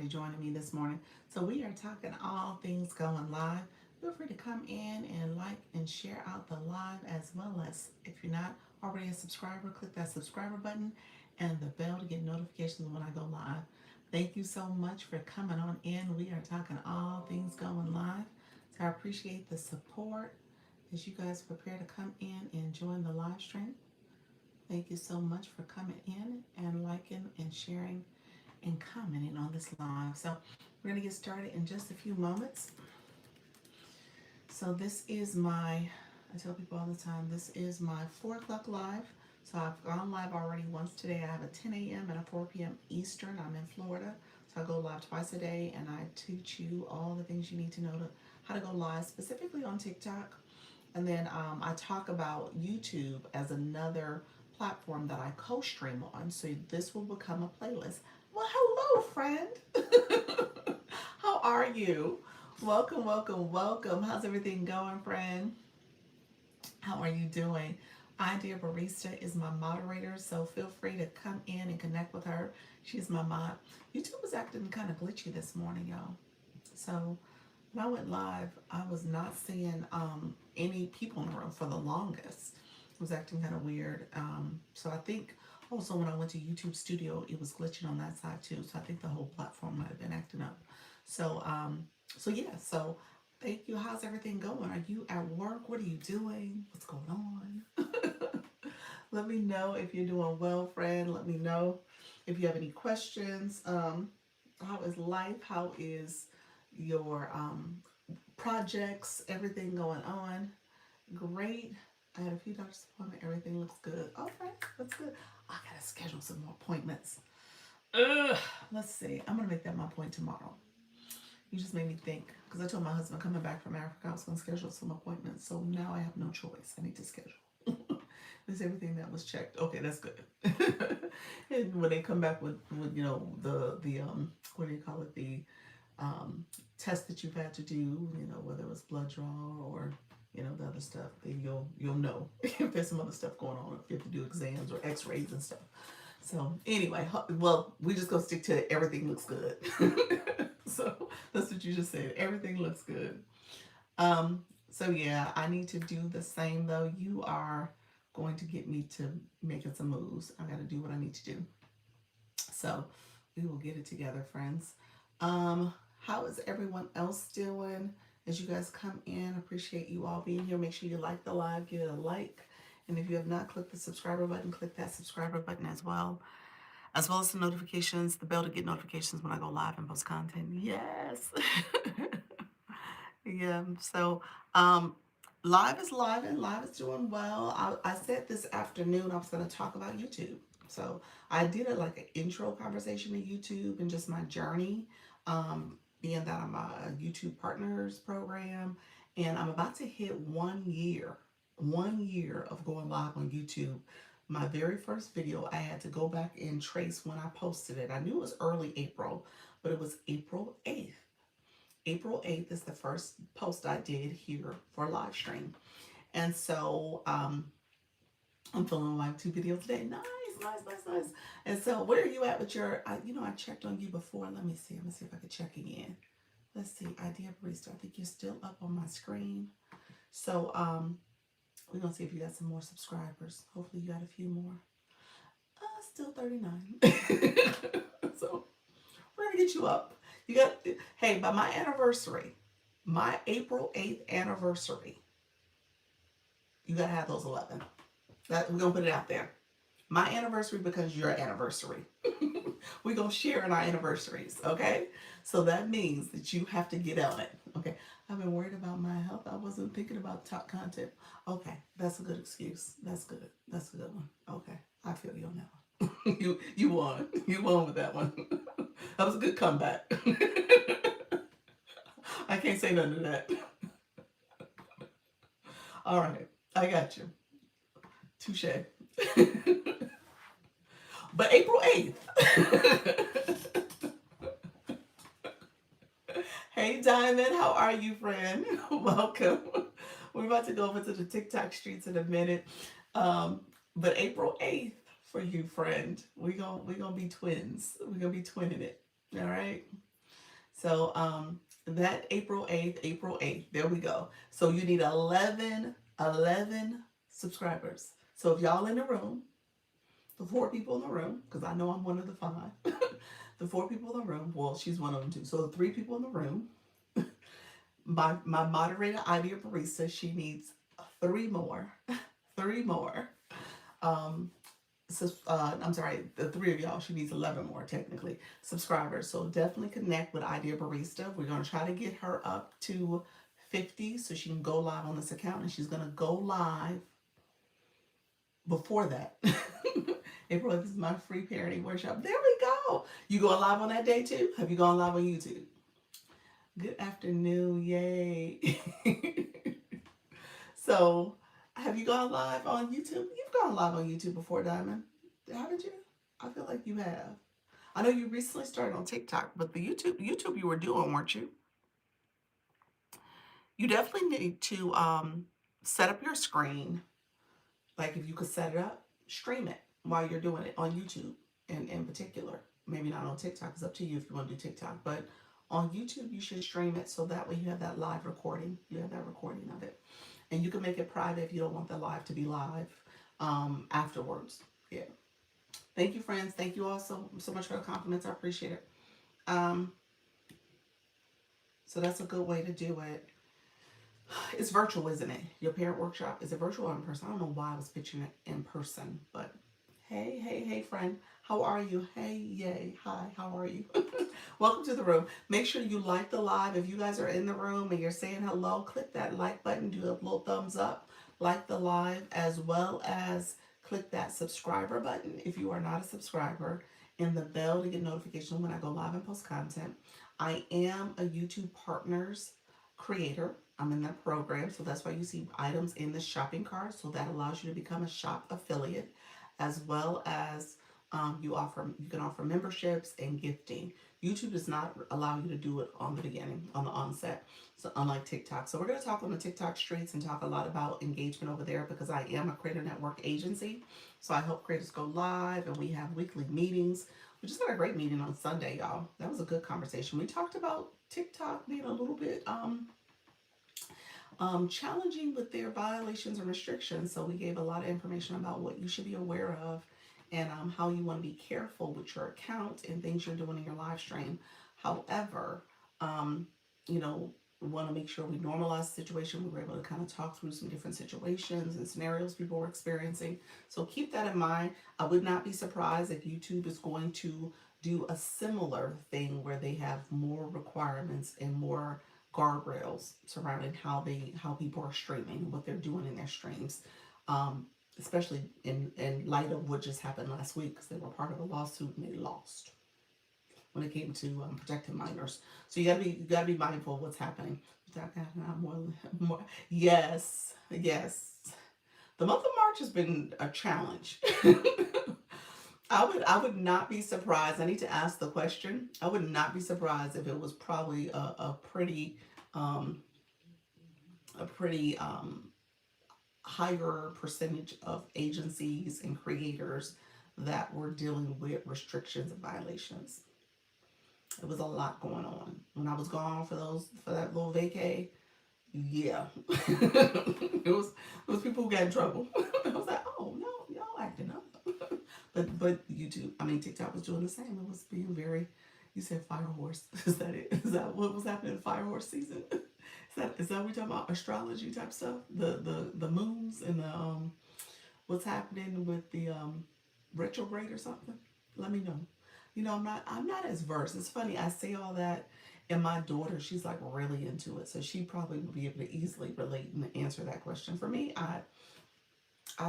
everybody joining me this morning. So we are talking all things going live. Feel free to come in and like and share out the live, as well as if you're not already a subscriber, click that subscriber button and the bell to get notifications when I go live. Thank you so much for coming on in. We are talking all things going live. So I appreciate the support as you guys prepare to come in and join the live stream. Thank you so much for coming in and liking and sharing and commenting on this live. So we're going to get started in just a few moments. So this is I tell people all the time, this is my 4 o'clock live. So I've gone live already once today. I have a 10 a.m. and a 4 p.m. Eastern. I'm in Florida. So I go live twice a day and I teach you all the things you need to know to how to go live, specifically on TikTok. And then I talk about YouTube as another platform that I co-stream on. So this will become a playlist. Well, hello, friend. How are you? Welcome, welcome, welcome. How's everything going, friend? How are you doing? Idea Barista is my moderator, so feel free to come in and connect with her. She's my mod. YouTube was acting kind of glitchy this morning, y'all. So when I went live, I was not seeing any people in the room for the longest. It was acting kind of weird. So I think also when I went to YouTube Studio, it was glitching on that side too. So I think the whole platform might have been acting up. So yeah. So thank you. How's everything going? Are you at work? What are you doing? What's going on? Let me know if you're doing well, friend. Let me know if you have any questions. How is life? How is your projects? Everything going on? Great. I had a few doctor's appointments. Everything looks good. Okay, that's good. I gotta schedule some more appointments. Ugh. Let's see. I'm gonna make that my point tomorrow. You just made me think because I told my husband coming back from Africa I was gonna schedule some appointments. So now I have no choice. I need to schedule. Is everything that was checked? Okay, that's good. And when they come back with the what do you call it, the test that you've had to do, whether it was blood draw or the other stuff, then you'll know if there's some other stuff going on, if you have to do exams or X-rays and stuff. So anyway, well, we just gonna stick to everything looks good. So that's what you just said. Everything looks good. So yeah, I need to do the same though. You are going to get me to making some moves. I got to do what I need to do. So we will get it together, friends. How is everyone else doing? As you guys come in, appreciate you all being here. Make sure you like the live, give it a like. And if you have not clicked the subscriber button, click that subscriber button as well as the notifications, the bell to get notifications when I go live and post content. Yes. Yeah. So, live is live and live is doing well. I said this afternoon I was going to talk about YouTube. So I did like an intro conversation to YouTube and just my journey, being that I'm a YouTube Partners program, and I'm about to hit 1 year of going live on YouTube. My very first video, I had to go back and trace when I posted it. I knew it was early April, but it was April 8th. April 8th is the first post I did here for live stream. And so I'm filming my 2 videos today. Nice, nice, nice, nice. And so where are you at with your, I checked on you before. Let me see. I'm going to see if I can check again. Let's see. Idea Barista. I think you're still up on my screen. So we're going to see if you got some more subscribers. Hopefully you got a few more. Still 39. So we're going to get you up. You got, hey, by my anniversary, my April 8th anniversary, you got to have those 11. We're going to put it out there. My anniversary becomes your anniversary. We're going to share in our anniversaries, okay? So that means that you have to get on it, okay? I've been worried about my health. I wasn't thinking about top content. Okay, that's a good excuse. That's good. That's a good one. Okay, I feel you on that one. You won. You won with that one. That was a good comeback. I can't say nothing to that. All right, I got you. Touche. But April 8th. Hey, Diamond, how are you, friend? Welcome. We're about to go over to the TikTok streets in a minute. But April 8th for you, friend. We're gonna be twins. We're gonna be twinning it. All right. So that April 8th, there we go. So you need 11 subscribers. So if y'all in the room, the four people in the room, because I know I'm one of the five, the four people in the room, well, she's one of them too. So the three people in the room, my moderator, Idea Barista, she needs three more, three more. Um, I'm sorry, the three of y'all, she needs 11 more technically subscribers. So definitely connect with Idea Barista. We're going to try to get her up to 50 so she can go live on this account, and she's going to go live before that. April, this is my free parenting workshop. There we go. You going live on that day too? Have you gone live on YouTube? Good afternoon. Yay. So, have you gone live on YouTube? You've gone live on YouTube before, Diamond. Haven't you? I feel like you have. I know you recently started on TikTok, but the YouTube you were doing, weren't you? You definitely need to set up your screen. Like if you could set it up, stream it while you're doing it on YouTube in particular. Maybe not on TikTok, it's up to you if you want to do TikTok. But on YouTube, you should stream it so that way you have that live recording. You have that recording of it. And you can make it private if you don't want the live to be live afterwards. Yeah. Thank you, friends. Thank you all so much for the compliments. I appreciate it. Um, so that's a good way to do it. It's virtual, isn't it? Your parent workshop, is it virtual or in person? I don't know why I was pitching it in person, but hey, friend. How are you? Hey, yay. Hi, how are you? Welcome to the room. Make sure you like the live. If you guys are in the room and you're saying hello, click that like button, do a little thumbs up, like the live, as well as click that subscriber button if you are not a subscriber, and the bell to get notifications when I go live and post content. I am a YouTube Partners creator. I'm in that program, so that's why you see items in the shopping cart. So that allows you to become a shop affiliate, as well as you can offer memberships and gifting. YouTube does not allow you to do it on the beginning, on the onset. So unlike TikTok. So we're going to talk on the TikTok streets and talk a lot about engagement over there because I am a creator network agency. So I help creators go live, and we have weekly meetings. We just had a great meeting on Sunday, y'all. That was a good conversation. We talked about TikTok being a little bit challenging with their violations and restrictions. So we gave a lot of information about what you should be aware of, and how you want to be careful with your account and things you're doing in your live stream. However, you know, we want to make sure we normalize the situation. We were able to kind of talk through some different situations and scenarios people were experiencing. So keep that in mind. I would not be surprised if YouTube is going to do a similar thing where they have more requirements and more guardrails surrounding how people are streaming, what they're doing in their streams. Especially in light of what just happened last week, because they were part of a lawsuit and they lost when it came to protecting minors. So you gotta be mindful of what's happening. More, yes, yes. The month of March has been a challenge. I would not be surprised. I need to ask the question. I would not be surprised if it was probably um, a pretty higher percentage of agencies and creators that were dealing with restrictions and violations. It was a lot going on when I was gone for that little vacay. Yeah, it was people who got in trouble. I was like, oh no, y'all acting up. But YouTube, I mean TikTok was doing the same. It was being very. You said fire horse. Is that it? Is that what was happening in fire horse season? Is that what we talking about astrology type stuff? The moons and the what's happening with the retrograde or something? Let me know. I'm not as versed. It's funny, I say all that, and my daughter, she's like really into it. So she probably would be able to easily relate and answer that question. For me, I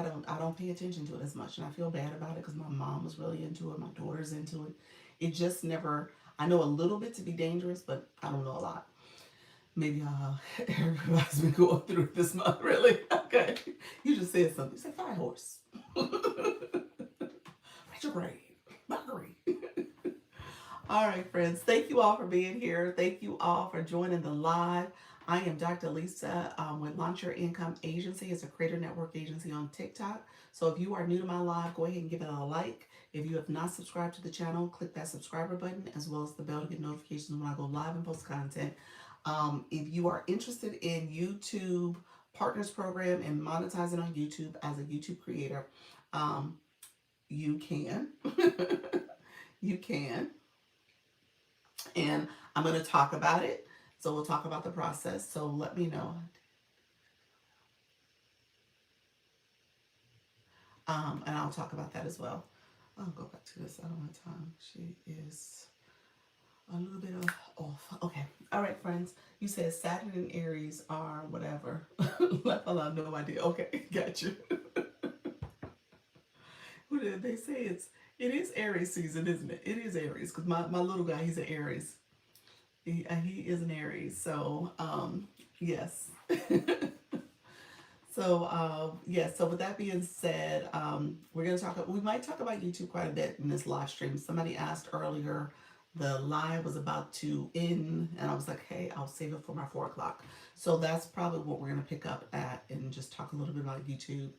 don't pay attention to it as much, and I feel bad about it because my mom was really into it, my daughter's into it. It just never. I know a little bit to be dangerous, but I don't know a lot. Maybe everybody's been going through it this month, really. Okay, you just said something. You said fire horse, retrograde, Mercury. All right, friends. Thank you all for being here. Thank you all for joining the live. I am Dr. Lisa with Launch Your Income Agency. It's a creator network agency on TikTok. So if you are new to my live, go ahead and give it a like. If you have not subscribed to the channel, click that subscriber button as well as the bell to get notifications when I go live and post content. If you are interested in YouTube Partners Program and monetizing on YouTube as a YouTube creator, um, you can. You can. And I'm going to talk about it. So we'll talk about the process. So let me know. And I'll talk about that as well. I'll go back to this. I don't have time. She is a little bit off. Okay. All right, friends. You said Saturn and Aries are whatever. I have no idea. Okay. Got you. What did they say? It is Aries season, isn't it? It is Aries because my little guy, he's an Aries. He is an Aries. So, yes. So, yeah, so with that being said, we might talk about YouTube quite a bit in this live stream. Somebody asked earlier, the live was about to end, and I was like, hey, I'll save it for my 4 o'clock. So that's probably what we're going to pick up at and just talk a little bit about YouTube.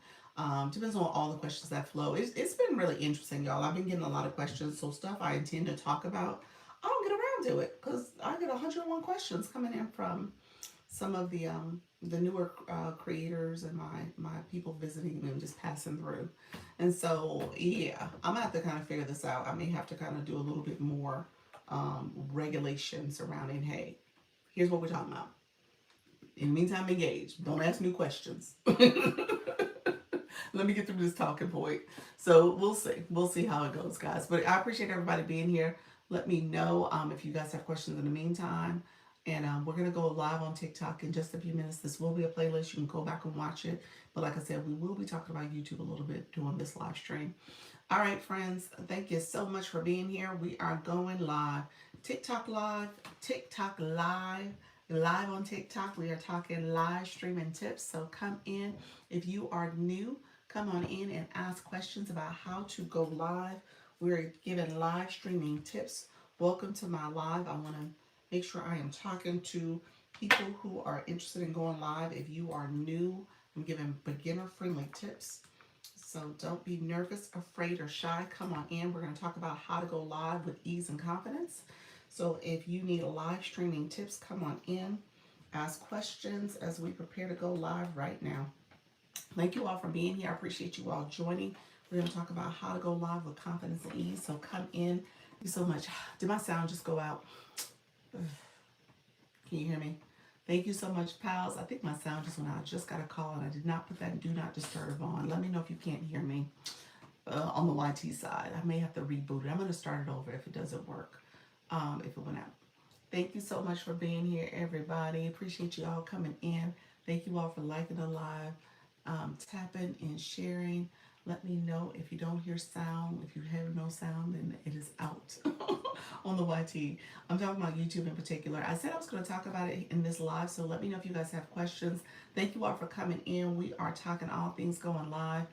Depends on all the questions that flow. It's been really interesting, y'all. I've been getting a lot of questions, so stuff I intend to talk about, I don't get around to it because I get 101 questions coming in from some of the newer creators and my people visiting and just passing through. And so, yeah, I'm gonna have to kind of figure this out. I may have to kind of do a little bit more regulation surrounding, hey, here's what we're talking about. In the meantime, engage. Don't ask new questions. Let me get through this talking point. So we'll see. We'll see how it goes, guys. But I appreciate everybody being here. Let me know if you guys have questions in the meantime. And we're going to go live on TikTok in just a few minutes. This will be a playlist. You can go back and watch it. But like I said, we will be talking about YouTube a little bit during this live stream. All right, friends. Thank you so much for being here. We are going live. TikTok live. TikTok live. Live on TikTok. We are talking live streaming tips. So come in. If you are new, come on in and ask questions about how to go live. We're giving live streaming tips. Welcome to my live. I want to make sure I am talking to people who are interested in going live. If you are new, I'm giving beginner-friendly tips. So don't be nervous, afraid, or shy. Come on in. We're going to talk about how to go live with ease and confidence. So if you need live streaming tips, come on in. Ask questions as we prepare to go live right now. Thank you all for being here. I appreciate you all joining. We're going to talk about how to go live with confidence and ease. So come in. Thank you so much. Did my sound just go out? Can you hear me? Thank you so much, pals. I think my sound just went out. I just got a call and I did not put that do not disturb on. Let me know if you can't hear me on the YT side. I may have to reboot it. I'm going to start it over if it doesn't work, if it went out. Thank you so much for being here, everybody. Appreciate you all coming in. Thank you all for liking the live, tapping and sharing. Let me know if you don't hear sound. If you have no sound, then it is out on the YT. I'm talking about YouTube in particular. I said I was going to talk about it in this live, so let me know if you guys have questions. Thank you all for coming in. We are talking all things going live.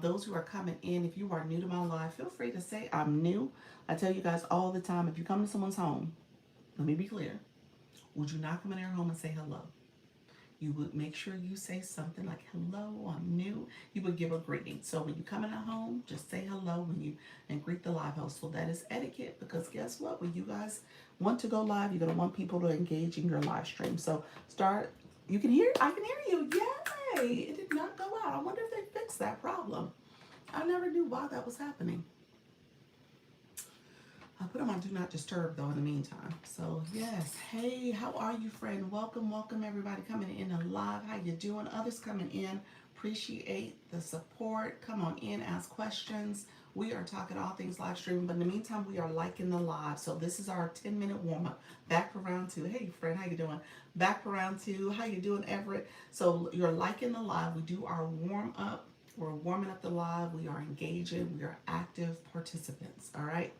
Those who are coming in, if you are new to my live, feel free to say I'm new. I tell you guys all the time, if you come to someone's home, let me be clear. Would you not come in their home and say hello? You would make sure you say something like, hello, I'm new. You would give a greeting. So when you come in a home, just say hello and greet the live host. So that is etiquette, because guess what? When you guys want to go live, you're going to want people to engage in your live stream. So you can hear, I can hear you. Yay! It did not go out. I wonder if they fixed that problem. I never knew why that was happening. I'll put them on Do Not Disturb, though, in the meantime. So, yes. Hey, how are you, friend? Welcome, welcome, everybody coming in live. How you doing? Others coming in. Appreciate the support. Come on in, ask questions. We are talking all things live streaming, but in the meantime, we are liking the live. So this is our 10-minute warm-up. Back for round 2. Hey, friend, how you doing? Back for round 2. How you doing, Everett? So you're liking the live. We do our warm-up. We're warming up the live. We are engaging. We are active participants, all right?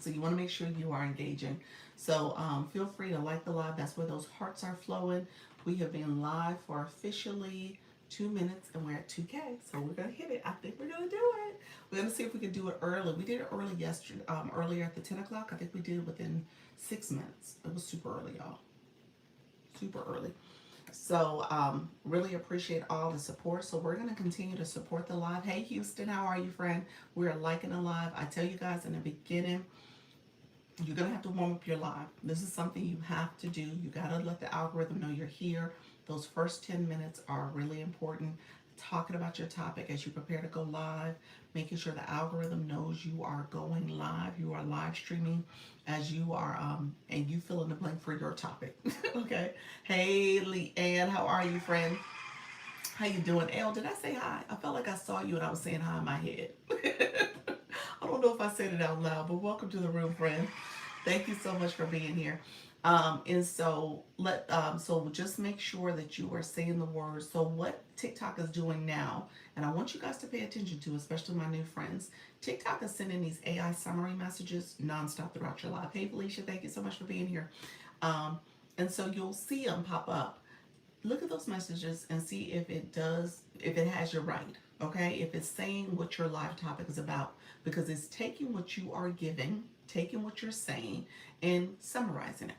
So you want to make sure you are engaging. So feel free to like the live. That's where those hearts are flowing. We have been live for officially 2 minutes and we're at 2K. So we're going to hit it. I think we're going to do it. We're going to see if we can do it early. We did it early yesterday, earlier at the 10 o'clock. I think we did it within 6 minutes. It was super early, y'all. Super early. So really appreciate all the support. So we're going to continue to support the live. Hey Houston, how are you, friend? We're liking the live. I tell you guys in the beginning, you're going to have to warm up your live. This is something you have to do. You got to let the algorithm know you're here. Those first 10 minutes are really important. Talking about your topic as you prepare to go live, making sure the algorithm knows you are going live, you are live streaming as you are, and you fill in the blank for your topic. Okay. Hey, Leanne, how are you, friend? How you doing? Elle, did I say hi? I felt like I saw you and I was saying hi in my head. I don't know if I said it out loud, but welcome to the room, friend. Thank you so much for being here. And so so just make sure that you are saying the words. So what TikTok is doing now, and I want you guys to pay attention to, especially my new friends. TikTok is sending these AI summary messages nonstop throughout your life. Hey Felicia, thank you so much for being here. Um, and so you'll see them pop up. Look at those messages and see if it has your right. Okay, if it's saying what your live topic is about, because it's taking what you are giving, taking what you're saying, and summarizing it.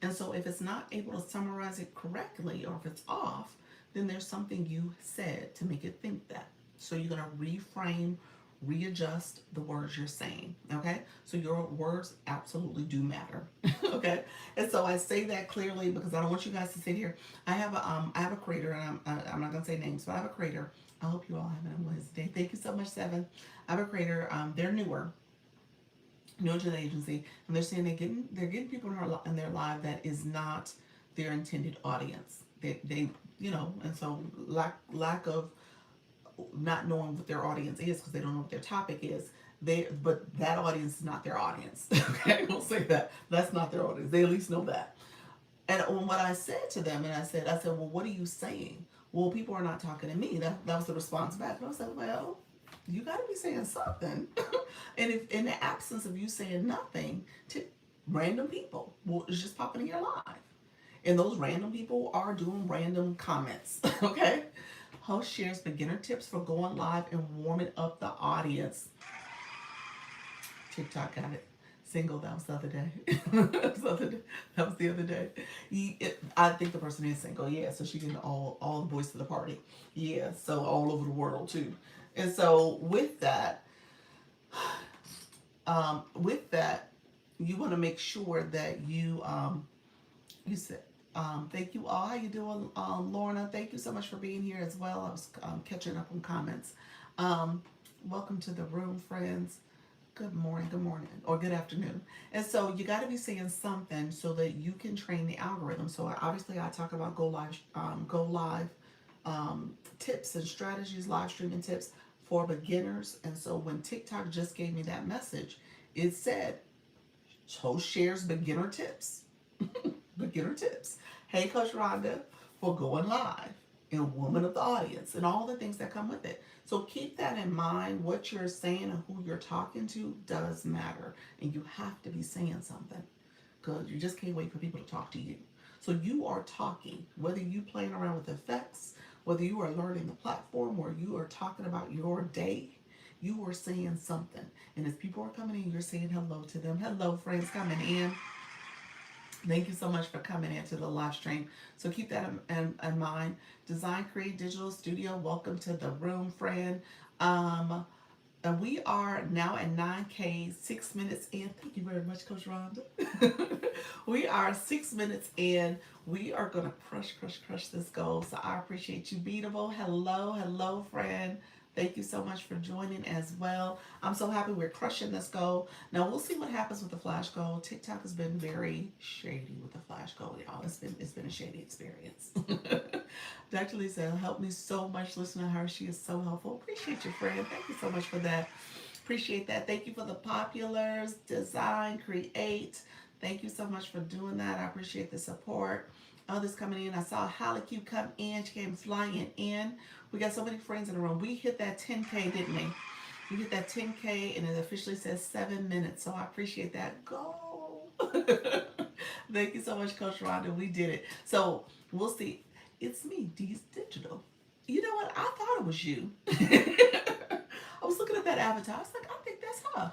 And so if it's not able to summarize it correctly, or if it's off, then there's something you said to make it think that. So you're going to reframe, readjust the words you're saying. Okay, so your words absolutely do matter. Okay, and so I say that clearly because I don't want you guys to sit here. I have a creator, and I'm not going to say names, but I have a creator. I hope you all have a Wednesday. Thank you so much, Seven. I have a creator. They're new to the agency, and they're saying they're getting people in their live that is not their intended audience. They and so lack of not knowing what their audience is because they don't know what their topic is. But that audience is not their audience. Okay, we'll say that that's not their audience. They at least know that. And what I said to them, and I said, well, what are you saying? Well, people are not talking to me. That was the response back. And I was like, well, you got to be saying something. And if in the absence of you saying nothing to random people, well, it's just popping in your live. And those random people are doing random comments. Okay. Host shares beginner tips for going live and warming up the audience. TikTok got it. Single, that was the other day. That was the other day. I think the person is single, yeah. So she getting all the boys to the party, yeah. So all over the world too. And so with that, you want to make sure that you said. Thank you all. How you doing, Lorna? Thank you so much for being here as well. I was catching up on comments. Welcome to the room, friends. Good morning, or good afternoon. And so you got to be saying something so that you can train the algorithm. So obviously, I talk about go live tips and strategies, live streaming tips for beginners. And so when TikTok just gave me that message, it said, host shares beginner tips. Beginner tips. Hey, Coach Rhonda, for going live and woman of the audience and all the things that come with it. So keep that in mind. What you're saying and who you're talking to does matter. And you have to be saying something because you just can't wait for people to talk to you. So you are talking, whether you playing around with effects, whether you are learning the platform, or you are talking about your day, you are saying something. And as people are coming in, you're saying hello to them. Hello, friends coming in. Thank you so much for coming into the live stream. So keep that in mind. Design, Create Digital Studio. Welcome to the room, friend. And we are now at 9K, 6 minutes in. Thank you very much, Coach Rhonda. We are 6 minutes in. We are going to crush this goal. So I appreciate you, Beatable. Hello, friend. Thank you so much for joining as well. I'm so happy we're crushing this goal. Now we'll see what happens with the flash goal. TikTok has been very shady with the flash goal, y'all. It's been a shady experience. Dr. Lisa helped me so much. Listen to her. She is so helpful. Appreciate you, friend. Thank you so much for that. Appreciate that. Thank you for the populars. Design, Create. Thank you so much for doing that. I appreciate the support. Others coming in. I saw Holly Q come in. She came flying in. We got so many friends in the room. We hit that 10K, didn't we? We hit that 10K, and it officially says 7 minutes. So I appreciate that. Go. Thank you so much, Coach Rhonda. We did it. So we'll see. It's me, D's Digital. You know what? I thought it was you. I was looking at that avatar. I was like, I think that's her.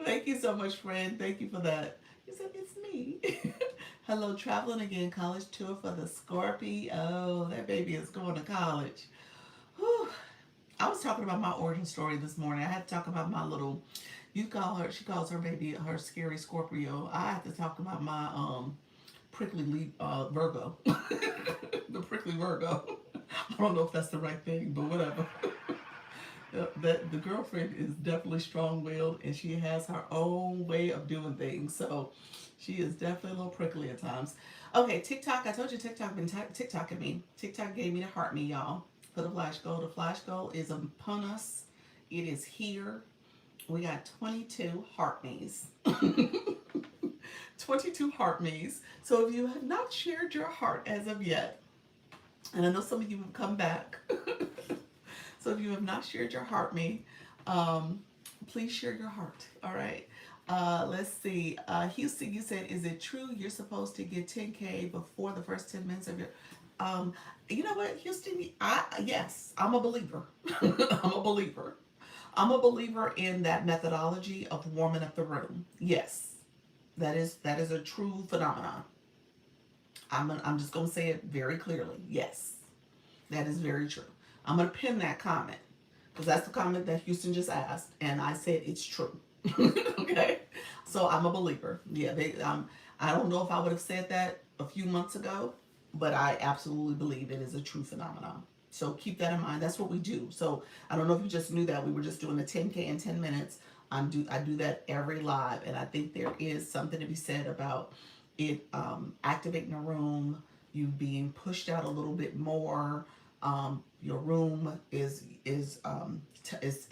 Thank you so much, friend. Thank you for that. You said, it's me. Hello, traveling again. College tour for the Scorpio. That baby is going to college. Whew. I was talking about my origin story this morning. I had to talk about my little. You call her. She calls her baby her scary Scorpio. I have to talk about my Virgo. The prickly Virgo. I don't know if that's the right thing, but whatever. That the girlfriend is definitely strong-willed and she has her own way of doing things. So she is definitely a little prickly at times. Okay, TikTok. I told you TikTok been TikToking me. TikTok gave me the heart me, y'all, for the flash goal. The flash goal is upon us. It is here. We got 22 heart me's. 22 heart me's. So if you have not shared your heart as of yet, and I know some of you have come back. So if you have not shared your heart me, please share your heart. All right. Let's see. Houston, you said, is it true you're supposed to get 10K before the first 10 minutes of your? Um, you know what, Houston? Yes, I'm a believer. I'm a believer. I'm a believer in that methodology of warming up the room. Yes, that is a true phenomenon. I'm just gonna say it very clearly. Yes, that is very true. I'm gonna pin that comment because that's the comment that Houston just asked, and I said it's true. Okay, so I'm a believer. Yeah, I don't know if I would have said that a few months ago, but I absolutely believe it is a true phenomenon. So keep that in mind. That's what we do. So I don't know if you just knew that we were just doing a 10K in 10 minutes. I do that every live, and I think there is something to be said about it activating a room, you being pushed out a little bit more. Your room is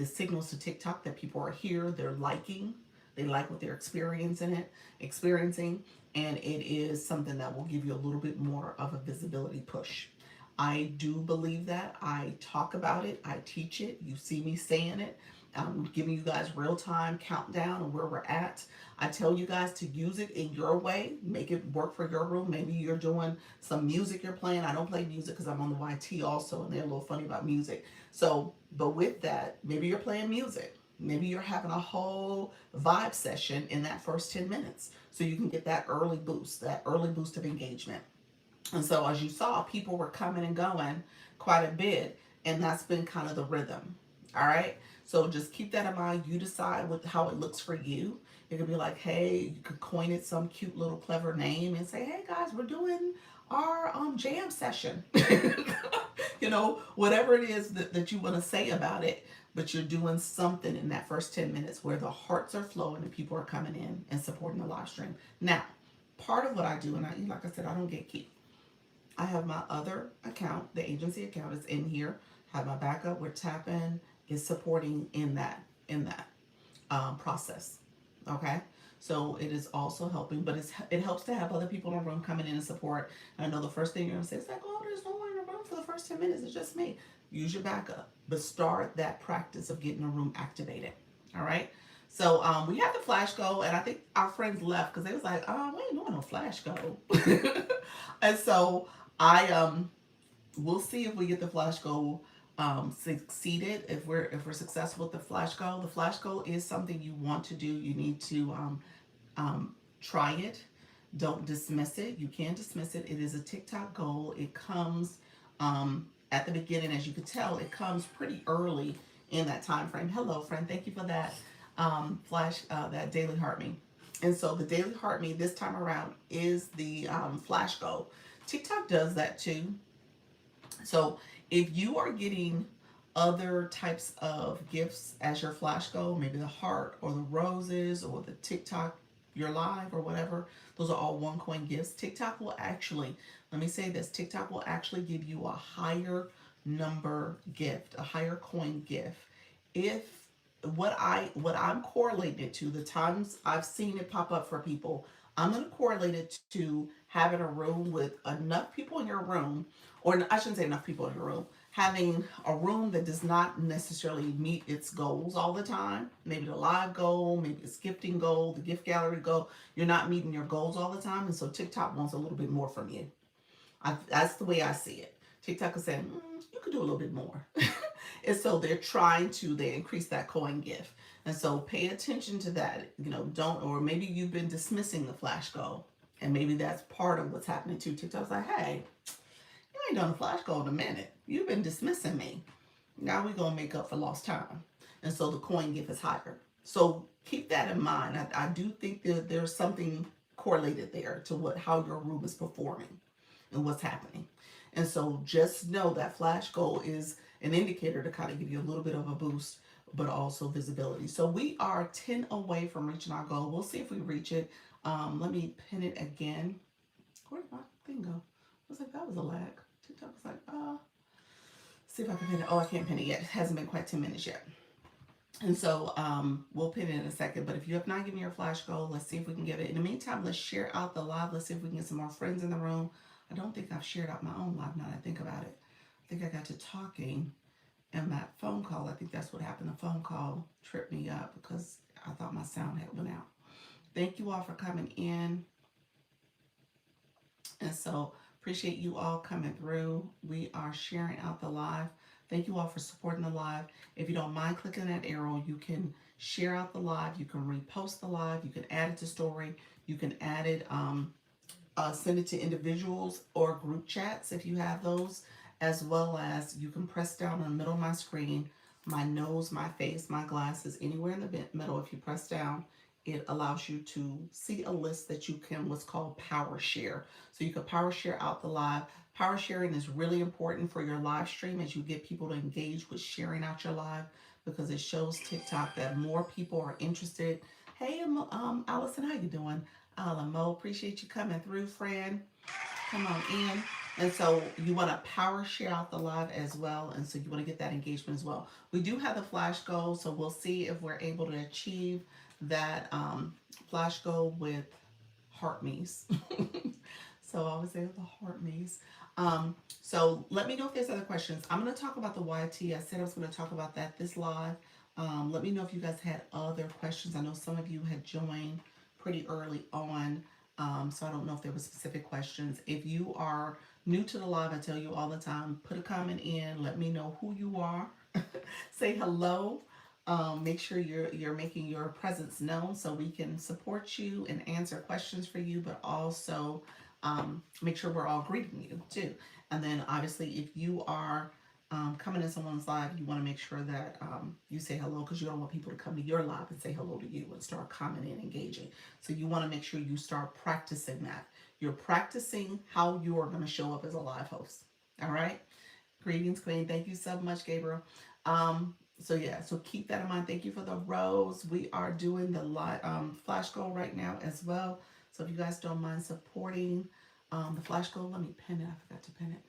signals to TikTok that people are here. They're liking. They like what they're experiencing, and it is something that will give you a little bit more of a visibility push. I do believe that. I talk about it. I teach it. You see me saying it. I'm giving you guys real time countdown on where we're at. I tell you guys to use it in your way, make it work for your room. Maybe you're doing some music you're playing. I don't play music because I'm on the YT also, and they're a little funny about music. So, but with that, maybe you're playing music. Maybe you're having a whole vibe session in that first 10 minutes so you can get that early boost of engagement. And so, as you saw, people were coming and going quite a bit, and that's been kind of the rhythm. All right. So just keep that in mind. You decide how it looks for you. It could be like, hey, you could coin it some cute little clever name and say, hey guys, we're doing our jam session. Whatever it is that you want to say about it, but you're doing something in that first 10 minutes where the hearts are flowing and people are coming in and supporting the live stream. Now, part of what I do, and like I said, I don't gatekeep. I have my other account, the agency account is in here. Have my backup. We're tapping is supporting in that process. Okay, so it is also helping, but it helps to have other people in the room coming in and support. And I know the first thing you're gonna say is like, oh, there's no one in the room for the first 10 minutes. It's just me. Use your backup, but start that practice of getting the room activated. All right. So we had the flash go, and I think our friends left because they was like, oh, we ain't doing no flash go. And so I we'll see if we get the flash goal succeeded. If we're successful with the flash goal, the flash goal is something you want to do. You need to try it. Don't dismiss it. You can dismiss it. It is a TikTok goal. It comes at the beginning, as you can tell. It comes pretty early in that time frame. Hello, friend. Thank you for that that daily heart me. And so the daily heart me this time around is the flash goal. TikTok does that too. So if you are getting other types of gifts as your flash goal, maybe the heart or the roses or the TikTok, your live or whatever, those are all one coin gifts. TikTok will actually, let me say this, TikTok will actually give you a higher number gift, a higher coin gift. If what I'm correlating it to, the times I've seen it pop up for people, I'm going to correlate it to having a room with enough people in your room, or I shouldn't say enough people in your room, having a room that does not necessarily meet its goals all the time. Maybe the live goal, maybe it's gifting goal, the gift gallery goal. You're not meeting your goals all the time, and so TikTok wants a little bit more from you. That's the way I see it. TikTok is saying, you could do a little bit more. And so they increase that coin gift. And so pay attention to that. Don't, or maybe you've been dismissing the flash goal. And maybe that's part of what's happening too. TikTok's like, hey, you ain't done a flash goal in a minute. You've been dismissing me. Now we're going to make up for lost time. And so the coin gift is higher. So keep that in mind. I do think that there's something correlated there to how your room is performing and what's happening. And so just know that flash goal is an indicator to kind of give you a little bit of a boost, but also visibility. So we are 10 away from reaching our goal. We'll see if we reach it. Let me pin it again. Where did my thing go? I was like, that was a lag. TikTok was like, see if I can pin it. Oh, I can't pin it yet. It hasn't been quite 10 minutes yet. And so we'll pin it in a second. But if you have not given your flash goal, let's see if we can get it. In the meantime, let's share out the live. Let's see if we can get some more friends in the room. I don't think I've shared out my own live now that I think about it. I think I got to talking and that phone call. I think that's what happened. The phone call tripped me up because I thought my sound had went out. Thank you all for coming in. And so appreciate you all coming through. We are sharing out the live. Thank you all for supporting the live. If you don't mind clicking that arrow, you can share out the live. You can repost the live. You can add it to story. You can add it, send it to individuals or group chats if you have those, as well as you can press down in the middle of my screen, my nose, my face, my glasses, anywhere in the middle. If you press down, it allows you to see a list that you can what's called power share. So you can power share out the live. Power sharing is really important for your live stream as you get people to engage with sharing out your live, because it shows TikTok that more people are interested. Hey, Allison, how you doing? Mo, appreciate you coming through, friend. Come on in. And so you want to power share out the live as well. And so you want to get that engagement as well. We do have the flash goal, so we'll see if we're able to achieve that flash goal with heart me's. So I always say the heart me's. So let me know if there's other questions. I'm going to talk about the YT. I said I was going to talk about that this live. Let me know if you guys had other questions. I know some of you had joined pretty early on. So I don't know if there were specific questions. If you are new to the live, I tell you all the time, put a comment in. Let me know who you are. Say hello. Make sure you're making your presence known so we can support you and answer questions for you, but also make sure we're all greeting you too. And then obviously if you are coming in someone's live, you want to make sure that you say hello, because you don't want people to come to your live and say hello to you and start commenting and engaging. So you want to make sure you start practicing that. You're practicing how you are going to show up as a live host. All right. Greetings, Queen. Thank you so much, Gabriel. So yeah, so keep that in mind. Thank you for the rose. We are doing the live flash goal right now as well. So if you guys don't mind supporting the flash goal, let me pin it. I forgot to pin it.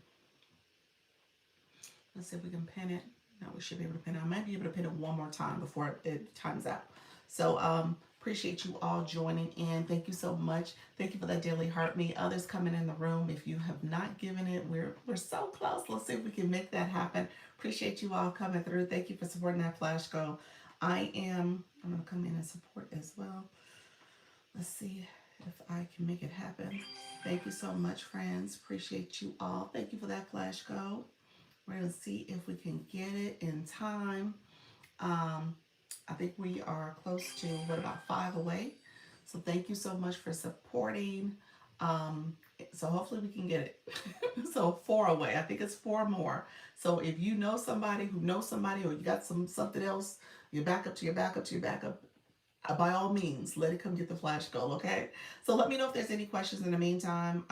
Let's see if we can pin it. No, we should be able to pin it. I might be able to pin it one more time before it times out. So appreciate you all joining in. Thank you so much. Thank you for that daily heart me. Others coming in the room. If you have not given it, we're so close. Let's see if we can make that happen. Appreciate you all coming through. Thank you for supporting that flash goal. I'm going to come in and support as well. Let's see if I can make it happen. Thank you so much, friends. Appreciate you all. Thank you for that flash goal. We're going to see if we can get it in time. I think we are close to, about 5 away. So thank you so much for supporting. So hopefully we can get it. So 4 away. I think it's 4 more. So if you know somebody who knows somebody, or you got something else, your backup to your backup to your backup, by all means, let it come get the flash goal, okay? So let me know if there's any questions in the meantime.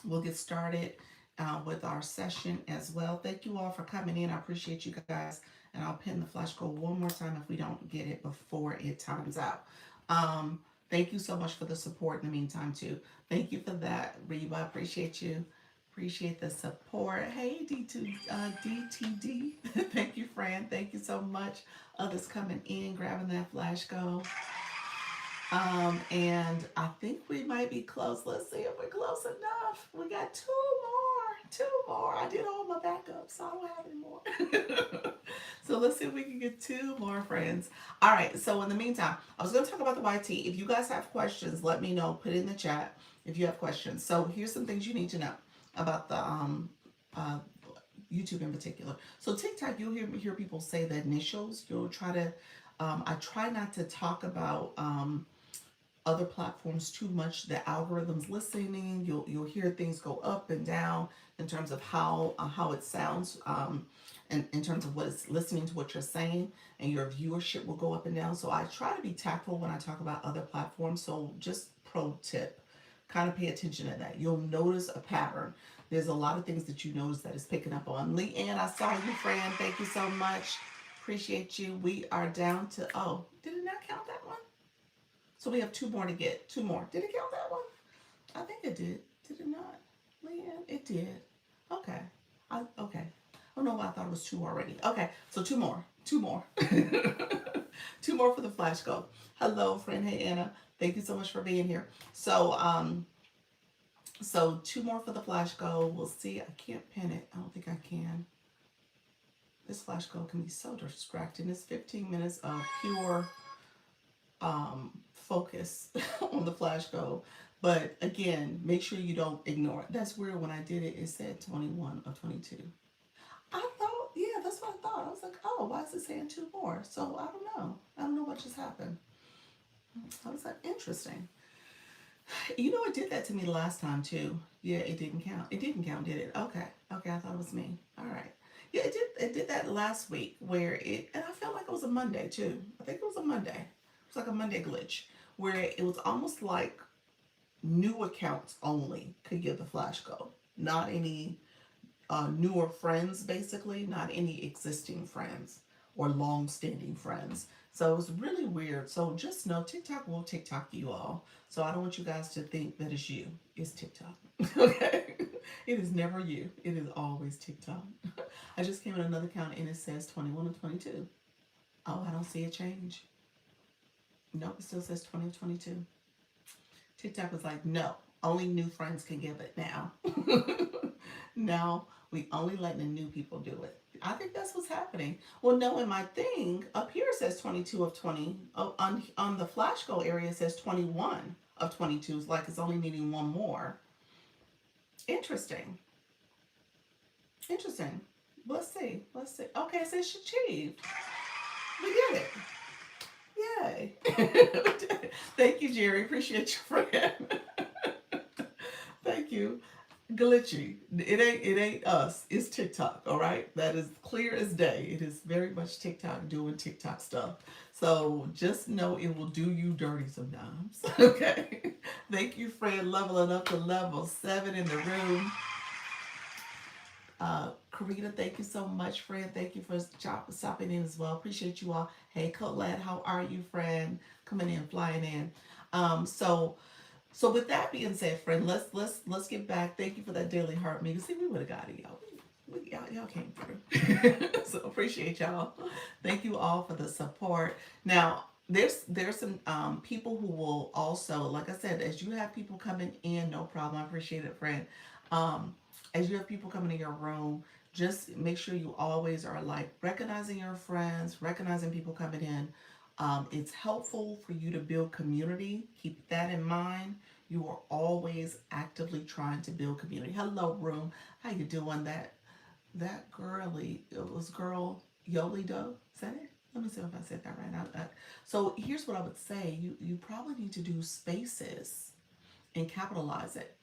We'll get started with our session as well. Thank you all for coming in. I appreciate you guys. And I'll pin the flash goal one more time if we don't get it before it times out. Thank you so much for the support in the meantime too. Thank you for that, Reba. I appreciate you. Appreciate the support. Hey, DTD. Thank you, Fran. Thank you so much. Others coming in, grabbing that flash goal. And I think we might be close. Let's see if we're close enough. We got 2 more. I did all my backups, so I don't have any more. So let's see if we can get 2 more friends. All right, so in the meantime, I was going to talk about the YT. If you guys have questions, let me know. Put it in the chat if you have questions. So here's some things you need to know about the YouTube in particular. So TikTok, you'll hear people say the initials. You'll try to, I try not to talk about other platforms too much. The algorithm's listening. You'll hear things go up and down in terms of how it sounds, and in terms of what it's listening to what you're saying, and your viewership will go up and down. So I try to be tactful when I talk about other platforms. So just pro tip, kind of pay attention to that. You'll notice a pattern. There's a lot of things that you notice that is picking up on. Leanne, I saw you, friend. Thank you so much. Appreciate you. We are down to, oh, did it not count that one? So we have two more to get. Two more. Did it count that one? I think it did. Did it not? Leanne, it did. Okay. Okay. Oh no, I thought it was two already. Okay, so two more. Two more. Two more for the flash go. Hello, friend. Hey Anna. Thank you so much for being here. So two more for the flash go. We'll see. I can't pin it. I don't think I can. This flash go can be so distracting. It's 15 minutes of pure focus on the flash go. But again, make sure you don't ignore it. That's weird. When I did it, it said 21 of 22. I thought, yeah, that's what I thought. I was like, oh, why is it saying two more? So I don't know. I don't know what just happened. I was like, interesting. You know, it did that to me the last time too. Yeah, it didn't count. It didn't count, did it? Okay. Okay, I thought it was me. All right. Yeah, it did. It did that last week where it, and I felt like it was a Monday too. I think it was a Monday. It was like a Monday glitch where it was almost like new accounts only could give the flash go, not any newer friends, basically, not any existing friends or long-standing friends. So it was really weird. So just know TikTok will TikTok you all. So I don't want you guys to think that it's you. It's TikTok. Okay? It is never you. It is always TikTok. I just came in another count and it says 21 or 22. Oh, I don't see a change. Nope, it still says 20 or 22. TikTok was like, no, only new friends can give it now. Now we only letting the new people do it. I think that's what's happening. Well, no, in my thing up here it says 22 of 20. Oh, on the flash go area it says 21 of 22. It's like it's only needing one more. Interesting. Interesting. Let's see. Let's see. Okay, it says achieved. We did it. Yay. Thank you, Jerry. Appreciate your friend. Thank you. Glitchy. It ain't us. It's TikTok, all right? That is clear as day. It is very much TikTok doing TikTok stuff. So just know it will do you dirty sometimes. Okay. Thank you, friend. Leveling up to level 7 in the room. Karina, thank you so much, friend. Thank you for stopping in as well. Appreciate you all. Hey, Colette, how are you, friend? Coming in, flying in. So with that being said, friend, let's get back. Thank you for that daily heart meeting. See, we would have got it, y'all. Y'all came through. So appreciate y'all. Thank you all for the support. Now, there's some people who will also, like I said, as you have people coming in, no problem. I appreciate it, friend. As you have people coming in your room, just make sure you always are like recognizing your friends, recognizing people coming in. It's helpful for you to build community. Keep that in mind. You are always actively trying to build community. Hello, room. How you doing? That girly, it was girl Yoli Doe. Is that it? Let me see if I said that right. So here's what I would say. You probably need to do spaces and capitalize it,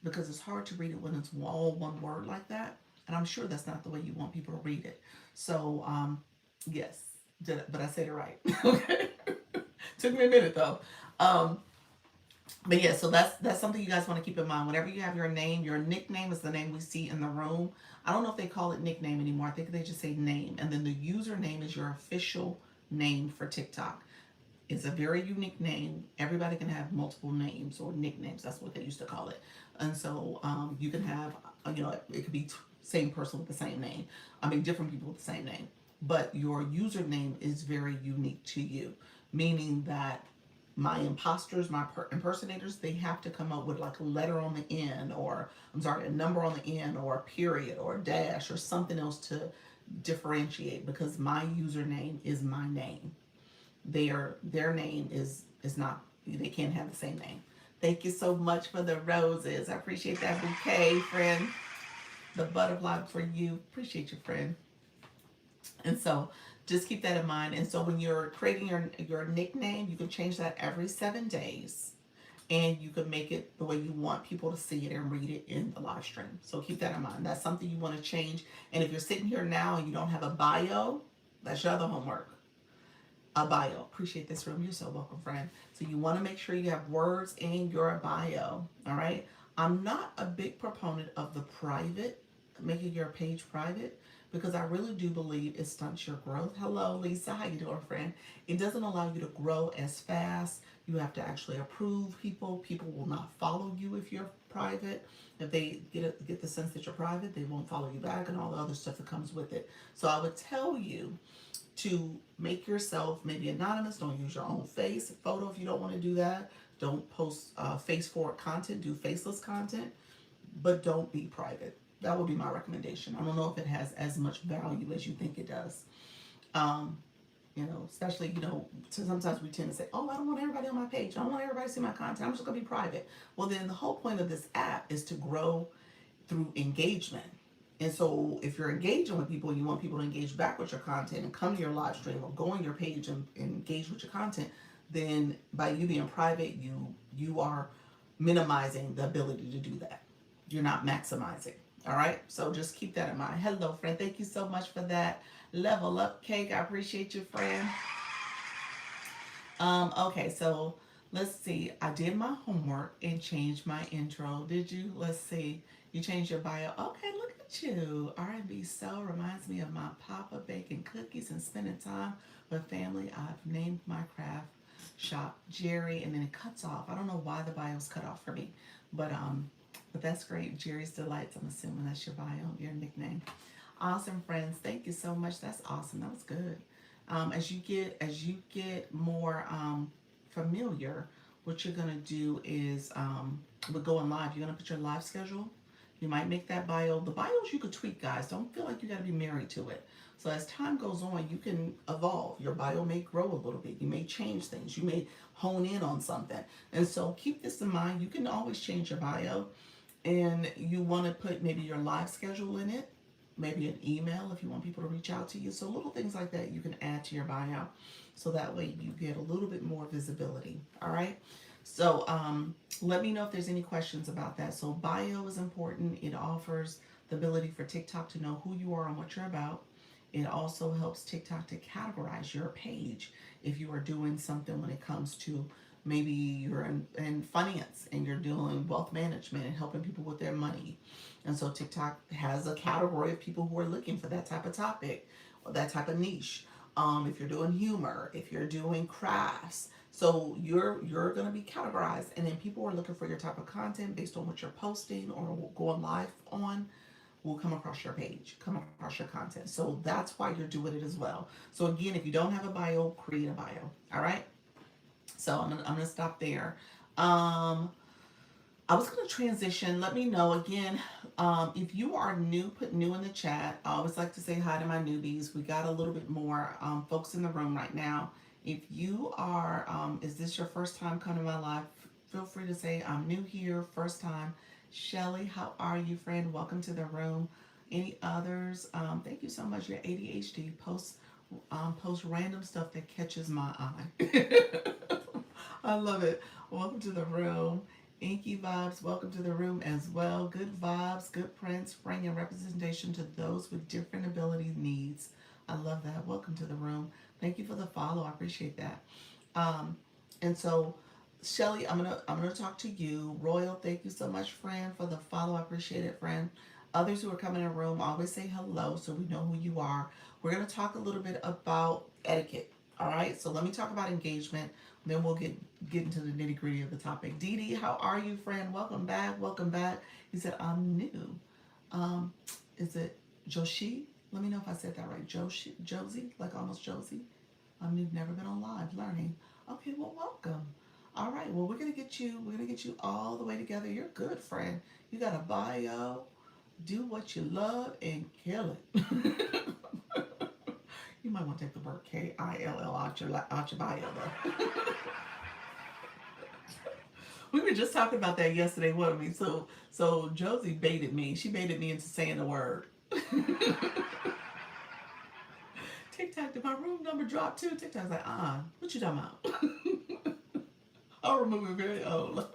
because it's hard to read it when it's all one word like that. And I'm sure that's not the way you want people to read it. So, yes, but I said it right. Okay. Took me a minute though. But yeah, so that's something you guys want to keep in mind. Whenever you have your name, your nickname is the name we see in the room. I don't know if they call it nickname anymore. I think they just say name. And then the username is your official name for TikTok. It's a very unique name. Everybody can have multiple names or nicknames. That's what they used to call it. And so you can have, it could be same person with the same name. I mean, different people with the same name. But your username is very unique to you, meaning that my imposters, my impersonators, they have to come up with like a letter on the end, or a number on the end, or a period, or a dash, or something else to differentiate, because my username is my name. Their name is not, they can't have the same name. Thank you so much for the roses. I appreciate that bouquet, friend. The butterfly for you. Appreciate you, friend. And so Just keep that in mind. And so when you're creating your nickname, you can change that every 7 days. And you can make it the way you want people to see it and read it in the live stream. So keep that in mind. That's something you want to change. And if you're sitting here now and you don't have a bio, that's your other homework. A bio. Appreciate this room. You're so welcome, friend. So you want to make sure you have words in your bio. All right. I'm not a big proponent of the private, making your page private, because I really do believe it stunts your growth. Hello, Lisa. How you doing, friend? It doesn't allow you to grow as fast. You have to actually approve people. People will not follow you if you're private. If they get the sense that you're private, they won't follow you back and all the other stuff that comes with it. So I would tell you to make yourself maybe anonymous. Don't use your own face photo if you don't want to do that. Don't post face forward content. Do faceless content, but don't be private. That would be my recommendation. I don't know if it has as much value as you think it does. Um, Especially, sometimes we tend to say, oh, I don't want everybody on my page. I don't want everybody to see my content. I'm just going to be private. Well, then the whole point of this app is to grow through engagement. And so if you're engaging with people and you want people to engage back with your content and come to your live stream or go on your page and engage with your content, then by you being private, you are minimizing the ability to do that. You're not maximizing. All right. So just keep that in mind. Hello, friend. Thank you so much for that. Level up cake. I appreciate you, friend. Okay, so let's see. I did my homework and changed my intro. Did you? Let's see. You changed your bio. Okay, look at you. R&B Soul reminds me of my papa baking cookies and spending time with family. I've named my craft shop Jerry, and then it cuts off. I don't know why the bio's cut off for me, but that's great. Jerry's Delights. I'm assuming that's your bio, your nickname. Awesome, friends. Thank you so much. That's awesome. That was good. As you get more familiar, what you're gonna do is with going live, you're gonna put your live schedule. You might make that bio. The bios you could tweak, guys. Don't feel like you got to be married to it. So as time goes on, you can evolve. Your bio may grow a little bit. You may change things. You may hone in on something. And so keep this in mind. You can always change your bio, and you want to put maybe your live schedule in it, maybe an email if you want people to reach out to you. So little things like that you can add to your bio, so that way you get a little bit more visibility. All right. So let me know if there's any questions about that. So bio is important. It offers the ability for TikTok to know who you are and what you're about. It also helps TikTok to categorize your page if you are doing something when it comes to maybe you're in finance and you're doing wealth management and helping people with their money. And so TikTok has a category of people who are looking for that type of topic or that type of niche. If you're doing humor, if you're doing crafts, so you're going to be categorized, and then people are looking for your type of content based on what you're posting or going live on will come across your page, come across your content. So that's why you're doing it as well. So again, if you don't have a bio, create a bio. All right. So I'm gonna stop there. I was going to transition. Let me know again. If you are new, put new in the chat. I always like to say hi to my newbies. We got a little bit more folks in the room right now. If you are, is this your first time coming to my live? Feel free to say I'm new here, first time. Shelly, how are you, friend? Welcome to the room. Any others? Thank you so much. Your ADHD post random stuff that catches my eye. I love it. Welcome to the room. Inky Vibes, welcome to the room as well. Good vibes, good prints, bringing representation to those with different abilities, needs. I love that. Welcome to the room. Thank you for the follow. I appreciate that. And so, Shelly, I'm gonna talk to you. Royal, thank you so much, friend, for the follow. I appreciate it, friend. Others who are coming in the room, always say hello so we know who you are. We're gonna talk a little bit about etiquette. All right. So let me talk about engagement. Then we'll get into the nitty gritty of the topic. Dee Dee, how are you, friend? Welcome back. Welcome back. He said, I'm new. Is it Joshi? Let me know if I said that right. Josie, like almost Josie. You've never been on live learning. Okay, well, welcome. All right, well, we're gonna get you all the way together. You're good, friend. You got a bio. Do what you love and kill it. You might want to take the word K-I-L-L out your bio, though. We were just talking about that yesterday, weren't we? So Josie baited me. She baited me into saying the word. TikTok, did my room number drop too? TikTok's like, what you talking about? I'll remove it very old.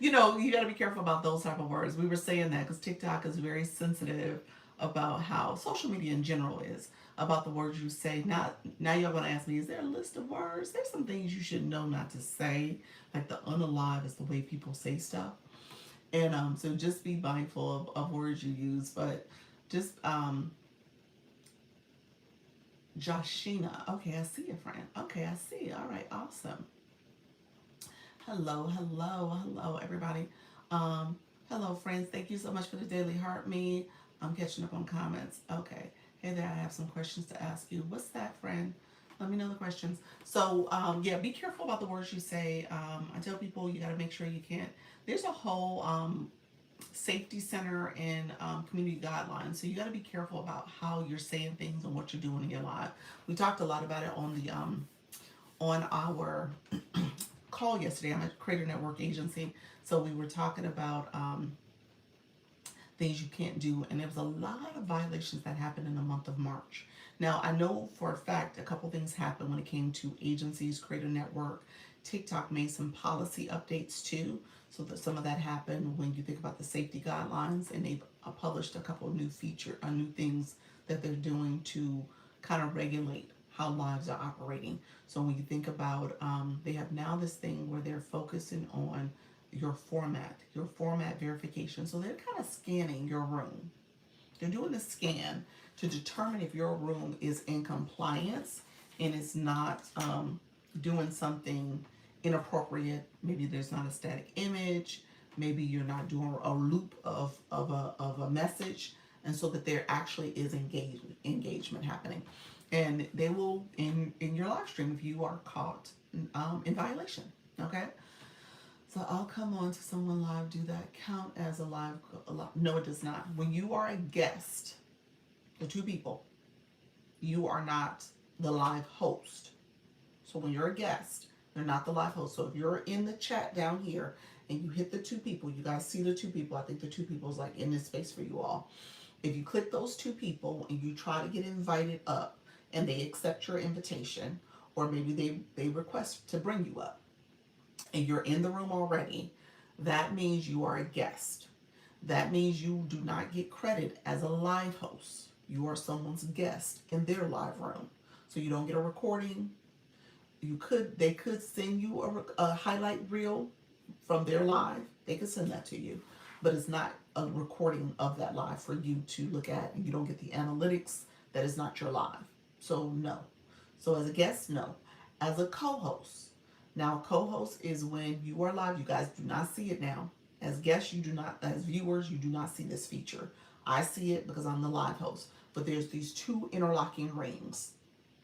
You got to be careful about those type of words. We were saying that because TikTok is very sensitive about how social media in general is about the words you say. Now y'all gonna ask me, is there a list of words? There's some things you should know not to say, like the unalive is the way people say stuff, and so just be mindful of words you use. But just Joshina, okay, I see you, friend. Okay, I see. All right, awesome. Hello, everybody. Um, Hello, friends. Thank you so much for the daily heart me. I'm catching up on comments. Okay. Hey there, I have some questions to ask you. What's that, friend? Let me know the questions. So, yeah, be careful about the words you say. I tell people you got to make sure you can't. There's a whole safety center and community guidelines. So you got to be careful about how you're saying things and what you're doing in your life. We talked a lot about it on our call yesterday. I'm a Creator Network agency, so we were talking about things you can't do, and there was a lot of violations that happened in the month of March. Now, I know for a fact a couple things happened when it came to agencies, Creator Network. TikTok made some policy updates too, so that some of that happened when you think about the safety guidelines, and they've published a couple of new things that they're doing to kind of regulate how lives are operating. So when you think about, they have now this thing where they're focusing on your format verification. So they're kind of scanning your room. They're doing a scan to determine if your room is in compliance and is not doing something inappropriate. Maybe there's not a static image. Maybe you're not doing a loop of a message, and so that there actually is engagement happening. And they will in your live stream if you are caught in violation. Okay. So I'll come on to someone live. Do that count as a live? No, it does not. When you are a guest, the two people, you are not the live host. So when you're a guest, they're not the live host. So if you're in the chat down here and you hit the two people, you guys see the two people. I think the two people is like in this space for you all. If you click those two people and you try to get invited up and they accept your invitation, or maybe they request to bring you up and you're in the room already, that means you are a guest. That means you do not get credit as a live host. You are someone's guest in their live room. So you don't get a recording. They could send you a highlight reel from their live. They could send that to you, but it's not a recording of that live for you to look at, and you don't get the analytics. That is not your live. So no. So as a guest, no. As a co-host, now co-host is when you are live. You guys do not see it now. As guests, you do not. As viewers, you do not see this feature. I see it because I'm the live host. But there's these two interlocking rings.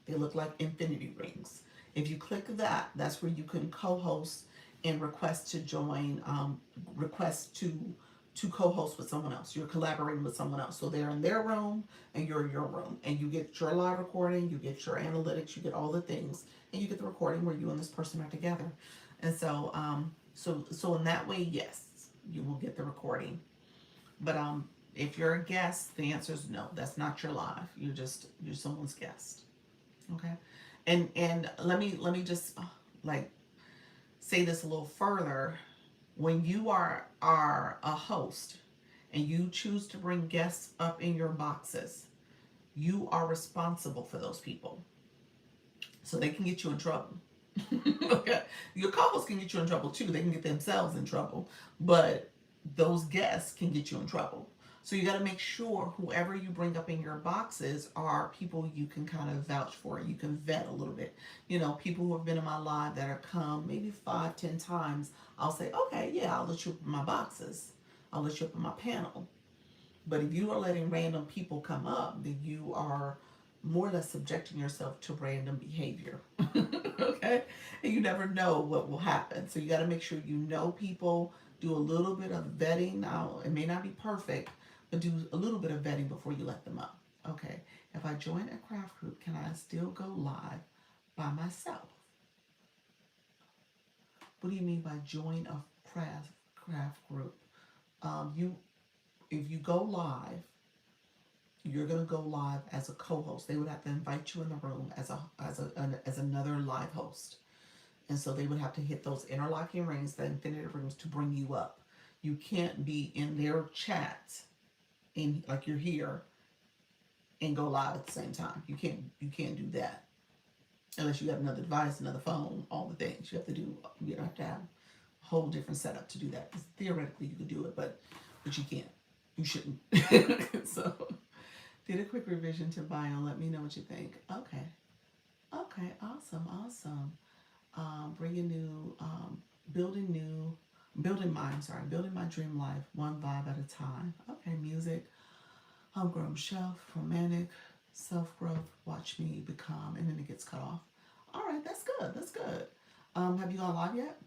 They look like infinity rings. If you click that, that's where you can co-host and request to join, request to co-host with someone else. You're collaborating with someone else. So they're in their room and you're in your room. And you get your live recording, you get your analytics, you get all the things, and you get the recording where you and this person are together. And so so in that way, yes, you will get the recording. But if you're a guest, the answer is no. That's not your live. You're someone's guest. Okay. And let me just like say this a little further. When you are a host and you choose to bring guests up in your boxes, you are responsible for those people. So they can get you in trouble. Okay. Your co-hosts can get you in trouble too. They can get themselves in trouble. But those guests can get you in trouble. So you got to make sure whoever you bring up in your boxes are people you can kind of vouch for. You can vet a little bit. People who have been in my live that are come maybe 5, 10 times. I'll say, okay, yeah, I'll let you up in my boxes. I'll let you up in my panel. But if you are letting random people come up, then you are more or less subjecting yourself to random behavior. Okay? And you never know what will happen. So you got to make sure you know people, do a little bit of vetting. Now, it may not be perfect, but do a little bit of vetting before you let them up. Okay. If I join a craft group, can I still go live by myself? What do you mean by join a craft group? You If you go live you're gonna go live as a co-host. They would have to invite you in the room as another live host, and so they would have to hit those interlocking rings, the infinity rings, to bring you up. You can't be in their chat in like you're here and go live at the same time. You can't do that unless you have another device, another phone, all the things you have to do. You have to have a whole different setup to do that. 'Cause theoretically you could do it, but you can't. You shouldn't. So did a quick revision to bio. Let me know what you think. Okay. Okay. Awesome. Awesome. Bringing new, building my dream life, one vibe at a time. Okay, music, homegrown shelf, romantic, self growth, watch me become, and then it gets cut off. All right, that's good. That's good. Have you gone live yet?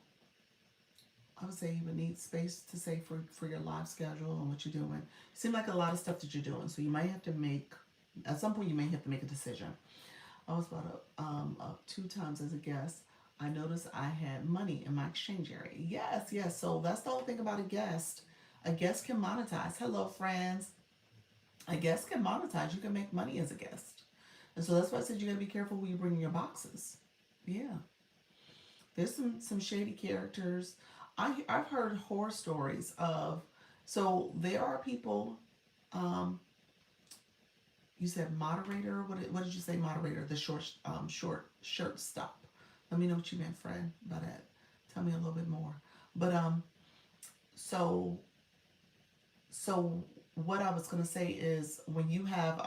I would say you would need space to say for your live schedule and what you're doing. It seems like a lot of stuff that you're doing, so you might have to make, at some point, you may have to make a decision. I was brought up 2 times as a guest. I noticed I had money in my exchange area. Yes, yes. So that's the whole thing about a guest. A guest can monetize. Hello, friends. A guest can monetize. You can make money as a guest. And so that's why I said you gotta be careful when you bring your boxes. Yeah. There's some shady characters. I've heard horror stories of, so there are people, um, you said moderator. What did you say, moderator? The short shirt stop. Let me know what you meant, Fred, by that. Tell me a little bit more. But so so what I was gonna say is when you have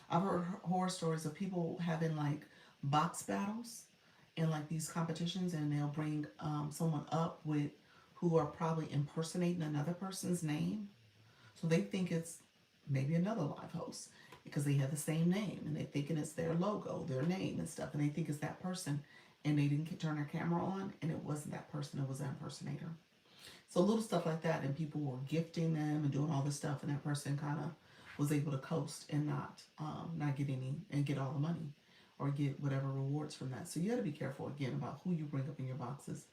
I've heard horror stories of people having like box battles in like these competitions, and they'll bring someone up with who are probably impersonating another person's name, so they think it's maybe another live host because they have the same name and they're thinking it's their logo, their name and stuff, and they think it's that person, and they didn't turn their camera on, and it wasn't that person, it was an impersonator. So little stuff like that, and people were gifting them and doing all this stuff, and that person kind of was able to coast and not get any and get all the money or get whatever rewards from that. So you got to be careful again about who you bring up in your boxes.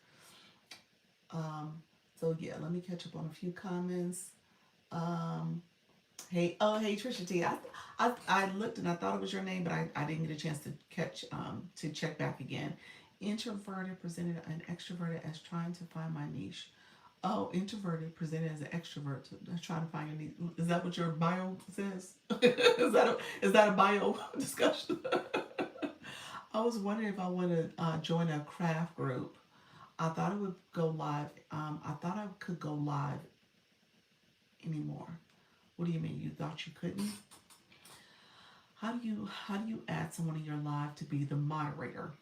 Um, so yeah, let me catch up on a few comments. Um, hey Trisha T, I looked and I thought it was your name, but I didn't get a chance to to check back again. Introverted presented an extroverted as trying to find my niche. Oh, introverted presented as an extrovert trying to find your niche. Is that what your bio says? Is that a bio discussion? I was wondering if I want to join a craft group. I thought it would go live. I thought I could go live anymore. What do you mean? You thought you couldn't? How do you add someone in your live to be the moderator?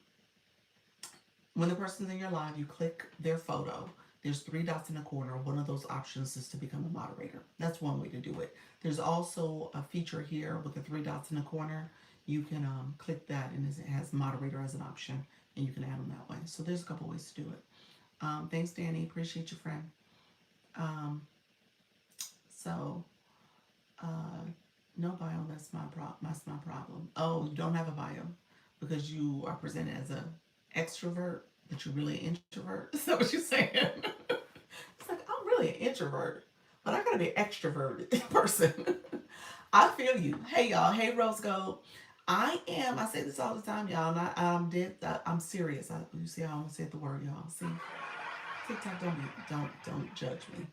When the person's in your live, you click their photo. There's 3 dots in the corner. One of those options is to become a moderator. That's one way to do it. There's also a feature here with the 3 dots in the corner. You can click that, and it has moderator as an option, and you can add them that way. So there's a couple ways to do it. Thanks, Danny. Appreciate you, friend. Um, so no bio. That's my problem. That's my problem. Oh, you don't have a bio because you are presented as a extrovert, but you're really an introvert. Is that what you're saying? It's like I'm really an introvert, but I gotta be an extroverted person. I feel you. Hey y'all. Hey Rose Gold. I am. I say this all the time, y'all. And I'm dead. I'm serious. You see, I almost said the word, y'all. See, TikTok, don't judge me.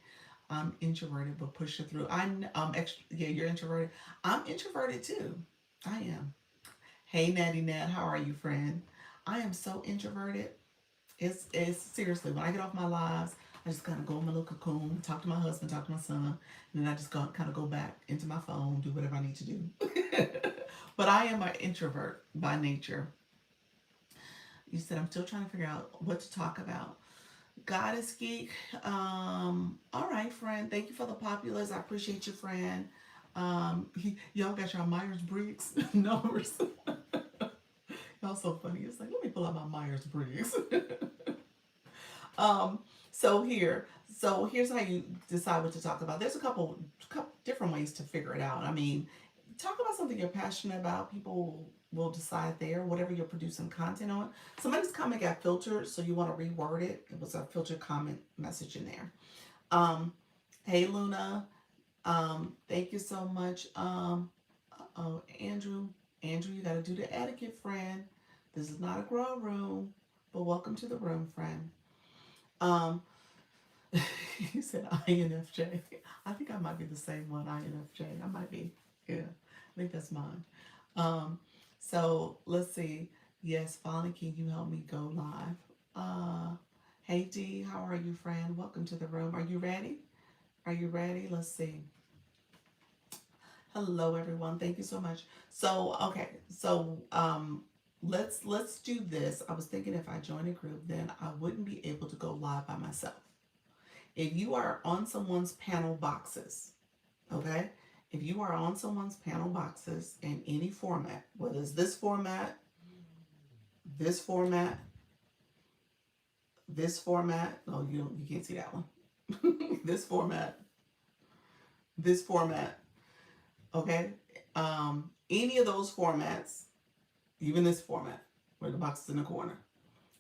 I'm introverted, but push it through. Yeah, you're introverted. I'm introverted too. I am. Hey Natty Nat, how are you, friend? I am so introverted. It's seriously, when I get off my lives, I just kind of go in my little cocoon, talk to my husband, talk to my son, and then I just kind of go back into my phone, do whatever I need to do. But I am an introvert by nature. You said I'm still trying to figure out what to talk about. Goddess Geek. All right, friend. Thank you for the populars. I appreciate you, friend. Y'all got your Myers Briggs numbers. Y'all so funny. It's like, let me pull out my Myers Briggs. um, so here's how you decide what to talk about. There's a couple different ways to figure it out. I mean, talk about something you're passionate about. People will decide there, whatever you're producing content on. Somebody's comment got filtered, so you want to reword it. It was a filtered comment message in there. Um, hey Luna, thank you so much. Oh, Andrew, you got to do the etiquette, friend. This is not a grow room, but welcome to the room, friend. Um, he said INFJ. I think I might be the same one, INFJ. I might be. Yeah, I think that's mine. Um, so let's see. Yes, finally, can you help me go live? Hey D, how are you, friend? Welcome to the room. Are you ready? Are you ready? Let's see. Hello, everyone. Thank you so much. So, okay, so let's do this. I was thinking if I join a group, then I wouldn't be able to go live by myself. If you are on someone's panel boxes, okay? If you are on someone's panel boxes in any format, whether it's this format, this format, this format, oh, you can't see that one. This format, this format, okay? Any of those formats, even this format, where the box is in the corner,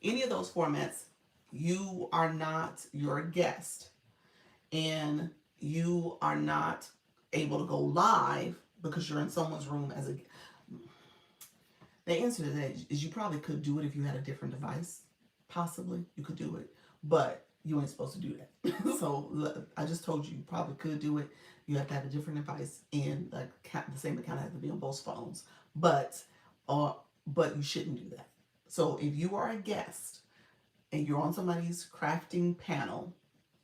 any of those formats, you are not your guest and you are not able to go live because you're in someone's room as a. The answer to that is you probably could do it if you had a different device. Possibly you could do it, but you ain't supposed to do that. So I just told you probably could do it. You have to have a different device, and the same account has to be on both phones. But but you shouldn't do that. So if you are a guest and you're on somebody's crafting panel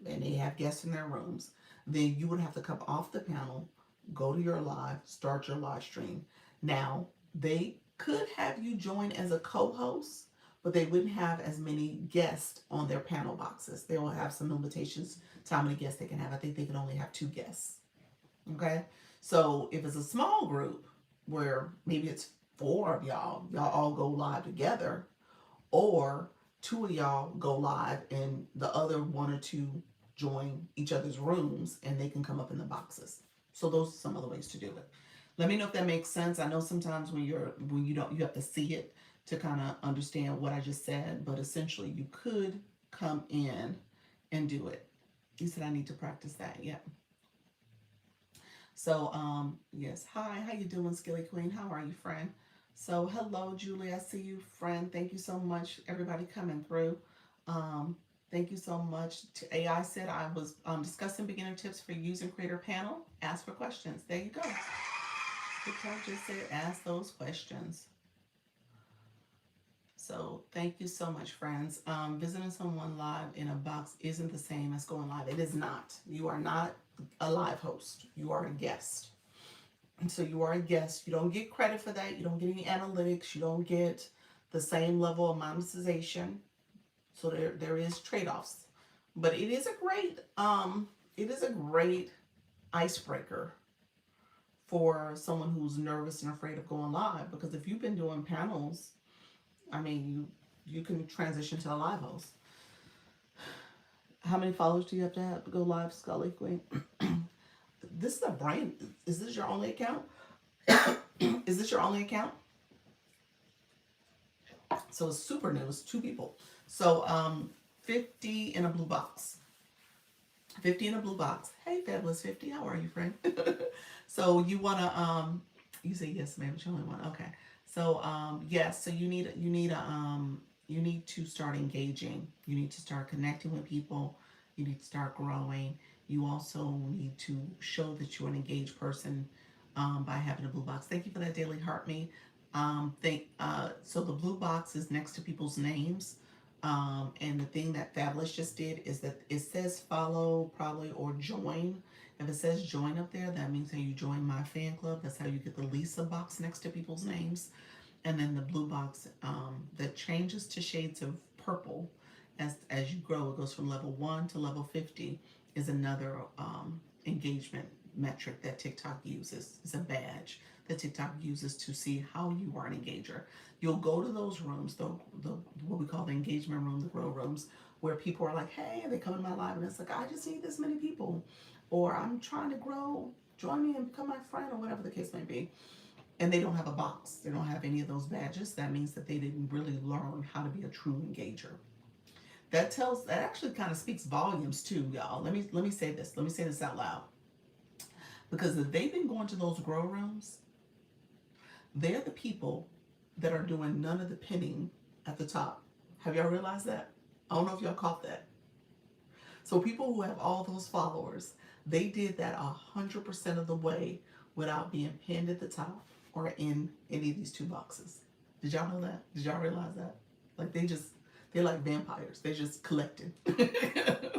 and they have guests in their rooms, then you would have to come off the panel, go to your live, start your live stream. Now, they could have you join as a co-host, but they wouldn't have as many guests on their panel boxes. They will have some limitations to how many guests they can have. I think they can only have 2 guests. Okay? So if it's a small group where maybe it's 4 of y'all all go live together, or 2 of y'all go live and the other 1 or 2 join each other's rooms and they can come up in the boxes. So those are some other ways to do it. Let me know if that makes sense. I know sometimes when you don't, you have to see it to kind of understand what I just said, but essentially you could come in and do it. You said I need to practice that. Yeah. So yes, hi, how you doing, Skilly Queen? How are you, friend? So hello, Julie. I see you, friend. Thank you so much, everybody coming through. Um, Thank you so much. AI said I was discussing beginner tips for using Creator Panel. Ask for questions. There you go. TikTok just said ask those questions. So thank you so much, friends. Visiting someone live in a box isn't the same as going live. It is not. You are not a live host. You are a guest. And so you are a guest. You don't get credit for that. You don't get any analytics. You don't get the same level of monetization. So there is trade-offs. But it is a great icebreaker for someone who's nervous and afraid of going live, because if you've been doing panels, I mean, you can transition to a live host. How many followers do you have to go live, Scully Queen? This is a brand. Is this your only account? Is this your only account? So it's super new. It's 2 people. So 50 in a blue box. 50 in a blue box. Hey, Fabulous 50. How are you, friend? So you want to you say yes, ma'am, but you only one. Okay. So yes, so you need to start engaging. You need to start connecting with people. You need to start growing. You also need to show that you're an engaged person by having a blue box. Thank you for that daily heart me. So the blue box is next to people's names. And the thing that Fabulous just did is that it says follow probably or join. If it says join up there, that means how you join my fan club. That's how you get the Lisa box next to people's names. And then the blue box that changes to shades of purple as you grow. It goes from level 1 to level 50 is another engagement metric that TikTok uses. It's a badge that TikTok uses to see how you are an engager. You'll go to those rooms, the what we call the engagement room, the grow rooms, where people are like, hey, they come to my live and it's like, I just need this many people, or I'm trying to grow, join me and become my friend, or whatever the case may be. And they don't have a box. They don't have any of those badges. That means that they didn't really learn how to be a true engager. That actually kind of speaks volumes too, y'all. Let me say this. Let me say this out loud. Because if they've been going to those grow rooms they're the people that are doing none of the pinning at the top. Have y'all realized that? I don't know if y'all caught that. So people who have all those followers, they did that 100% of the way without being pinned at the top or in any of these two boxes. Did y'all know that? Did y'all realize that? Like they're like vampires. They're just collecting.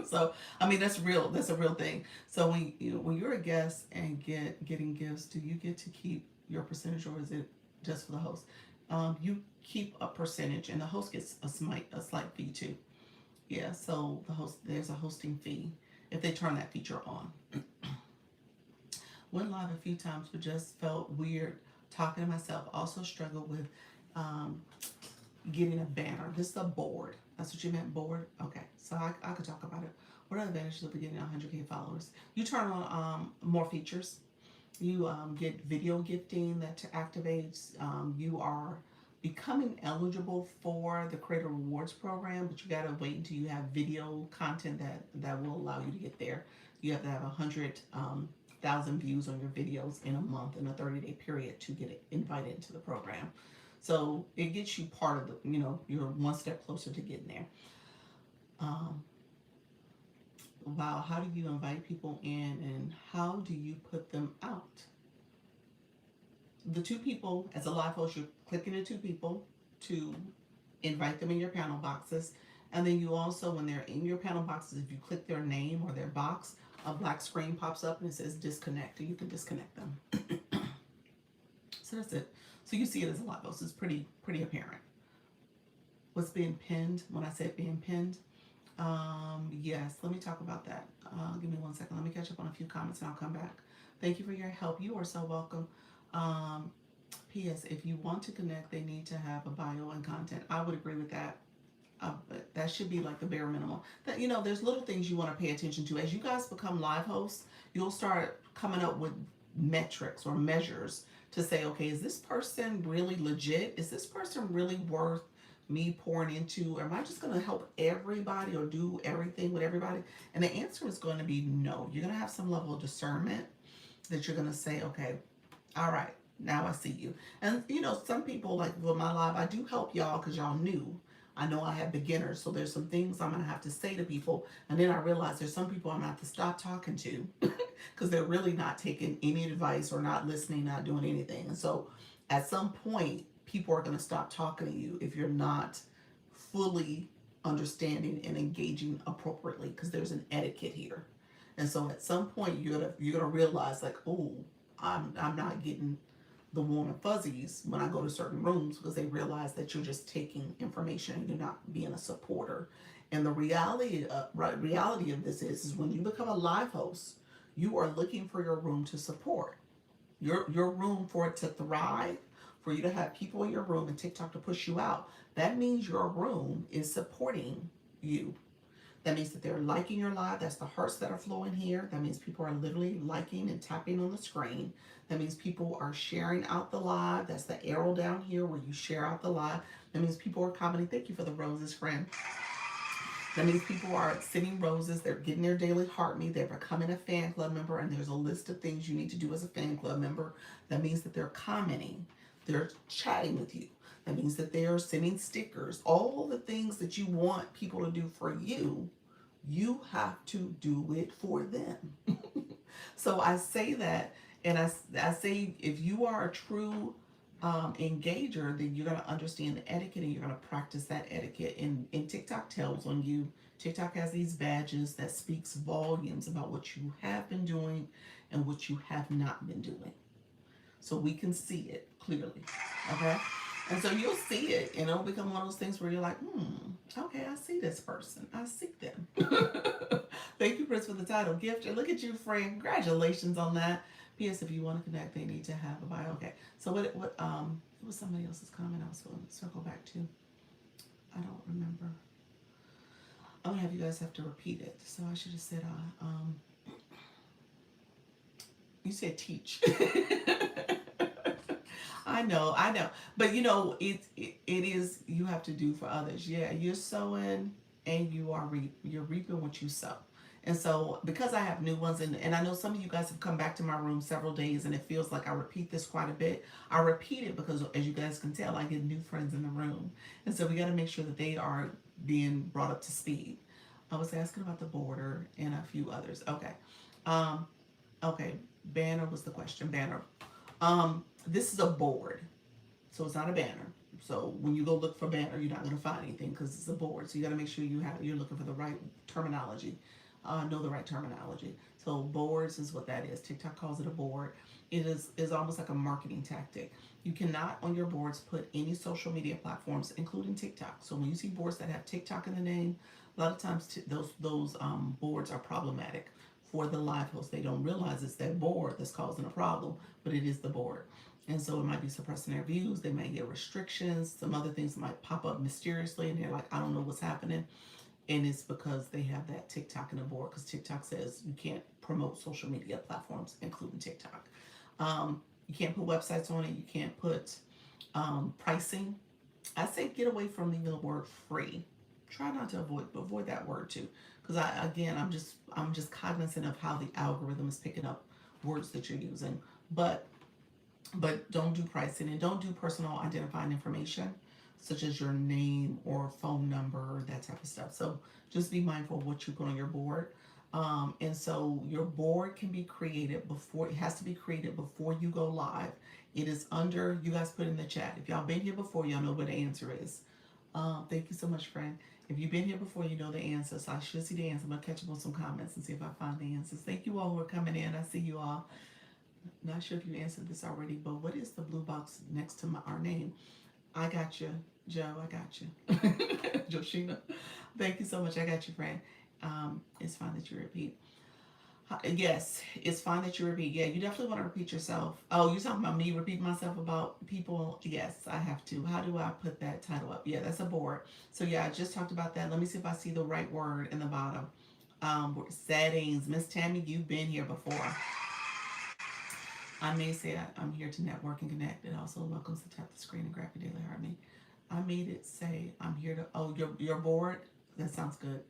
So I mean that's real. That's a real thing. So when you're a guest and getting gifts, do you get to keep your percentage or is it just for the host? You keep a percentage, and the host gets a slight fee too. Yeah, so there's a hosting fee if they turn that feature on. Went live a few times, but just felt weird talking to myself. Also struggled with um, getting a banner. This is a board. That's what you meant, board? Okay, so I could talk about it. What are the advantages of getting 100K followers? You turn on more features. You get video gifting that activates. You are becoming eligible for the Creator Rewards program, but you got to wait until you have video content that will allow you to get there. You have to have 100,000 views on your videos in a month in a 30-day period to get it invited into the program. So it gets you part of the, you're one step closer to getting there. Wow, how do you invite people in and how do you put them out? The two people, as a live host, you're clicking the two people to invite them in your panel boxes. And then you also, when they're in your panel boxes, if you click their name or their box, a black screen pops up and it says disconnect, and you can disconnect them. So that's it. So you see it as a live host. It's pretty apparent. What's being pinned? When I said being pinned, yes, let me talk about that. Give me 1 second. Let me catch up on a few comments and I'll come back. Thank you for your help. You are so welcome. P.S. If you want to connect, they need to have a bio and content. I would agree with that. But that should be like the bare minimum. That there's little things you want to pay attention to. As you guys become live hosts, you'll start coming up with metrics or measures to say, okay, is this person really legit? Is this person really worth me pouring into? Am I just going to help everybody or do everything with everybody? And the answer is going to be no. You're going to have some level of discernment that you're going to say, okay, all right, now I see you. And some people, like with my live, I do help y'all because y'all new. I know I have beginners, so there's some things I'm gonna have to say to people, and then I realize there's some people I'm gonna have to stop talking to because they're really not taking any advice or not listening, not doing anything. And so at some point, people are gonna stop talking to you if you're not fully understanding and engaging appropriately, because there's an etiquette here. And so at some point, you're gonna realize like, oh, I'm not getting the warm and fuzzies when I go to certain rooms, because they realize that you're just taking information and you're not being a supporter. And the reality of this is when you become a live host, you are looking for your room to support. Your room for it to thrive, for you to have people in your room and TikTok to push you out. That means your room is supporting you. That means that they're liking your live. That's the hearts that are flowing here. That means people are literally liking and tapping on the screen. That means people are sharing out the live. That's the arrow down here where you share out the live. That means people are commenting. Thank you for the roses, friend. That means people are sending roses. They're getting their daily heart me. They're becoming a fan club member, and there's a list of things you need to do as a fan club member. That means that they're commenting. They're chatting with you. That means that they are sending stickers. All the things that you want people to do for you, you have to do it for them. So I say that, and I say if you are a true engager, then you're going to understand the etiquette and you're going to practice that etiquette. And TikTok tells on you. TikTok has these badges that speaks volumes about what you have been doing and what you have not been doing. So we can see it clearly, okay? And so you'll see it, and it'll become one of those things where you're like, okay, I see this person. I see them. Thank you, Chris, for the title gift. And look at you, friend. Congratulations on that. P.S. If you want to connect, they need to have a bio. Okay. So what was somebody else's comment I was going to circle back to? I don't remember. I'm going to have you guys have to repeat it. So I should have said, you said teach. I know. But it is, you have to do for others. Yeah, you're sowing and you're reaping what you sow. And so because I have new ones, and I know some of you guys have come back to my room several days and it feels like I repeat this quite a bit. I repeat it because as you guys can tell, I get new friends in the room. And so we got to make sure that they are being brought up to speed. I was asking about the border and a few others. Okay. Um, okay. Banner was the question. Banner. This is a board. So it's not a banner. So when you go look for banner, you're not going to find anything because it's a board. So you got to make sure you're looking for the right terminology, know the right terminology. So boards is what that is. TikTok calls it a board. It is almost like a marketing tactic. You cannot on your boards put any social media platforms, including TikTok. So when you see boards that have TikTok in the name, a lot of times those boards are problematic for the live host. They don't realize it's that board that's causing a problem, but it is the board. And so it might be suppressing their views. They may get restrictions. Some other things might pop up mysteriously, and they're like, I don't know what's happening. And it's because they have that TikTok in the board, because TikTok says you can't promote social media platforms, including TikTok. You can't put websites on it. You can't put pricing. I say get away from even the word free. Try not to avoid that word too, because I'm just cognizant of how the algorithm is picking up words that you're using. But don't do pricing and don't do personal identifying information such as your name or phone number, that type of stuff. So just be mindful of what you put on your board. And so your board can be created before, it has to be created before you go live. It is under, you guys put in the chat. If y'all been here before, y'all know what the answer is. Thank you so much, friend. If you've been here before, you know the answer. So I should see the answer. I'm going to catch up on some comments and see if I find the answers. Thank you all who are coming in. I see you all. Not sure if you answered this already, but what is the blue box next to our name? I got you, Joe. I got you. Joshina. Thank you so much. I got you, friend. It's fine that you repeat. Yes, it's fine that you repeat. Yeah, you definitely want to repeat yourself. Oh, you're talking about me repeat myself about people? Yes, I have to. How do I put that title up? Yeah, that's a board. So yeah, I just talked about that. Let me see if I see the right word in the bottom. Settings. Miss Tammy, you've been here before. I may say I'm here to network and connect. It also welcomes to tap the screen and grab your daily heart me. I made it say I'm here to. Oh, you're bored. That sounds good.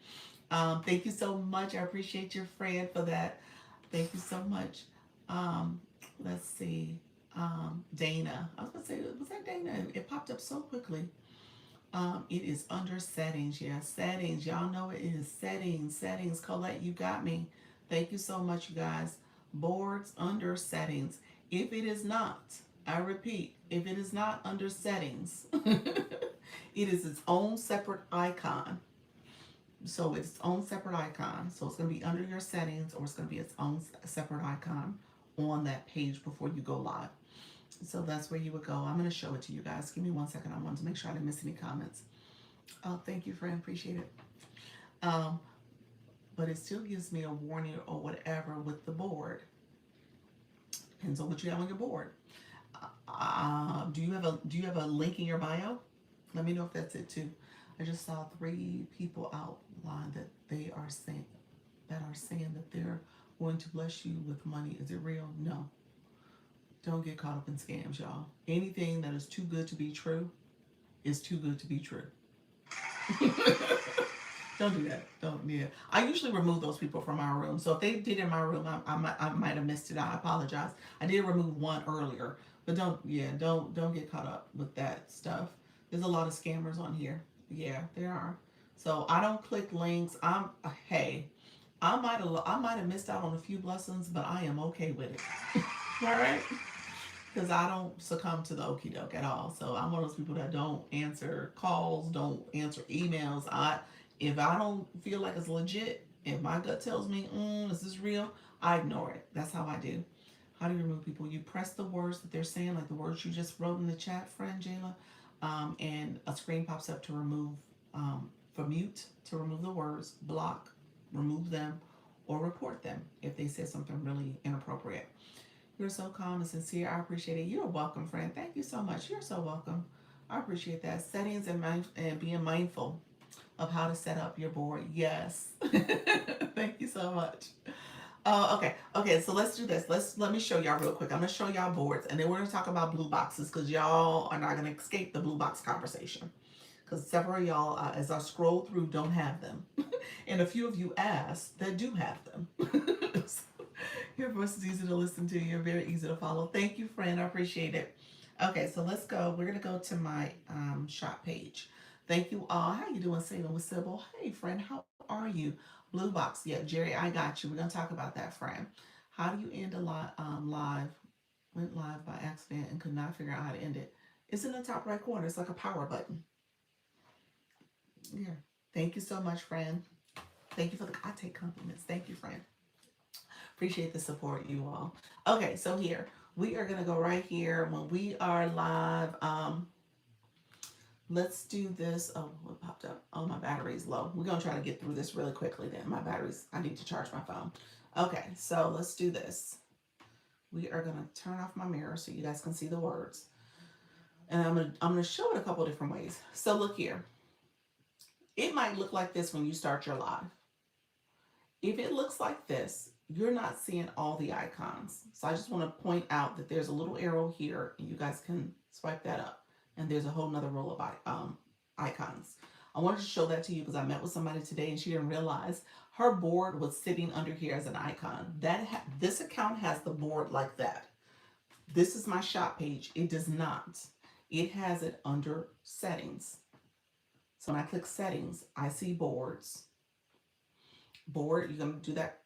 Thank you so much. I appreciate your friend for that. Thank you so much. Let's see. Dana. I was gonna say, was that Dana? It popped up so quickly. It is under settings. Yeah, settings. Y'all know it is settings. Settings. Colette, you got me. Thank you so much, you guys. Boards under settings. If it is not, I repeat, if it is not under settings, it is its own separate icon. So it's its own separate icon. So it's going to be under your settings, or it's going to be its own separate icon on that page before you go live. So that's where you would go. I'm going to show it to you guys. Give me 1 second. I wanted to make sure I didn't miss any comments. Oh, thank you, friend. Appreciate it. But it still gives me a warning or whatever with the board. Depends on what you have on your board. Do you have a link in your bio? Let me know if that's it too. I just saw 3 people outline that they are saying that they're going to bless you with money. Is it real? No. Don't get caught up in scams, y'all. Anything that is too good to be true is too good to be true. Don't do that. Don't. Yeah. I usually remove those people from my room. So if they did in my room, I might have missed it. I apologize. I did remove one earlier, but don't get caught up with that stuff. There's a lot of scammers on here. Yeah, there are. So I don't click links. Hey, I might have missed out on a few blessings, but I am okay with it. All right. Because I don't succumb to the okie doke at all. So I'm one of those people that don't answer calls, don't answer emails. If I don't feel like it's legit, if my gut tells me, is this real? I ignore it. That's how I do. How do you remove people? You press the words that they're saying, like the words you just wrote in the chat, friend Jayla, and a screen pops up to remove, for mute, to remove the words, block, remove them, or report them if they said something really inappropriate. You're so calm and sincere. I appreciate it. You're welcome, friend. Thank you so much. You're so welcome. I appreciate that. Settings and being mindful of how to set up your board. Yes. Thank you so much. Okay. So let's do this. Let me show y'all real quick. I'm gonna show y'all boards, and then we're gonna talk about blue boxes because y'all are not gonna escape the blue box conversation. because several of y'all, as I scroll through, don't have them. And a few of you asked that do have them. So, your voice is easy to listen to. You're very easy to follow. Thank you, friend. I appreciate it. Okay, so let's go. We're going to go to my shop page. Thank you all. How you doing, Saving with Sybil? Hey, friend. How are you? Blue box. Yeah, Jerry, I got you. We're going to talk about that, friend. How do you end a live? Went live by accident and could not figure out how to end it. It's in the top right corner. It's like a power button. Yeah. Thank you so much, friend. Thank you for the, I take compliments. Thank you, friend. Appreciate the support, you all. Okay, so here, we are going to go right here when we are live. Let's do this. Oh, what popped up? Oh, my battery's low. We're going to try to get through this really quickly then. I need to charge my phone. Okay, so let's do this. We are going to turn off my mirror so you guys can see the words. And I'm gonna show it a couple different ways. So look here. It might look like this when you start your live. If it looks like this, you're not seeing all the icons. So I just want to point out that there's a little arrow here, and you guys can swipe that up. And there's a whole nother row of icons. I wanted to show that to you because I met with somebody today and she didn't realize her board was sitting under here as an icon. This account has the board like that. This is my shop page. It does not. It has it under settings. So when I click settings, I see boards. Board, you're going to do that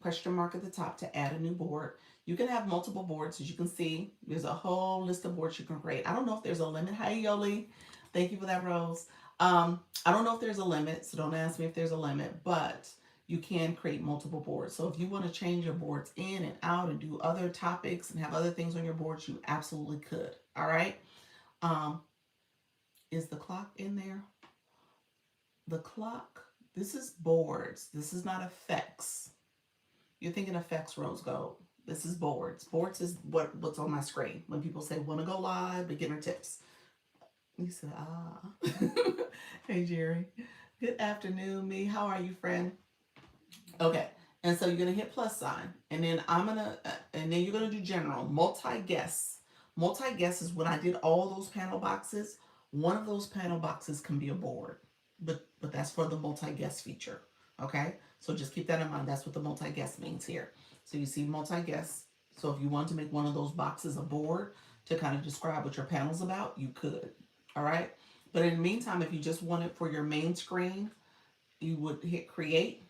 question mark at the top to add a new board. You can have multiple boards. As you can see, there's a whole list of boards you can create. I don't know if there's a limit. Hi, Yoli. Thank you for that, Rose. I don't know if there's a limit, so don't ask me if there's a limit, but you can create multiple boards. So if you want to change your boards in and out and do other topics and have other things on your boards, you absolutely could. All right. Is the clock in there? The clock, this is boards. This is not effects. You're thinking effects, Rose Gold. This is boards. Boards is what's on my screen. When people say, want to go live, beginner tips. You said, Hey, Jerry. Good afternoon, me. How are you, friend? Okay. And so you're going to hit plus sign. And then and then you're going to do general. Multi-guess. Multi-guess is when I did all those panel boxes. One of those panel boxes can be a board. But that's for the multi-guess feature. Okay? So just keep that in mind. That's what the multi-guess means here. So you see multi-guess. So if you want to make one of those boxes a board to kind of describe what your panel's about, you could. All right? But in the meantime, if you just want it for your main screen, you would hit create.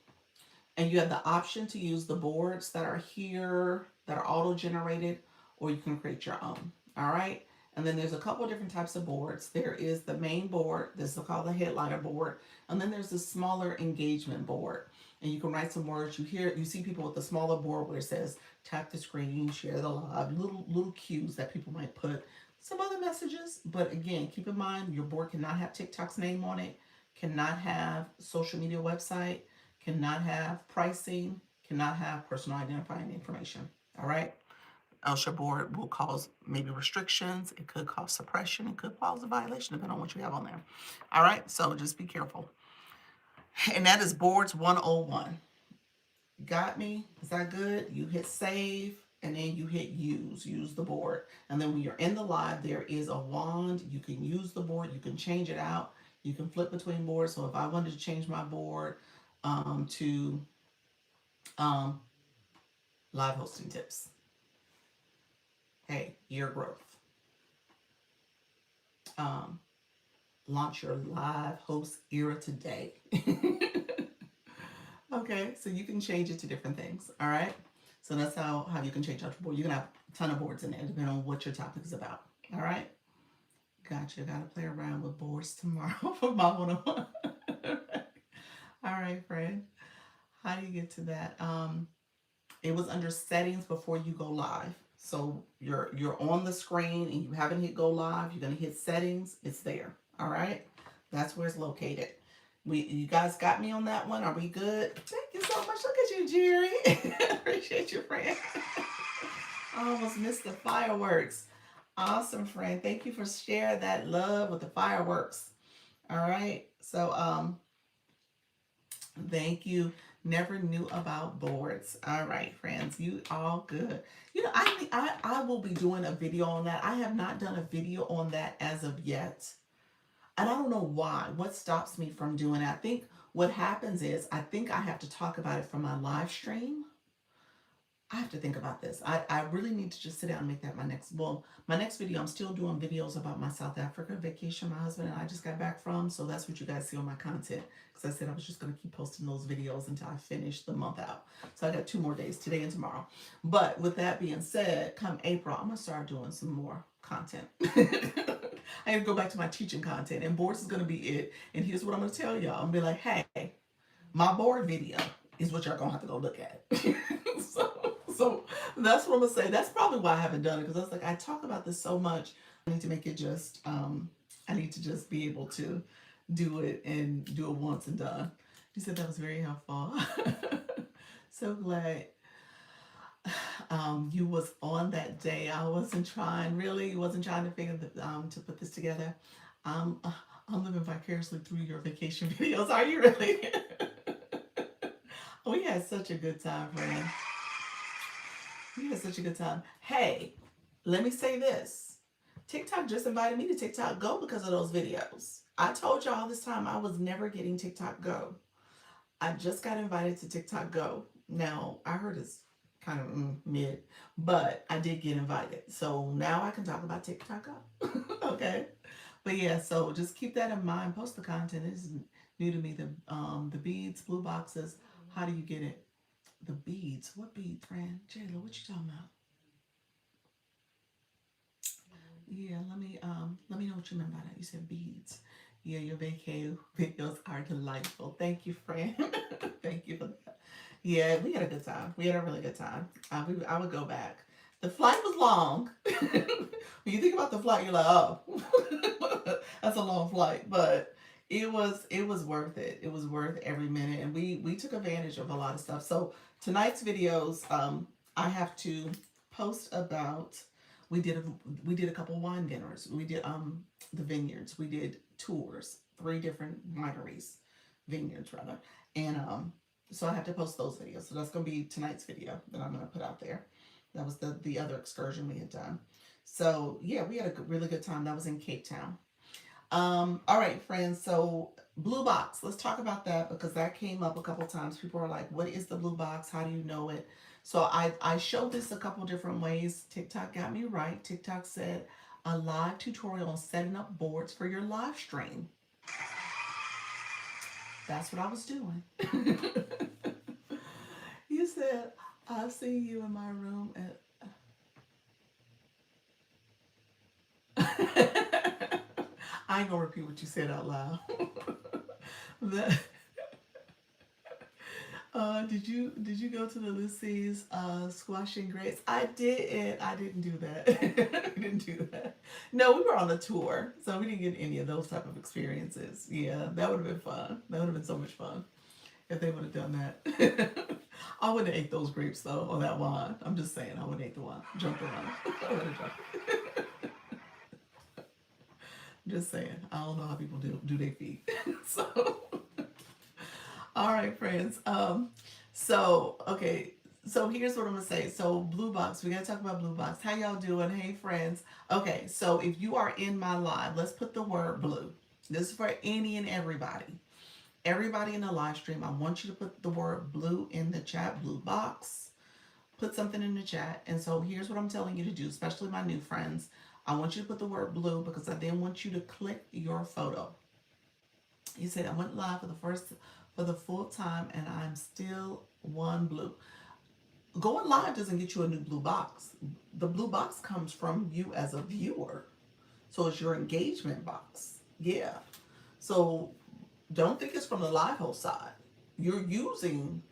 And you have the option to use the boards that are here, that are auto-generated, or you can create your own. All right? And then there's a couple different types of boards. There is the main board. This is called the headliner board. And then there's the smaller engagement board. And you can write some words. You see people with the smaller board where it says, tap the screen, share the live, little cues that people might put. Some other messages. But again, keep in mind, your board cannot have TikTok's name on it, cannot have social media website, cannot have pricing, cannot have personal identifying information. All right? Else your board will cause maybe restrictions. It could cause suppression. It could cause a violation depending on what you have on there. All right, so just be careful. And that is boards 101. Got me? Is that good? You hit save and then you hit use the board. And then when you're in the live, there is a wand. You can use the board. You can change it out. You can flip between boards. So if I wanted to change my board to live hosting tips. Hey, year growth. Launch your live host era today. Okay, so you can change it to different things. All right. So that's how you can change out your board. You can have a ton of boards in there depending on what your topic is about. All right. Gotcha. Got to play around with boards tomorrow for my 101. All right, friend. How do you get to that? It was under settings before you go live. So you're on the screen and you haven't hit go live. You're going to hit settings. It's there. All right. That's where it's located. You guys got me on that one. Are we good? Thank you so much. Look at you, Jerry. Appreciate you, friend. I almost missed the fireworks. Awesome, friend. Thank you for sharing that love with the fireworks. All right. So thank you. Never knew about boards. All right, friends, you all good. You know, I will be doing a video on that. I have not done a video on that as of yet. And I don't know why. What stops me from doing it? I think what happens is I think I have to talk about it from my live stream. I have to think about this. I really need to just sit down and make that my next video. I'm still doing videos about my South Africa vacation my husband and I just got back from. So that's what you guys see on my content. Because I said I was just going to keep posting those videos until I finish the month out. So I got 2 more days, today and tomorrow. But with that being said, come April, I'm going to start doing some more content. I got to go back to my teaching content. And boards is going to be it. And here's what I'm going to tell y'all. I'm going to be like, hey, my board video is what y'all going to have to go look at. So that's what I'm gonna say. That's probably why I haven't done it, because I was like, I talk about this so much. I need to make it just. I need to just be able to do it and do it once and done. You said that was very helpful. So glad you was on that day. I wasn't trying. Really, wasn't trying to figure to put this together. I'm living vicariously through your vacation videos. Are you really? We had such a good time, friend. We had such a good time. Hey, let me say this. TikTok just invited me to TikTok Go because of those videos. I told y'all this time I was never getting TikTok Go. I just got invited to TikTok Go. Now, I heard it's kind of mid, but I did get invited. So now I can talk about TikTok Go. Okay. But yeah, so just keep that in mind. Post the content. It's new to me. The beads, blue boxes. How do you get it? The beads. What beads, friend? Jayla, what you talking about? Yeah, let me know what you meant by that. You said beads. Yeah, your vacay videos are delightful. Thank you, friend. Thank you for that. Yeah, we had a good time. We had a really good time. I would go back. The flight was long. When you think about the flight, you're like, oh, that's a long flight. But it was worth it. It was worth every minute, and we took advantage of a lot of stuff. So tonight's videos, I have to post about. We did a couple wine dinners. We did the vineyards. We did tours, 3 different wineries, vineyards rather, and so I have to post those videos. So that's gonna be tonight's video that I'm gonna put out there. That was the other excursion we had done. So yeah, we had a really good time. That was in Cape Town. All right, friends. So blue box. Let's talk about that because that came up a couple times. People are like, "What is the blue box? How do you know it?" So I showed this a couple different ways. TikTok got me right. TikTok said a live tutorial on setting up boards for your live stream. That's what I was doing. You said, "I've seen you in my room at." I ain't gonna repeat what you said out loud. that, did you go to the Lucy's squashing grapes? I did. I didn't do that. I didn't do that. No, we were on a tour, so we didn't get any of those type of experiences. Yeah, that would have been fun. That would have been so much fun if they would have done that. I wouldn't have ate those grapes though, or that wine. I'm just saying, I wouldn't have ate the wine. Drunk the wine. I would have drunk it. Just saying. I don't know how people do their feet. So, all right, friends. So okay. So here's what I'm gonna say. So blue box. We gotta talk about blue box. How y'all doing? Hey, friends. Okay. So if you are in my live, let's put the word blue. This is for any and everybody. Everybody in the live stream, I want you to put the word blue in the chat. Blue box. Put something in the chat. And so here's what I'm telling you to do, especially my new friends. I want you to put the word blue because I then want you to click your photo. You said I went live for the full time and I'm still one blue. Going live doesn't get you a new blue box. The blue box comes from you as a viewer. So it's your engagement box. Yeah. So don't think it's from the live host side. You're using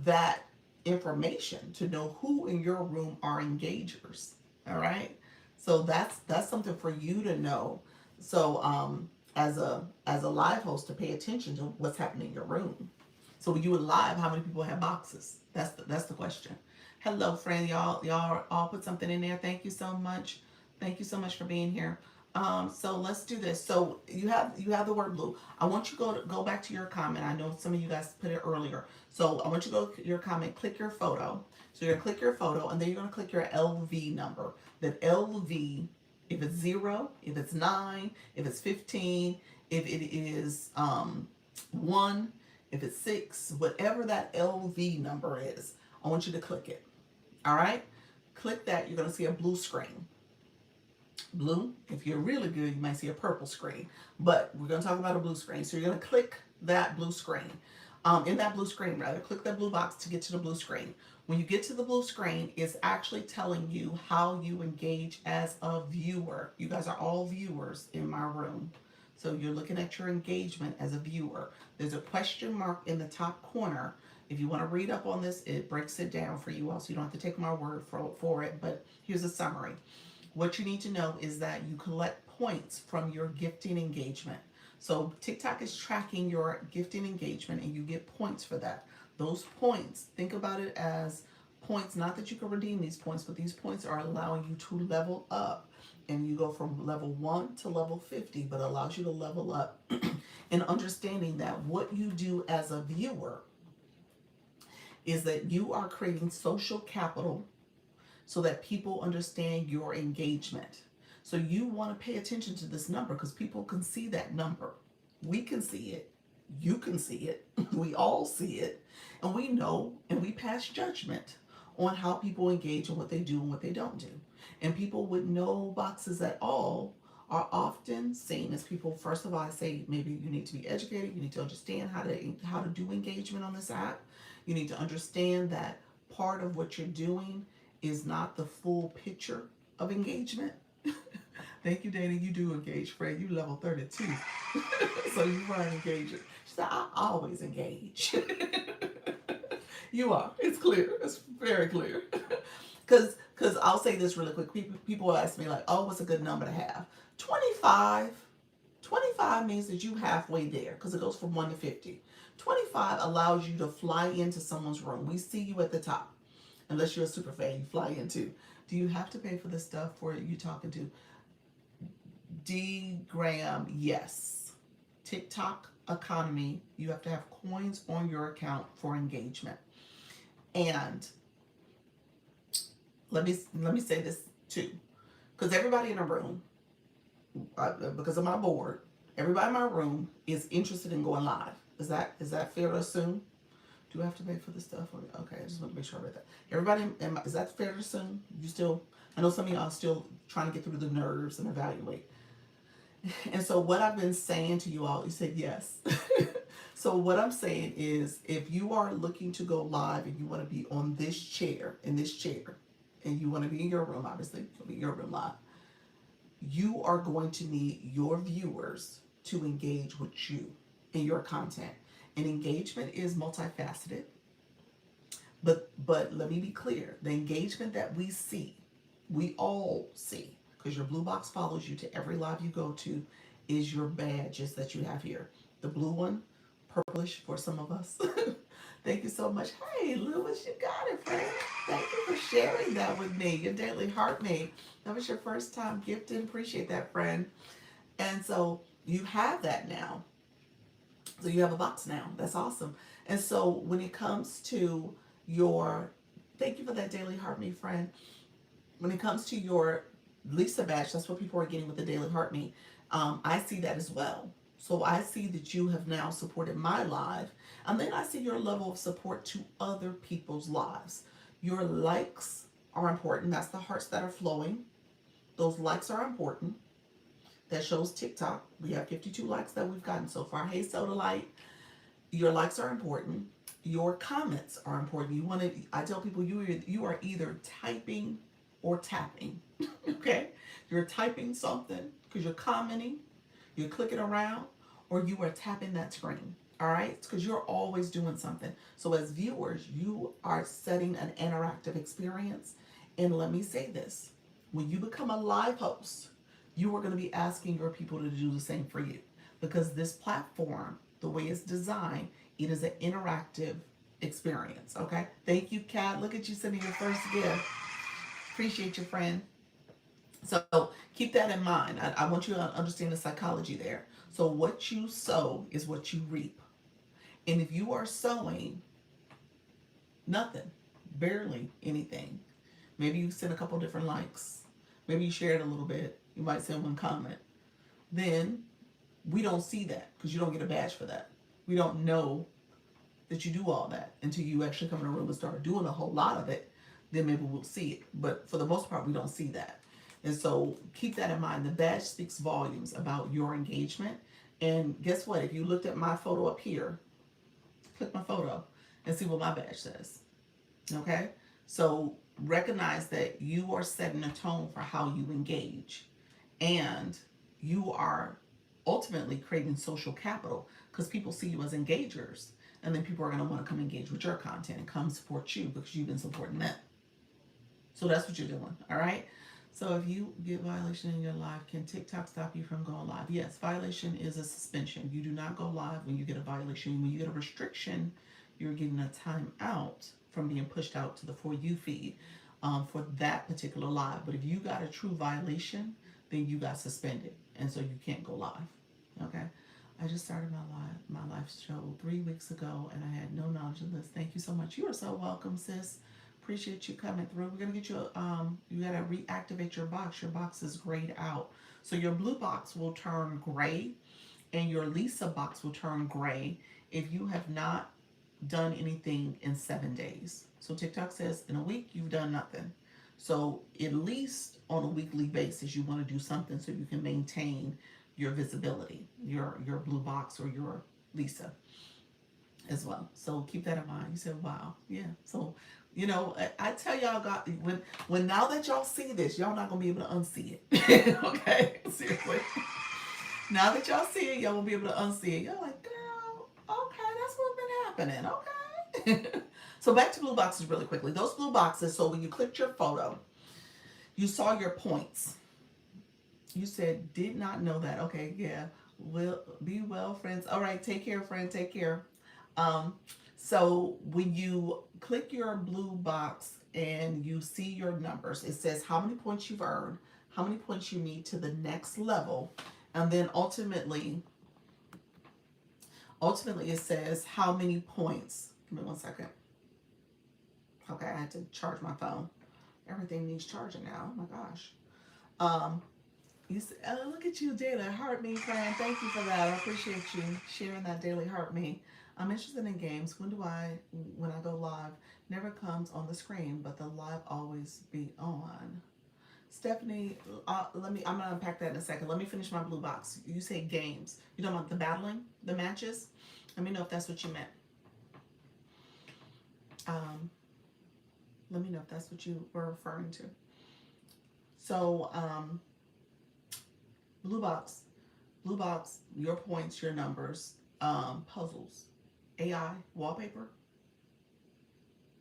that information to know who in your room are engagers. All right. So that's something for you to know. So as a live host to pay attention to what's happening in your room. So when you were live, how many people have boxes? That's the question. Hello, friend. Y'all all put something in there. Thank you so much. Thank you so much for being here. So let's do this. So you have the word blue. I want you to go back to your comment. I know some of you guys put it earlier. So I want you to go to your comment, click your photo. So you're gonna click your photo and then you're gonna click your LV number. That LV, if it's 0, if it's 9, if it's 15, if it is 1, if it's 6, whatever that LV number is, I want you to click it. All right? Click that. You're going to see a blue screen. Blue. If you're really good, you might see a purple screen. But we're going to talk about a blue screen. So you're going to click that blue screen. In that blue screen, rather, click that blue box to get to the blue screen. When you get to the blue screen, it's actually telling you how you engage as a viewer. You guys are all viewers in my room. So you're looking at your engagement as a viewer. There's a question mark in the top corner. If you want to read up on this, it breaks it down for you all, so you don't have to take my word for it. But here's a summary. What you need to know is that you collect points from your gifting engagement. So TikTok is tracking your gifting engagement and you get points for that. Those points, think about it as points, not that you can redeem these points, but these points are allowing you to level up. And you go from level 1 to level 50, but allows you to level up and understanding that what you do as a viewer is that you are creating social capital so that people understand your engagement. So you want to pay attention to this number because people can see that number. We can see it. You can see it. We all see it. And we know and we pass judgment on how people engage and what they do and what they don't do. And people with no boxes at all are often seen as people. First of all, I say maybe you need to be educated. You need to understand how to do engagement on this app. You need to understand that part of what you're doing is not the full picture of engagement. Thank you, Dana. You do engage, Fred. You level 32. So you are engaging. She said, I always engage. You are. It's clear. It's very clear. Because I'll say this really quick. People ask me like, oh, what's a good number to have? 25. 25 means that you halfway there because it goes from 1 to 50. 25 allows you to fly into someone's room. We see you at the top. Unless you're a super fan, you fly in too. Do you have to pay for this stuff for you talking to? D. Graham, yes. TikTok economy, you have to have coins on your account for engagement. And let me say this too, because everybody in a room, because of my board, everybody in my room is interested in going live. Is that fair to assume? Do I have to pay for this stuff? Okay, I just want to make sure I read that. Everybody, is that fair to assume? You still, I know some of y'all are still trying to get through the nerves and evaluate. And so what I've been saying to you all, you said yes. So what I'm saying is if you are looking to go live and you want to be on this chair, and you want to be in your room, obviously, you'll be in your room live, you are going to need your viewers to engage with you in your content. And engagement is multifaceted. But let me be clear. The engagement that we see, we all see, because your blue box follows you to every live you go to, is your badges that you have here. The blue one, purplish for some of us. Thank you so much. Hey, Lewis, you got it, friend. Thank you for sharing that with me. Your daily heart mate. That was your first time gifted. Appreciate that, friend. And so you have that now. So you have a box now. That's awesome. And so when it comes to your, thank you for that daily heart me, friend. When it comes to your Lisa badge, that's what people are getting with the daily heart me. I see that as well. So I see that you have now supported my live. And then I see your level of support to other people's lives. Your likes are important. That's the hearts that are flowing. Those likes are important. That shows TikTok. We have 52 likes that we've gotten so far. Hey, Soda Light, your likes are important. Your comments are important. I tell people you are either typing or tapping. Okay? You're typing something because you're commenting, you're clicking around, or you are tapping that screen. All right? It's because you're always doing something. So as viewers, you are setting an interactive experience. And let me say this. When you become a live host, you are going to be asking your people to do the same for you. Because this platform, the way it's designed, it is an interactive experience. Okay? Thank you, Kat. Look at you sending your first gift. Appreciate you, friend. So keep that in mind. I want you to understand the psychology there. So what you sow is what you reap. And if you are sowing nothing, barely anything, maybe you sent a couple different likes, maybe you shared a little bit, you might send one comment, then We don't see that because you don't get a badge for that. We don't know that you do all that until you actually come in a room and start doing a whole lot of it. Then maybe we'll see it. But for the most part, we don't see that. And so keep that in mind. The badge speaks volumes about your engagement. And guess what? If you looked at my photo up here, click my photo and see what my badge says. Okay? So recognize that you are setting a tone for how you engage. And you are ultimately creating social capital because people see you as engagers. And then people are going to want to come engage with your content and come support you because you've been supporting them. So that's what you're doing. All right? So if you get violation in your live, can TikTok stop you from going live? Yes, violation is a suspension. You do not go live when you get a violation. When you get a restriction, you're getting a timeout from being pushed out to the For You feed for that particular live. But if you got a true violation, then you got suspended. And so you can't go live. Okay? I just started my live show 3 weeks ago, and I had no knowledge of this. Thank you so much. You are so welcome, sis. Appreciate you coming through. We're gonna get you you gotta reactivate your box. Your box is grayed out. So your blue box will turn gray and your Lisa box will turn gray if you have not done anything in 7 days. So TikTok says in a week you've done nothing. So at least on a weekly basis you want to do something so you can maintain your visibility, your blue box or your Lisa as well. So keep that in mind. You said, wow, yeah. So I tell y'all, God, when now that y'all see this, y'all not gonna be able to unsee it. Okay, seriously. Now that y'all see it, y'all won't be able to unsee it. You're like, girl, okay, that's what's been happening. Okay. So back to blue boxes really quickly. Those blue boxes. So when you clicked your photo, you saw your points. You said, did not know that. Okay, yeah. Will be well, friends. All right, take care, friend. Take care. Um, so when you click your blue box and you see your numbers, it says how many points you've earned, how many points you need to the next level, and then ultimately it says how many points. Give me 1 second. Okay, I had to charge my phone. Everything needs charging now. Oh my gosh. You say, oh, look at you, daily heart me, friend. Thank you for that. I appreciate you sharing that daily heart me. I'm interested in games. When I go live, never comes on the screen, but the live always be on. Stephanie, I'm gonna unpack that in a second. Let me finish my blue box. You say games. You talking about the battling, the matches? Let me know if that's what you meant. Let me know if that's what you were referring to. So, blue box, your points, your numbers, puzzles, AI, wallpaper.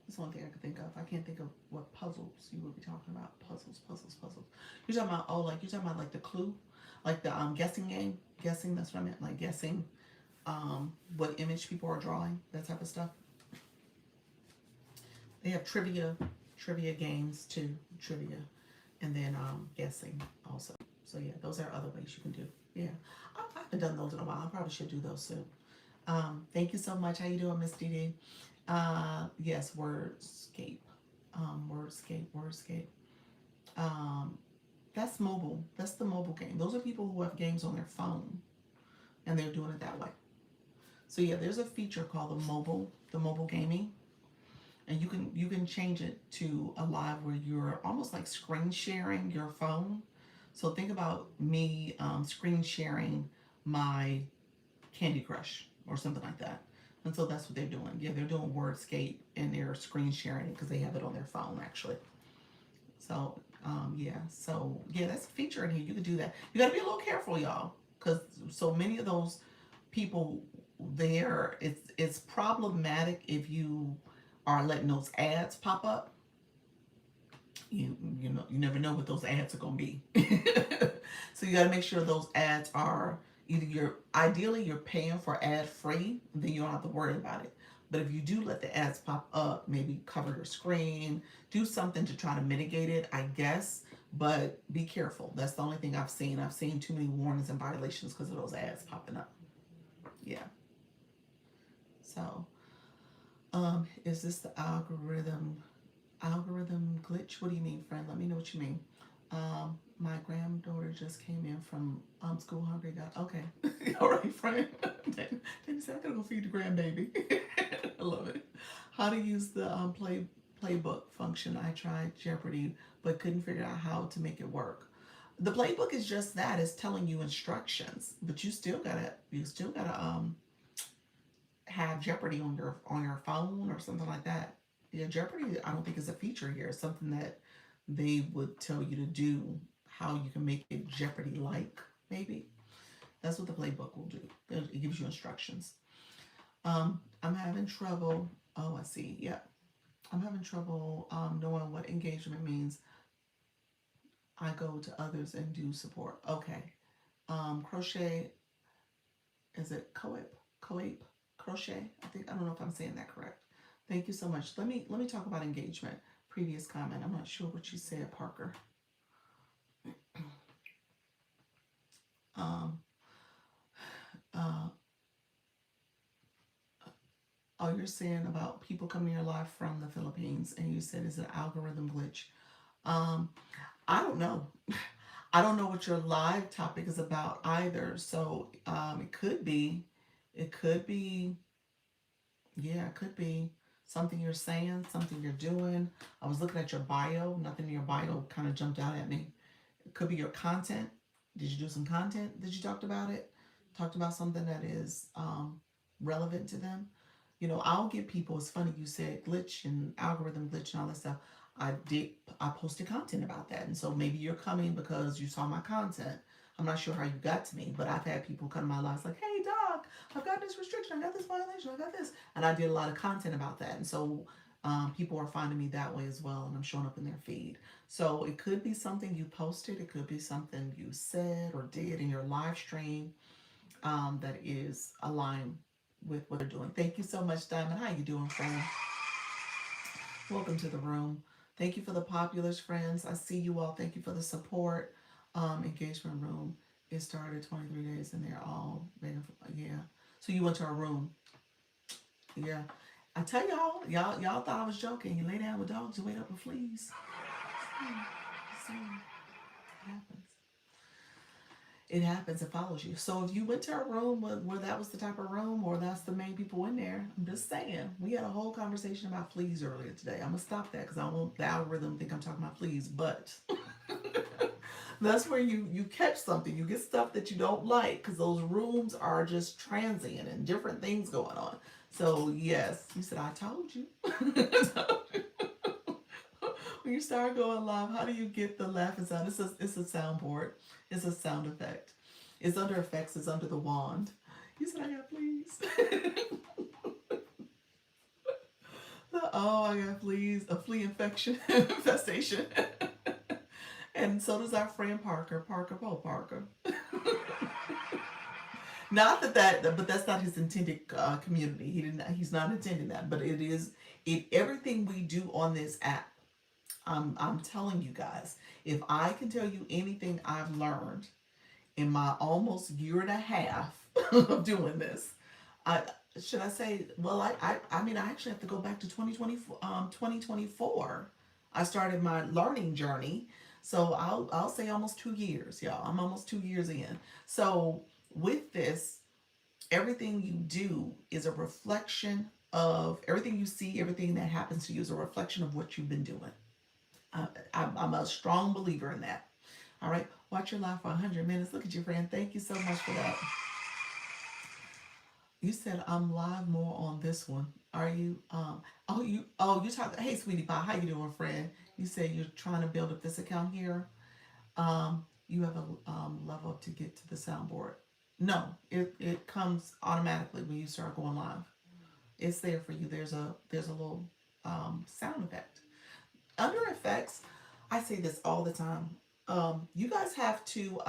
That's the one thing I can think of. I can't think of what puzzles you would be talking about. Puzzles. You're talking about like the Clue, like the guessing game. Guessing, that's what I meant. Like guessing what image people are drawing, that type of stuff. They have trivia games too, and then guessing also. So yeah, those are other ways you can do. Yeah, I haven't done those in a while. I probably should do those soon. Thank you so much. How you doing, Miss Dee Dee? Yes, Wordscape. Wordscape. That's mobile. That's the mobile game. Those are people who have games on their phone, and they're doing it that way. So yeah, there's a feature called the mobile gaming, and you can change it to a live where you're almost like screen sharing your phone. So think about me screen sharing my Candy Crush or something like that. And so that's what they're doing. Yeah, they're doing Wordscape and they're screen sharing because they have it on their phone actually. So yeah, that's a feature in here. You can do that. You got to be a little careful, y'all, because so many of those people there, it's problematic if you are letting those ads pop up. You never know what those ads are gonna be. So you got to make sure those ads are either ideally you're paying for ad free, then you don't have to worry about it. But if you do let the ads pop up, maybe cover your screen, do something to try to mitigate it, I guess. But be careful. That's the only thing I've seen. I've seen too many warnings and violations because of those ads popping up. Yeah. So, is this the algorithm glitch? What do you mean, friend? Let me know what you mean. My granddaughter just came in from school hungry. Got okay. All right, friend. Then said I gotta go feed the grandbaby. I love it. How to use the playbook function. I tried Jeopardy, but couldn't figure out how to make it work. The playbook is just that. It's telling you instructions, but you still gotta have Jeopardy on your phone or something like that. Yeah, Jeopardy I don't think is a feature here. It's something that they would tell you to do, how you can make it Jeopardy like, maybe. That's what the playbook will do. It gives you instructions. I'm having trouble. Oh, I see. Yeah. I'm having trouble knowing what engagement means. I go to others and do support. Okay. Crochet, is it coep? Coep? Crochet? I don't know if I'm saying that correct. Thank you so much. Let me talk about engagement. Previous comment. I'm not sure what you said, Parker. Um, uh, oh, you're saying about people coming to your live from the Philippines, and you said it's an algorithm glitch. Um, I don't know. I don't know what your live topic is about either. So it could be, yeah, it could be something you're saying, something you're doing. I was looking at your bio. Nothing in your bio kind of jumped out at me. It could be your content. Did you do some content? Did you talked about it? Talked about something that is relevant to them. I'll get people. It's funny you said glitch and algorithm glitch and all that stuff. I did. I posted content about that, and so maybe you're coming because you saw my content. I'm not sure how you got to me, but I've had people come to my lives like, "Hey, doc, I've got this restriction. I got this violation. I got this," and I did a lot of content about that, and so people are finding me that way as well, and I'm showing up in their feed. So it could be something you posted. It could be something you said or did in your live stream that is aligned with what they're doing. Thank you so much, Diamond. How you doing, friend? Welcome to the room. Thank you for the populars, friends. I see you all. Thank you for the support. Engagement room. It started 23 days and they're all begging for, yeah. So you went to our room. Yeah. I tell y'all thought I was joking. You lay down with dogs, you wake up with fleas. So it happens. It happens. It follows you. So if you went to a room where that was the type of room, or that's the main people in there, I'm just saying. We had a whole conversation about fleas earlier today. I'm gonna stop that because I don't want the algorithm to think I'm talking about fleas. But that's where you catch something. You get stuff that you don't like because those rooms are just transient and different things going on. So yes, you said I told you. When you start going live, how do you get the laughing sound? It's a soundboard. It's a sound effect. It's under effects. It's under the wand. You said I got fleas. Oh, I got fleas. A flea infection infestation. And so does our friend Parker. Parker. Not but that's not his intended community. He's not intending that. But it is. Everything we do on this app. I'm telling you guys, if I can tell you anything I've learned in my almost year and a half of doing this, I should I say, well, I mean, I actually have to go back to 2024. I started my learning journey. So I'll say almost 2 years, y'all. I'm almost 2 years in. So with this, everything you do is a reflection of everything you see, everything that happens to you is a reflection of what you've been doing. I'm a strong believer in that. All right, watch your live for 100 minutes. Look at your friend. Thank you so much for that. You said I'm live more on this one. Are you? You talk. Hey, sweetie pie, how you doing, friend? You said you're trying to build up this account here. You have a level up to get to the soundboard. No, it comes automatically when you start going live. It's there for you. There's a little sound effect. Under effects, I say this all the time. You guys have to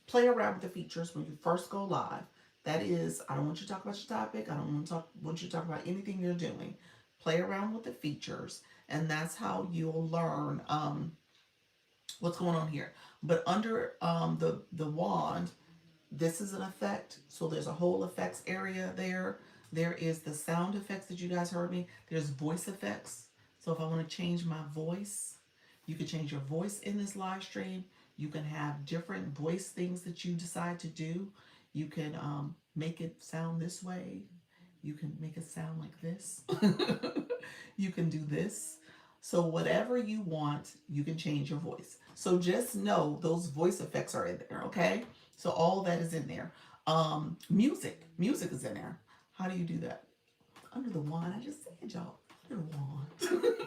play around with the features when you first go live. That is, I don't want you to talk about your topic. I don't want you to talk about anything you're doing. Play around with the features, and that's how you'll learn what's going on here. But under the wand, this is an effect. So there's a whole effects area there. There is the sound effects that you guys heard me. There's voice effects. So if I want to change my voice, You can change your voice in this live stream. You can have different voice things that you decide to do. You can make it sound this way. You can make it sound like this. You can do this. So whatever you want, you can change your voice. So just know those voice effects are in there, okay? So all that is in there. Music is in there. How do you do that? Under the wand, I just said, y'all. Under the wand.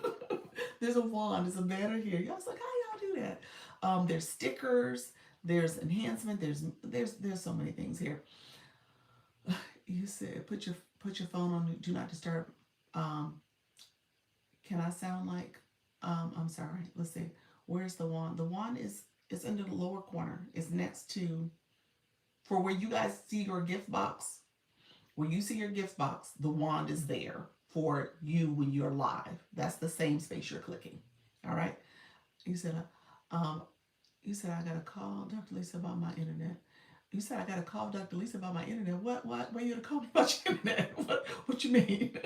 There's a wand. There's a banner here. Y'all was like, how y'all do that? There's stickers. There's enhancement. There's so many things here. You said put your phone on do not disturb. Can I sound like? I'm sorry. Let's see. Where's the wand? The wand is in the lower corner. It's next to for where you guys see your gift box. Where you see your gift box, the wand is there for you when you're live. That's the same space you're clicking. All right. You said, I gotta call Dr. Lisa about my internet. You said I gotta call Dr. Lisa about my internet. What? Why you gonna call me about your internet? What you mean?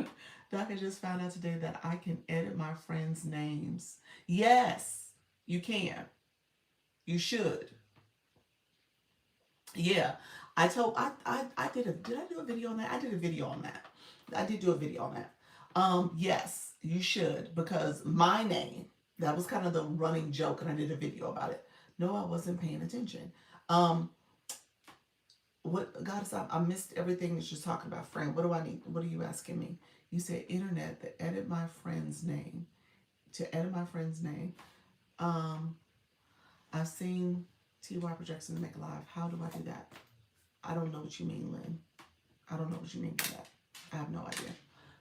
Doctor just found out today that I can edit my friends' names. Yes, you can. You should. Yeah. Did I do a video on that? I did a video on that. I did do a video on that. Yes, you should, because my name, that was kind of the running joke, and I did a video about it. No, I wasn't paying attention. What, Goddess, I missed everything that you're talking about, friend. What do I need? What are you asking me? You said internet to edit my friend's name. To edit my friend's name. I've seen T.Y. Projections make live. How do I do that? I don't know what you mean, Lynn. I don't know what you mean by that. I have no idea.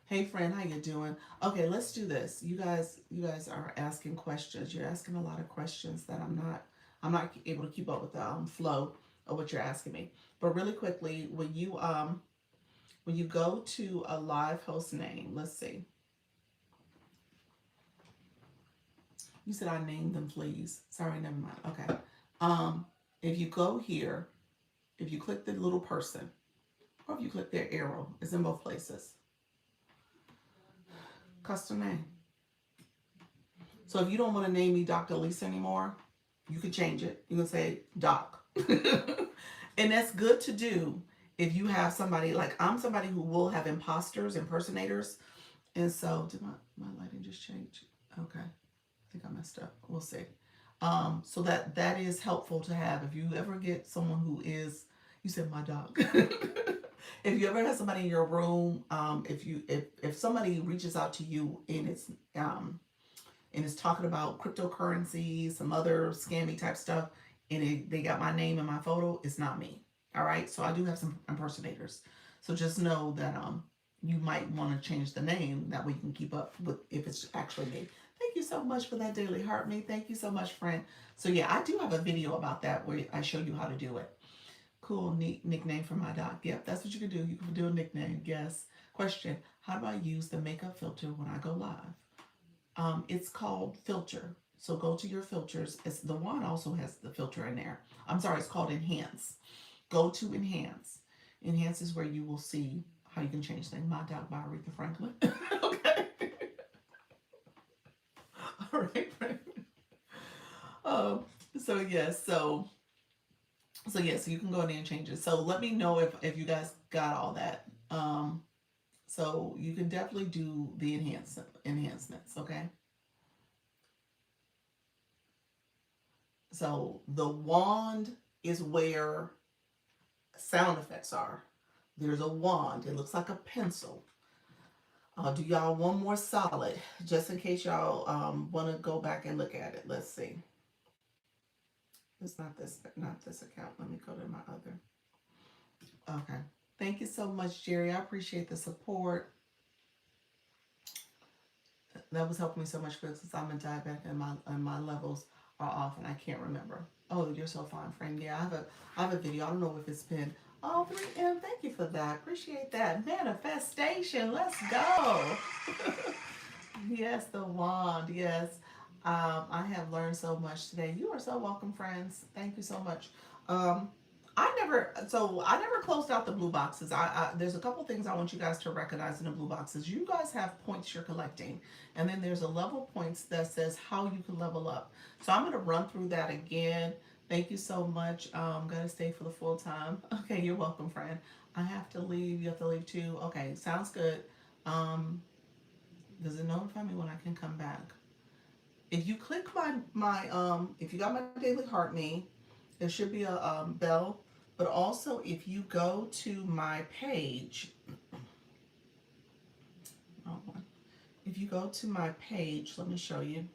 Hey friend, how you doing? Okay, let's do this. You guys are asking questions. You're asking a lot of questions that I'm not able to keep up with the flow of what you're asking me. But really quickly, when you go to a live host name, let's see. You said I named them, please. Sorry, never mind. Okay. If you go here, if you click the little person, or if you click their arrow, it's in both places. Custom name. So if you don't want to name me Dr. Lisa anymore, you can change it. You can say Doc. And that's good to do if you have somebody, like I'm somebody who will have imposters, impersonators. And so, did my lighting just change? Okay. I think I messed up. We'll see. So that is helpful to have. If you ever get someone who is, you said my dog. If you ever have somebody in your room, if somebody reaches out to you and it's talking about cryptocurrency, some other scammy type stuff, and they got my name and my photo, it's not me. All right. So I do have some impersonators. So just know that you might want to change the name. That way you can keep up with if it's actually me. Thank you so much for that daily heart me. Thank you so much, friend. So yeah, I do have a video about that where I show you how to do it. Cool, neat nickname for my doc. Yep, that's what you can do. You can do a nickname. Yes. Question: how do I use the makeup filter when I go live? It's called filter. So go to your filters. It's the wand also has the filter in there. I'm sorry, it's called enhance. Go to enhance. Enhance is where you will see how you can change things. My Doc by Aretha Franklin. Okay. All right, friend. So yes, so yes, so you can go in there and change it. So let me know if you guys got all that. So you can definitely do the enhancements, okay? So the wand is where sound effects are. There's a wand. It looks like a pencil. I'll do y'all one more solid, just in case y'all want to go back and look at it. Let's see. It's not this account. Let me go to my other. Okay. Thank you so much, Jerry. I appreciate the support. That was helping me so much because I'm a diabetic and my levels are off and I can't remember. Oh, you're so fine, friend. Yeah, I have a video. I don't know if it's been. Oh, 3M, thank you for that. Appreciate that. Manifestation. Let's go. Yes, the wand. Yes. I have learned so much today. You are so welcome, friends. Thank you so much. I never closed out the blue boxes. There's a couple things I want you guys to recognize in the blue boxes. You guys have points you're collecting, and then there's a level points that says how you can level up. So I'm gonna run through that again. Thank you so much. Gonna stay for the full time. Okay, you're welcome, friend. I have to leave. You have to leave too. Okay, sounds good. Um, does it notify me when I can come back? If you click if you got my daily heart me, there should be a bell. But also, if you go to my page, oh, if you go to my page, let me show you.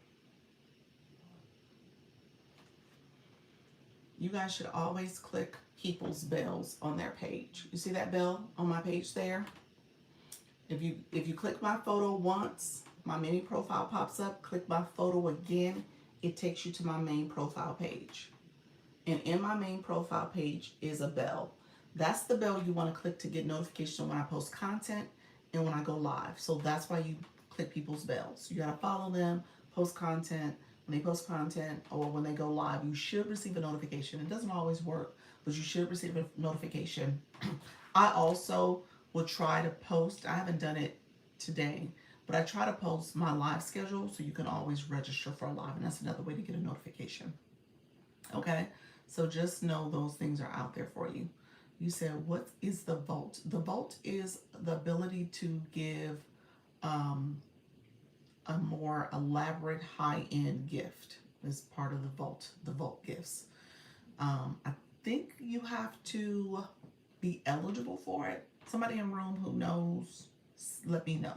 You guys should always click people's bells on their page. You see that bell on my page there? If you click my photo once, my mini profile pops up. Click my photo again, it takes you to my main profile page. And in my main profile page is a bell. That's the bell you want to click to get notification when I post content and when I go live. So that's why you click people's bells. You got to follow them, post content. When they post content or when they go live, you should receive a notification. It doesn't always work, but you should receive a notification. I also will try to post, I haven't done it today, but I try to post my live schedule so you can always register for a live, and that's another way to get a notification. Okay, so just know those things are out there for you. You said, what is the vault? The vault is the ability to give a more elaborate high-end gift as part of the vault gifts. I think you have to be eligible for it. Somebody in the room who knows, let me know.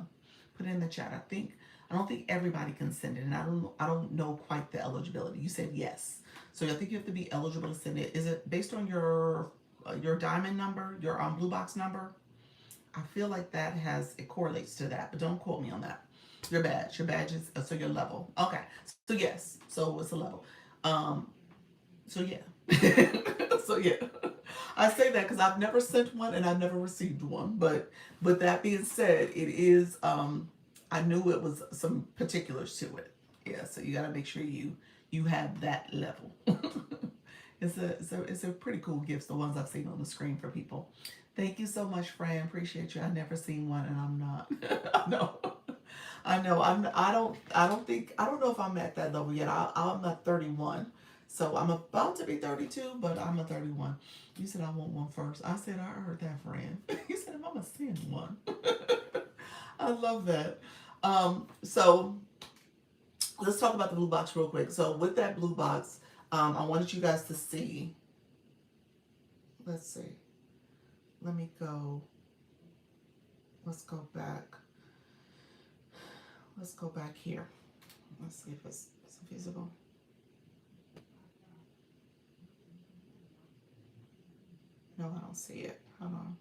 Put it in the chat. I don't think everybody can send it, and I don't know quite the eligibility. You said yes, so I think you have to be eligible to send it. Is it based on your diamond number, your blue box number? I feel like it correlates to that, but don't quote me on that. Your badge is so your level. Okay, so yes, so it's a level. Um, so yeah, so yeah. I say that because I've never sent one and I've never received one. But that being said, it is. I knew it was some particulars to it. Yeah, so you got to make sure you have that level. It's a pretty cool gift. The ones I've seen on the screen for people. Thank you so much, Fran. Appreciate you. I never seen one, and I'm not. No. I know. I don't know if I'm at that level yet. I'm at 31. So I'm about to be 32, but I'm a 31. You said I want one first. I said I heard that, friend. You said I'm gonna send one. I love that. So let's talk about the blue box real quick. So with that blue box, I wanted you guys to see. Let's see. Let me go. Let's go back. Let's go back here. Let's see if it's visible. No, I don't see it. Hold on.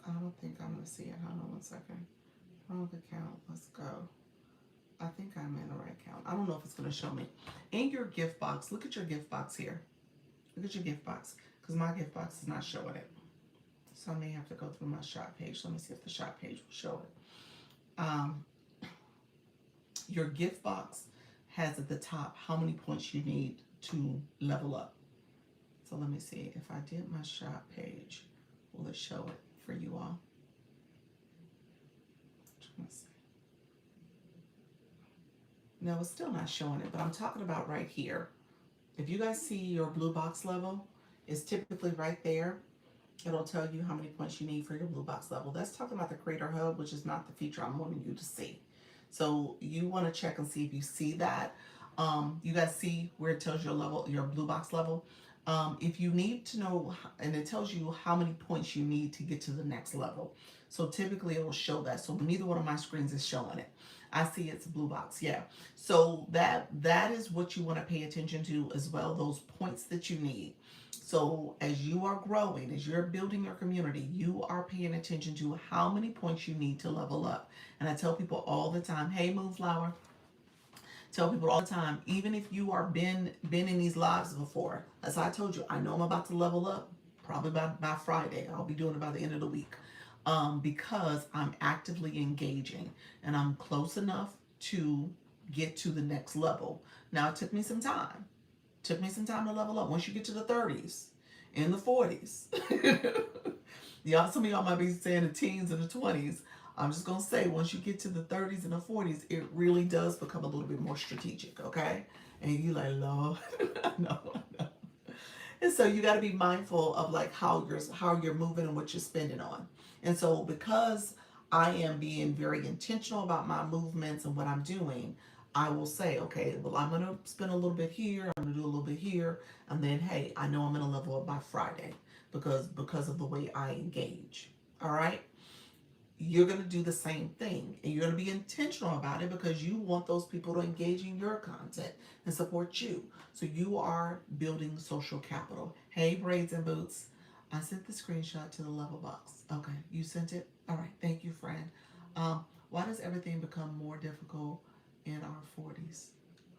I don't think I'm going to see it. Hold on one second. Wrong account. Let's go. I think I'm in the right account. I don't know if it's going to show me. In your gift box, look at your gift box here. Look at your gift box, because my gift box is not showing it. So I may have to go through my shop page. Let me see if the shop page will show it. Your gift box has at the top how many points you need to level up. So let me see. If I did my shop page, will it show it for you all? Let's see. No, it's still not showing it, but I'm talking about right here. If you guys see your blue box level, it's typically right there. It'll tell you how many points you need for your blue box level. That's talking about the Creator Hub, which is not the feature I'm wanting you to see. So you want to check and see if you see that. You guys see where it tells your level, your blue box level. If you need to know, and it tells you how many points you need to get to the next level. So typically it will show that. So neither one of my screens is showing it. I see it's a blue box, yeah. So that is what you want to pay attention to as well, those points that you need. So as you are growing, as you're building your community, you are paying attention to how many points you need to level up. And I tell people all the time, hey, Moonflower, tell people all the time, even if you are been in these lives before, as I told you, I know I'm about to level up probably by Friday. I'll be doing it by the end of the week. Because I'm actively engaging and I'm close enough to get to the next level. Now, it took me some time Took me some time to level up. Once you get to the 30s and the 40s, y'all, some of y'all might be saying the teens and the 20s. I'm just gonna say once you get to the 30s and the 40s, it really does become a little bit more strategic, okay? And you like, Lord, no, no. And so you got to be mindful of like how you're moving and what you're spending on. And so because I am being very intentional about my movements and what I'm doing, I will say, okay, well, I'm gonna spend a little bit here, I'm gonna do a little bit here, and then hey, I know I'm gonna level up by Friday because of the way I engage. All right, you're going to do the same thing, and you're going to be intentional about it because you want those people to engage in your content and support you. So you are building social capital. Hey, braids and boots, I sent the screenshot to the level box. Okay, you sent it. All right, thank you, friend. Why does everything become more difficult in our 40s?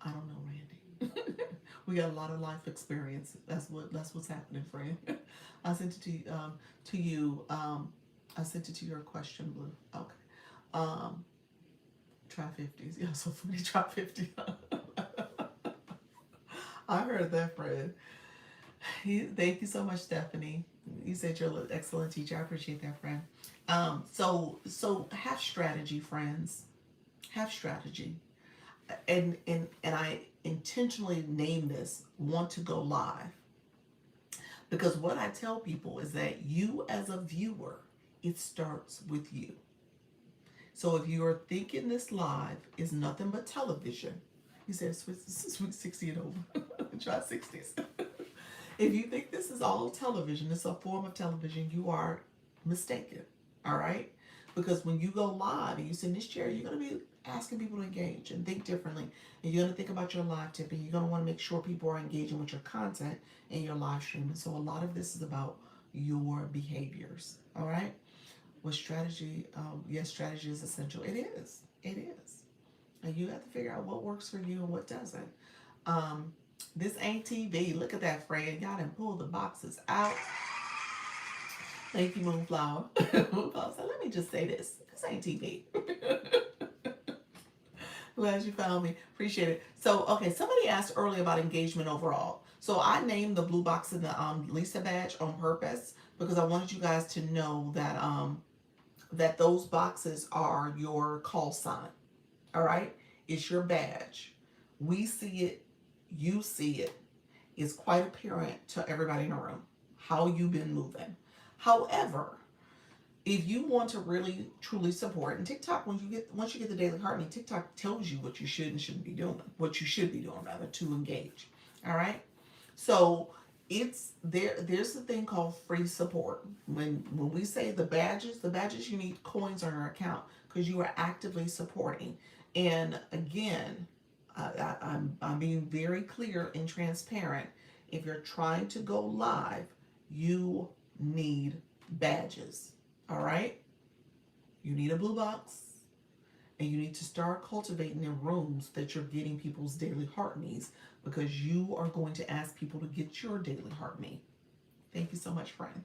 I don't know, Randy. We got a lot of life experience. That's what's happening, friend. I sent it to you. I sent it to your question, Blue. Okay. Um, try 50s. Yeah, so funny. Try 50. I heard that, Fred. Thank you so much, Stephanie. You said you're an excellent teacher. I appreciate that, friend. So have strategy, friends. Have strategy. And I intentionally name this "Want to Go Live" because what I tell people is that you, as a viewer, it starts with you. So if you are thinking this live is nothing but television, he said sweet 60 and over, try 60s. If you think this is all television, it's a form of television, you are mistaken. All right? Because when you go live and you sit in this chair, you're going to be asking people to engage and think differently. And you're going to think about your live tipping. You're going to want to make sure people are engaging with your content and your live streaming. So a lot of this is about your behaviors. All right? With strategy, yes, strategy is essential. It is. It is. And you have to figure out what works for you and what doesn't. This ain't TV. Look at that, Fred. Y'all done pulled the boxes out. Thank you, Moonflower. Moonflower said, let me just say this. This ain't TV. Glad you found me. Appreciate it. So, okay, somebody asked earlier about engagement overall. So I named the blue box in the Lisa badge on purpose because I wanted you guys to know that those boxes are your call sign. All right? It's your badge. We see it, you see it. It's quite apparent to everybody in the room how you've been moving. However, if you want to really truly support, and TikTok, once you get the daily heart meet, TikTok tells you what you should and shouldn't be doing, what you should be doing rather to engage. All right? So it's there's the thing called free support. When we say the badges you need coins on your account because you are actively supporting. And again, I'm being very clear and transparent. If you're trying to go live, you need badges. All right? You need a blue box, and you need to start cultivating in rooms that you're getting people's daily heart needs because you are going to ask people to get your daily heart need. Thank you so much, friend.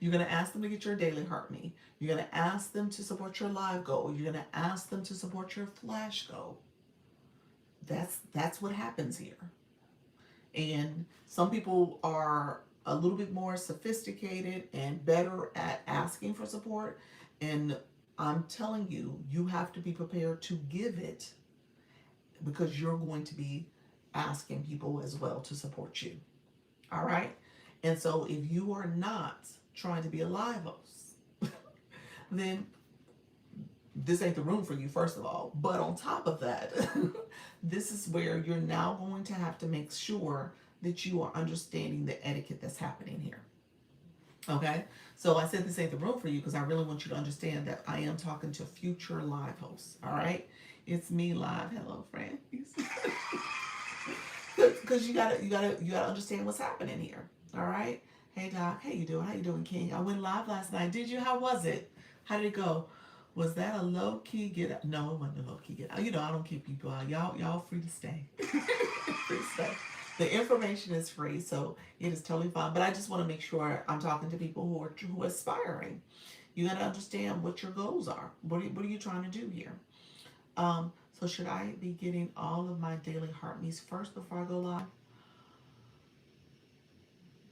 You're going to ask them to get your daily heart need. You're going to ask them to support your live goal. You're going to ask them to support your flash goal. That's what happens here. And some people are a little bit more sophisticated and better at asking for support. And I'm telling you, you have to be prepared to give it because you're going to be asking people as well to support you. All right? And so if you are not trying to be a live host, then this ain't the room for you, first of all. But on top of that, this is where you're now going to have to make sure that you are understanding the etiquette that's happening here. Okay? So I said this ain't the room for you because I really want you to understand that I am talking to future live hosts. All right? It's me live. Hello, friend. Because you gotta understand what's happening here. All right? Hey Doc, how you doing? How you doing, King? I went live last night. Did you? How was it? How did it go? Was that a low key get out? No, it wasn't a low key get out. You know I don't keep people out. Y'all free to stay. Free to stay. The information is free, so it is totally fine. But I just want to make sure I'm talking to people who are aspiring. You got to understand what your goals are. What are you trying to do here? So should I be getting all of my daily heart meets first before I go live?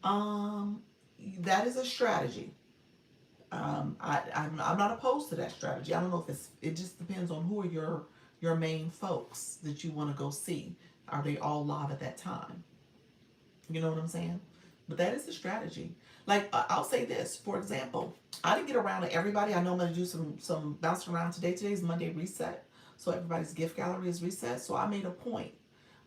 Um, that is a strategy. I'm not opposed to that strategy. I don't know if it just depends on who are your main folks that you want to go see. Are they all live at that time? You know what I'm saying? But that is the strategy. Like I'll say this, for example, I didn't get around to everybody. I know I'm gonna do some bouncing around today. Today's Monday reset, so everybody's gift gallery is reset. So I made a point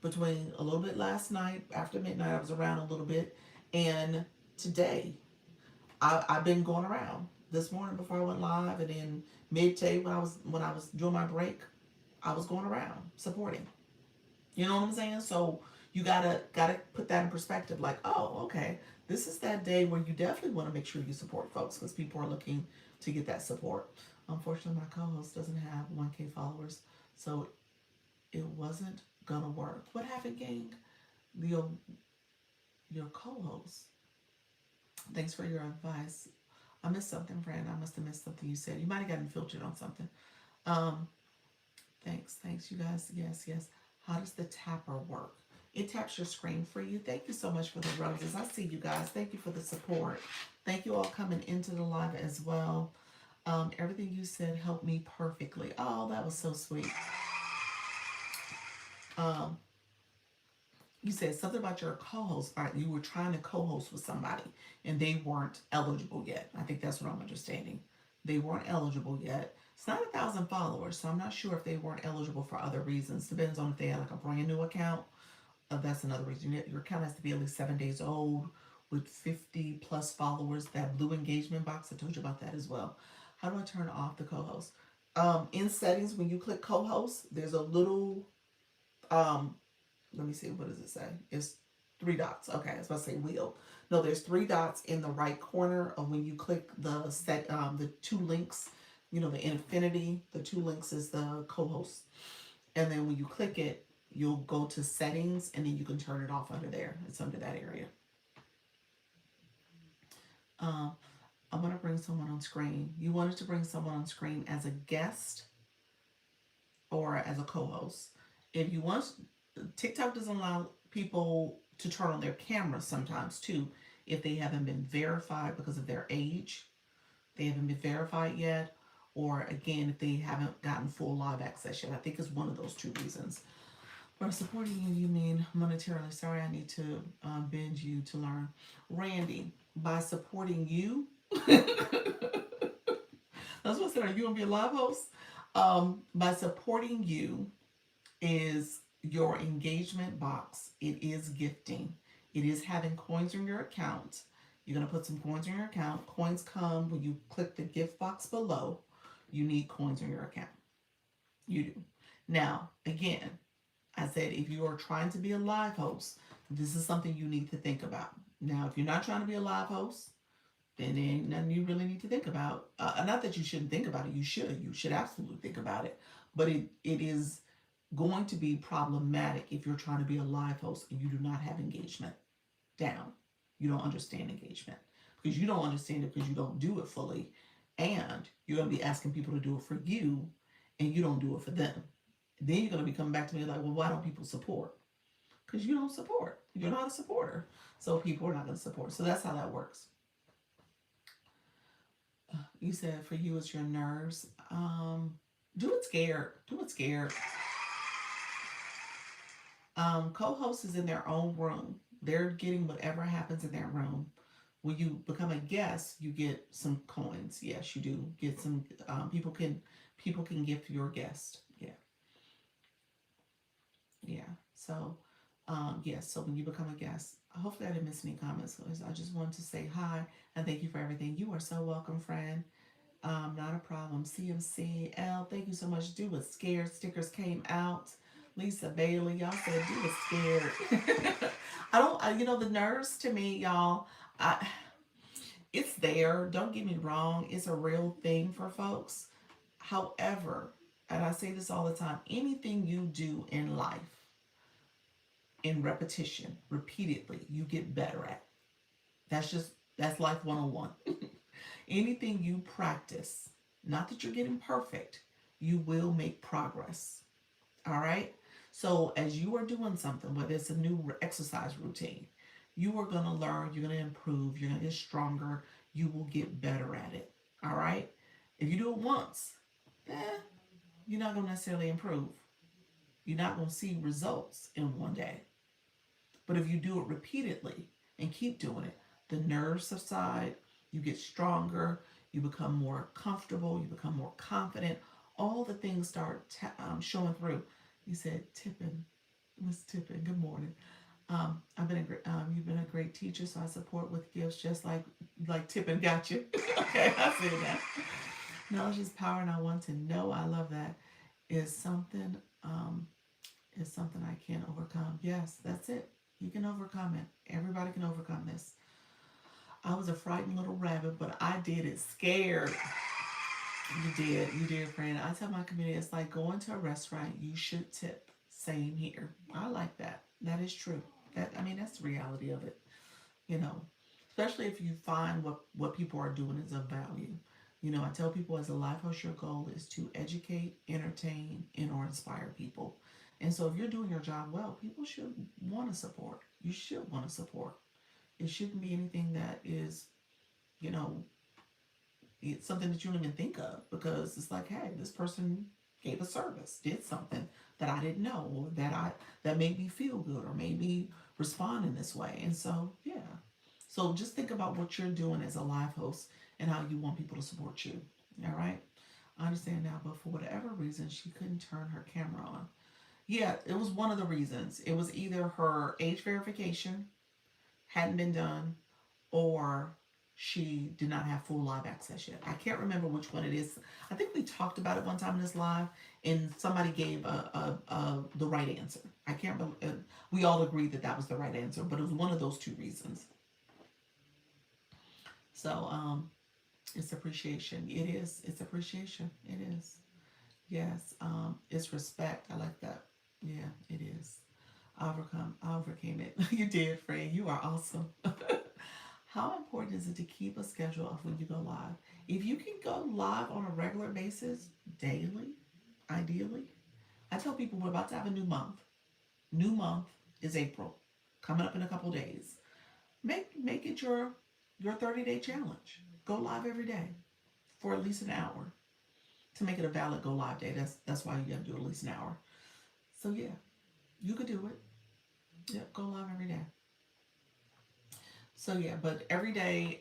between a little bit last night after midnight. I was around a little bit, and today I've been going around. This morning before I went live, and then midday when I was doing my break, I was going around supporting. You know what I'm saying? So you gotta put that in perspective. Like, oh, okay, this is that day where you definitely want to make sure you support folks because people are looking to get that support. Unfortunately, my co-host doesn't have 1K followers, so it wasn't gonna work. What happened, gang? Your your co-host. Thanks for your advice. I missed something, friend. I must have missed something you said. You might have gotten filtered on something. Um, thanks, you guys. Yes, yes. How does the tapper work? It taps your screen for you. Thank you so much for the roses. I see you guys. Thank you for the support. Thank you all coming into the live as well. Everything you said helped me perfectly. Oh, that was so sweet. Um, you said something about your co-host. Right? You were trying to co-host with somebody and they weren't eligible yet. I think that's what I'm understanding. They weren't eligible yet. It's not 1,000 followers, so I'm not sure if they weren't eligible for other reasons. Depends on if they had like a brand new account. That's another reason. Your account has to be at least 7 days old with 50 plus followers. That blue engagement box, I told you about that as well. How do I turn off the co-host? In settings, when you click co-host, there's a little um, let me see, what does it say? It's three dots. Okay, I was about to say wheel. No, there's three dots in the right corner of when you click the two links, the infinity, the two links is the co-host. And then when you click it, you'll go to settings and then you can turn it off under there. It's under that area. Um, I'm gonna bring someone on screen. You wanted to bring someone on screen as a guest or as a co-host. If you want, TikTok doesn't allow people to turn on their cameras sometimes too if they haven't been verified because of their age. They haven't been verified yet, or again, if they haven't gotten full live access yet. I think it's one of those two reasons. By supporting you, you mean monetarily. Sorry, I need to binge you to learn. Randy, by supporting you, that's what I said. Are you going to be a live host? By supporting you, is your engagement box. It is gifting. It is having coins in your account. You're going to put some coins in your account. Coins come when you click the gift box below. You need coins in your account. You do. Now, again, I said if you are trying to be a live host, this is something you need to think about. Now, if you're not trying to be a live host, then there ain't nothing you really need to think about. Not that you shouldn't think about it. You should. You should absolutely think about it. But it is going to be problematic if you're trying to be a live host and you do not have engagement down. You don't understand engagement because you don't understand it because you don't do it fully. And you're going to be asking people to do it for you and you don't do it for them. Then you're going to be coming back to me like, well, why don't people support? Because you don't support. You're not a supporter. So people are not going to support. So that's how that works. You said for you it's your nerves. Do it scared. Do it scared. Co-host is in their own room. They're getting whatever happens in their room. When you become a guest, you get some coins. Yes, you do get some. People can gift your guest. Yeah, yeah. So, yes. So when you become a guest, hopefully I didn't miss any comments. I just wanted to say hi and thank you for everything. You are so welcome, friend. Not a problem. CMCL, thank you so much. Do was scared. Stickers came out. Lisa Bailey, y'all said do was scared. The nerves to me, y'all, I, it's there. Don't get me wrong. It's a real thing for folks. However, and I say this all the time, anything you do in life, in repetition, repeatedly, you get better at. That's life 101. Anything you practice, not that you're getting perfect, you will make progress. All right? So as you are doing something, whether it's a new exercise routine, You are going to learn, you're going to improve, you're going to get stronger, you will get better at it. All right? If you do it once, eh, you're not going to necessarily improve. You're not going to see results in one day. But if you do it repeatedly and keep doing it, the nerves subside, you get stronger, you become more comfortable, you become more confident. All the things start showing through. You said, Tippin, Miss Tippin, good morning. You've been a great teacher, so I support with gifts, just like Tippin got you. Okay, I see that. Knowledge is power, and I want to know. I love that. Is something um, is something I can't overcome. Yes, that's it. You can overcome it. Everybody can overcome this. I was a frightened little rabbit, but I did it scared. You did, friend. I tell my community it's like going to a restaurant. You should tip. Same here. I like that. That is true. That's the reality of it. You know, especially if you find what people are doing is of value. I tell people as a life coach, your goal is to educate, entertain, and or inspire people. And so if you're doing your job well, people should want to support. You should want to support. It shouldn't be anything that is, you know, it's something that you don't even think of because it's like, hey, this person gave a service, did something that I didn't know, or that made me feel good, or made me respond in this way. And so, yeah. So just think about what you're doing as a live host and how you want people to support you. All right. I understand now, but for whatever reason, she couldn't turn her camera on. Yeah, it was one of the reasons. It was either her age verification hadn't been done, or she did not have full live access yet. I can't remember which one it is. I think we talked about it one time in this live, and somebody gave the right answer. I can't remember. We all agreed that that was the right answer, but it was one of those two reasons. So it's appreciation. It is. It's appreciation. It is. Yes. It's respect. I like that. Yeah, it is. I overcame it. You did, friend. You are awesome. How important is it to keep a schedule of when you go live? If you can go live on a regular basis, daily, ideally, I tell people we're about to have a new month. New month is April, coming up in a couple days. Make it your 30-day challenge. Go live every day for at least an hour to make it a valid go live day. That's why you have to do at least an hour. So yeah, you could do it. Yep, go live every day. So yeah, but every day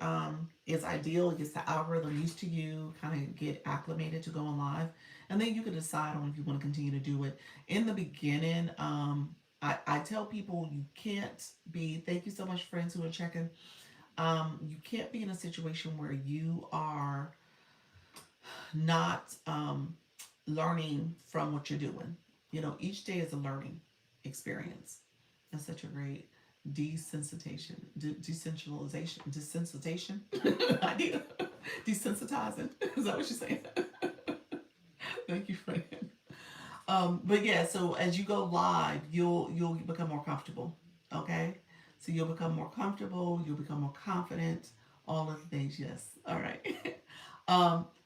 is ideal. It gets the algorithm used to you, kind of get acclimated to going live, and then you can decide on if you want to continue to do it. In the beginning, I tell people you can't be. Thank you so much, friends who are checking. You can't be in a situation where you are not learning from what you're doing. Each day is a learning experience. That's such a great desensitization idea. Desensitizing. Is that what you're saying? Thank you, friend. But yeah, so as you go live, you'll become more comfortable. Okay, so you'll become more comfortable. You'll become more confident. All of the things. Yes. All right.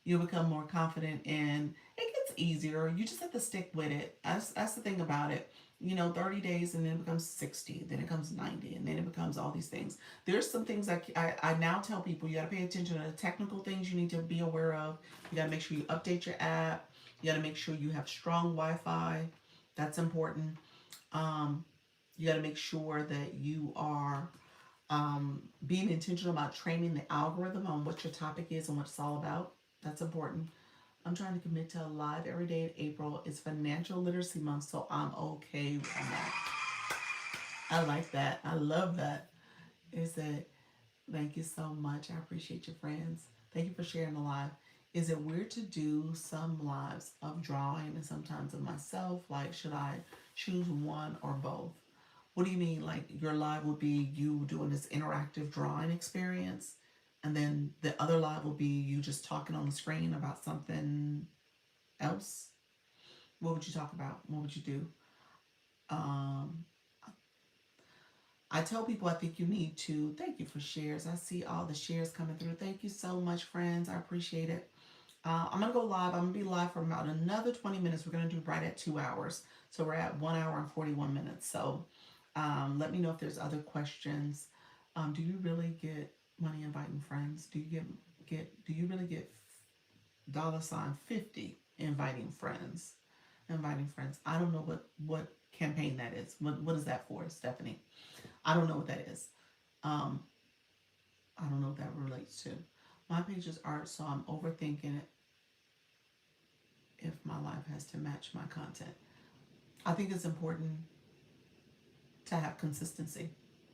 You'll become more confident, and it gets easier. You just have to stick with it. That's the thing about it. 30 days, and then it becomes 60, then it becomes 90, and then it becomes all these things. There's some things I now tell people you got to pay attention to the technical things you need to be aware of. You got to make sure you update your app. You got to make sure you have strong Wi-Fi. That's important. You got to make sure that you are being intentional about training the algorithm on what your topic is and what it's all about. That's important. I'm trying to commit to a live every day in April. It's financial literacy month, so I'm okay with that. I like that. I love that. Is that thank you so much. I appreciate your friends. Thank you for sharing the live. Is it weird to do some lives of drawing and sometimes of myself? Like, should I choose one or both? What do you mean? Like, your live would be you doing this interactive drawing experience, and then the other live will be you just talking on the screen about something else? What would you talk about? What would you do? Um, I tell people I think you need to. Thank you for shares. I see all the shares coming through. Thank you so much, friends. I appreciate it. I'm going to go live. I'm going to be live for about another 20 minutes. We're going to do right at 2 hours. So we're at 1 hour and 41 minutes. So let me know if there's other questions. Do you really get money inviting friends? Do you really get $50 inviting friends? Inviting friends. I don't know what campaign that is. What is that for, Stephanie? I don't know what that is. Um, I don't know what that relates to. My page is art, so I'm overthinking it if my life has to match my content. I think it's important to have consistency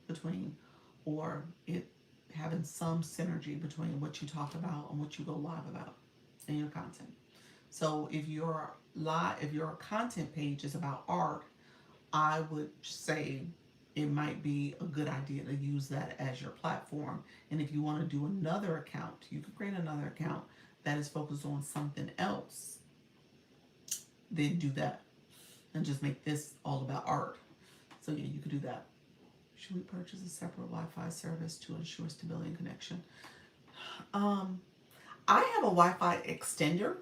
between, or it having some synergy between what you talk about and what you go live about in your content. So if your content page is about art, I would say it might be a good idea to use that as your platform. And if you want to do another account, you can create another account that is focused on something else, then do that and just make this all about art. So yeah, you could do that. Should we purchase a separate Wi-Fi service to ensure stability and connection? Um, I have a Wi-Fi extender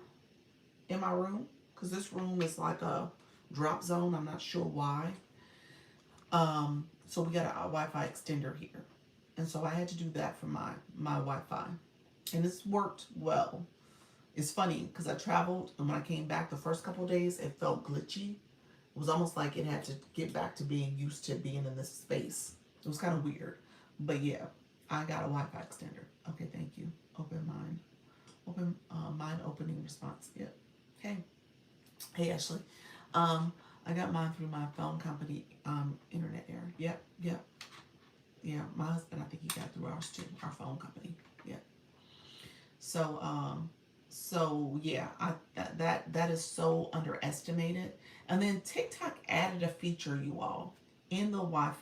in my room because this room is like a drop zone. I'm not sure why. So we got a Wi-Fi extender here, and so I had to do that for my Wi-Fi, and it's worked well. It's funny because I traveled, and when I came back the first couple of days, it felt glitchy. It was almost like it had to get back to being used to being in this space. It was kind of weird, but yeah, I got a Wi-Fi extender. Okay, thank you. Mind opening response. Yep. Okay. Hey Ashley. Um, I got mine through my phone company, internet air. Yep, yep. Yeah, my husband, I think he got through ours too, our phone company. Yeah. So, so yeah, that is so underestimated. And then TikTok added a feature, you all, in the live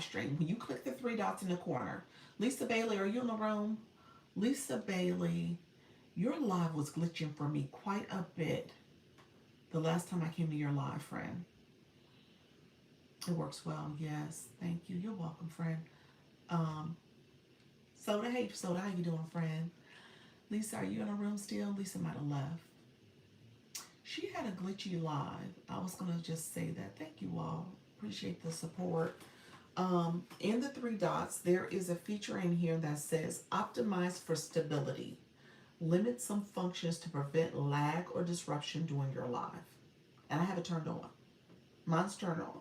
stream. When you click the three dots in the corner, Lisa Bailey, are you in the room? Lisa Bailey, your live was glitching for me quite a bit the last time I came to your live, friend. It works well. Yes, thank you. You're welcome, friend. Um, Soda, hey Soda, how you doing, friend? Lisa, are you in a room still? Lisa might have left. She had a glitchy live. I was gonna just say that. Thank you all. Appreciate the support. In the three dots, there is a feature in here that says optimize for stability. Limit some functions to prevent lag or disruption during your live. And I have it turned on. Mine's turned on.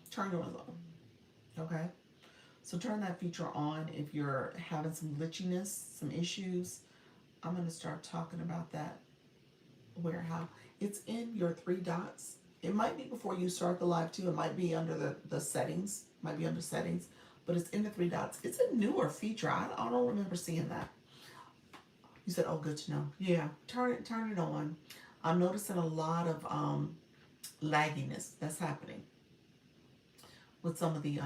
Turn yours on. Okay? So turn that feature on if you're having some glitchiness, some issues. I'm going to start talking about that. Where, how. It's in your three dots. It might be before you start the live too. It might be under the settings. Might be under settings. But it's in the three dots. It's a newer feature. I don't remember seeing that. You said, oh, good to know. Yeah, turn it on. I'm noticing a lot of lagginess that's happening with some of the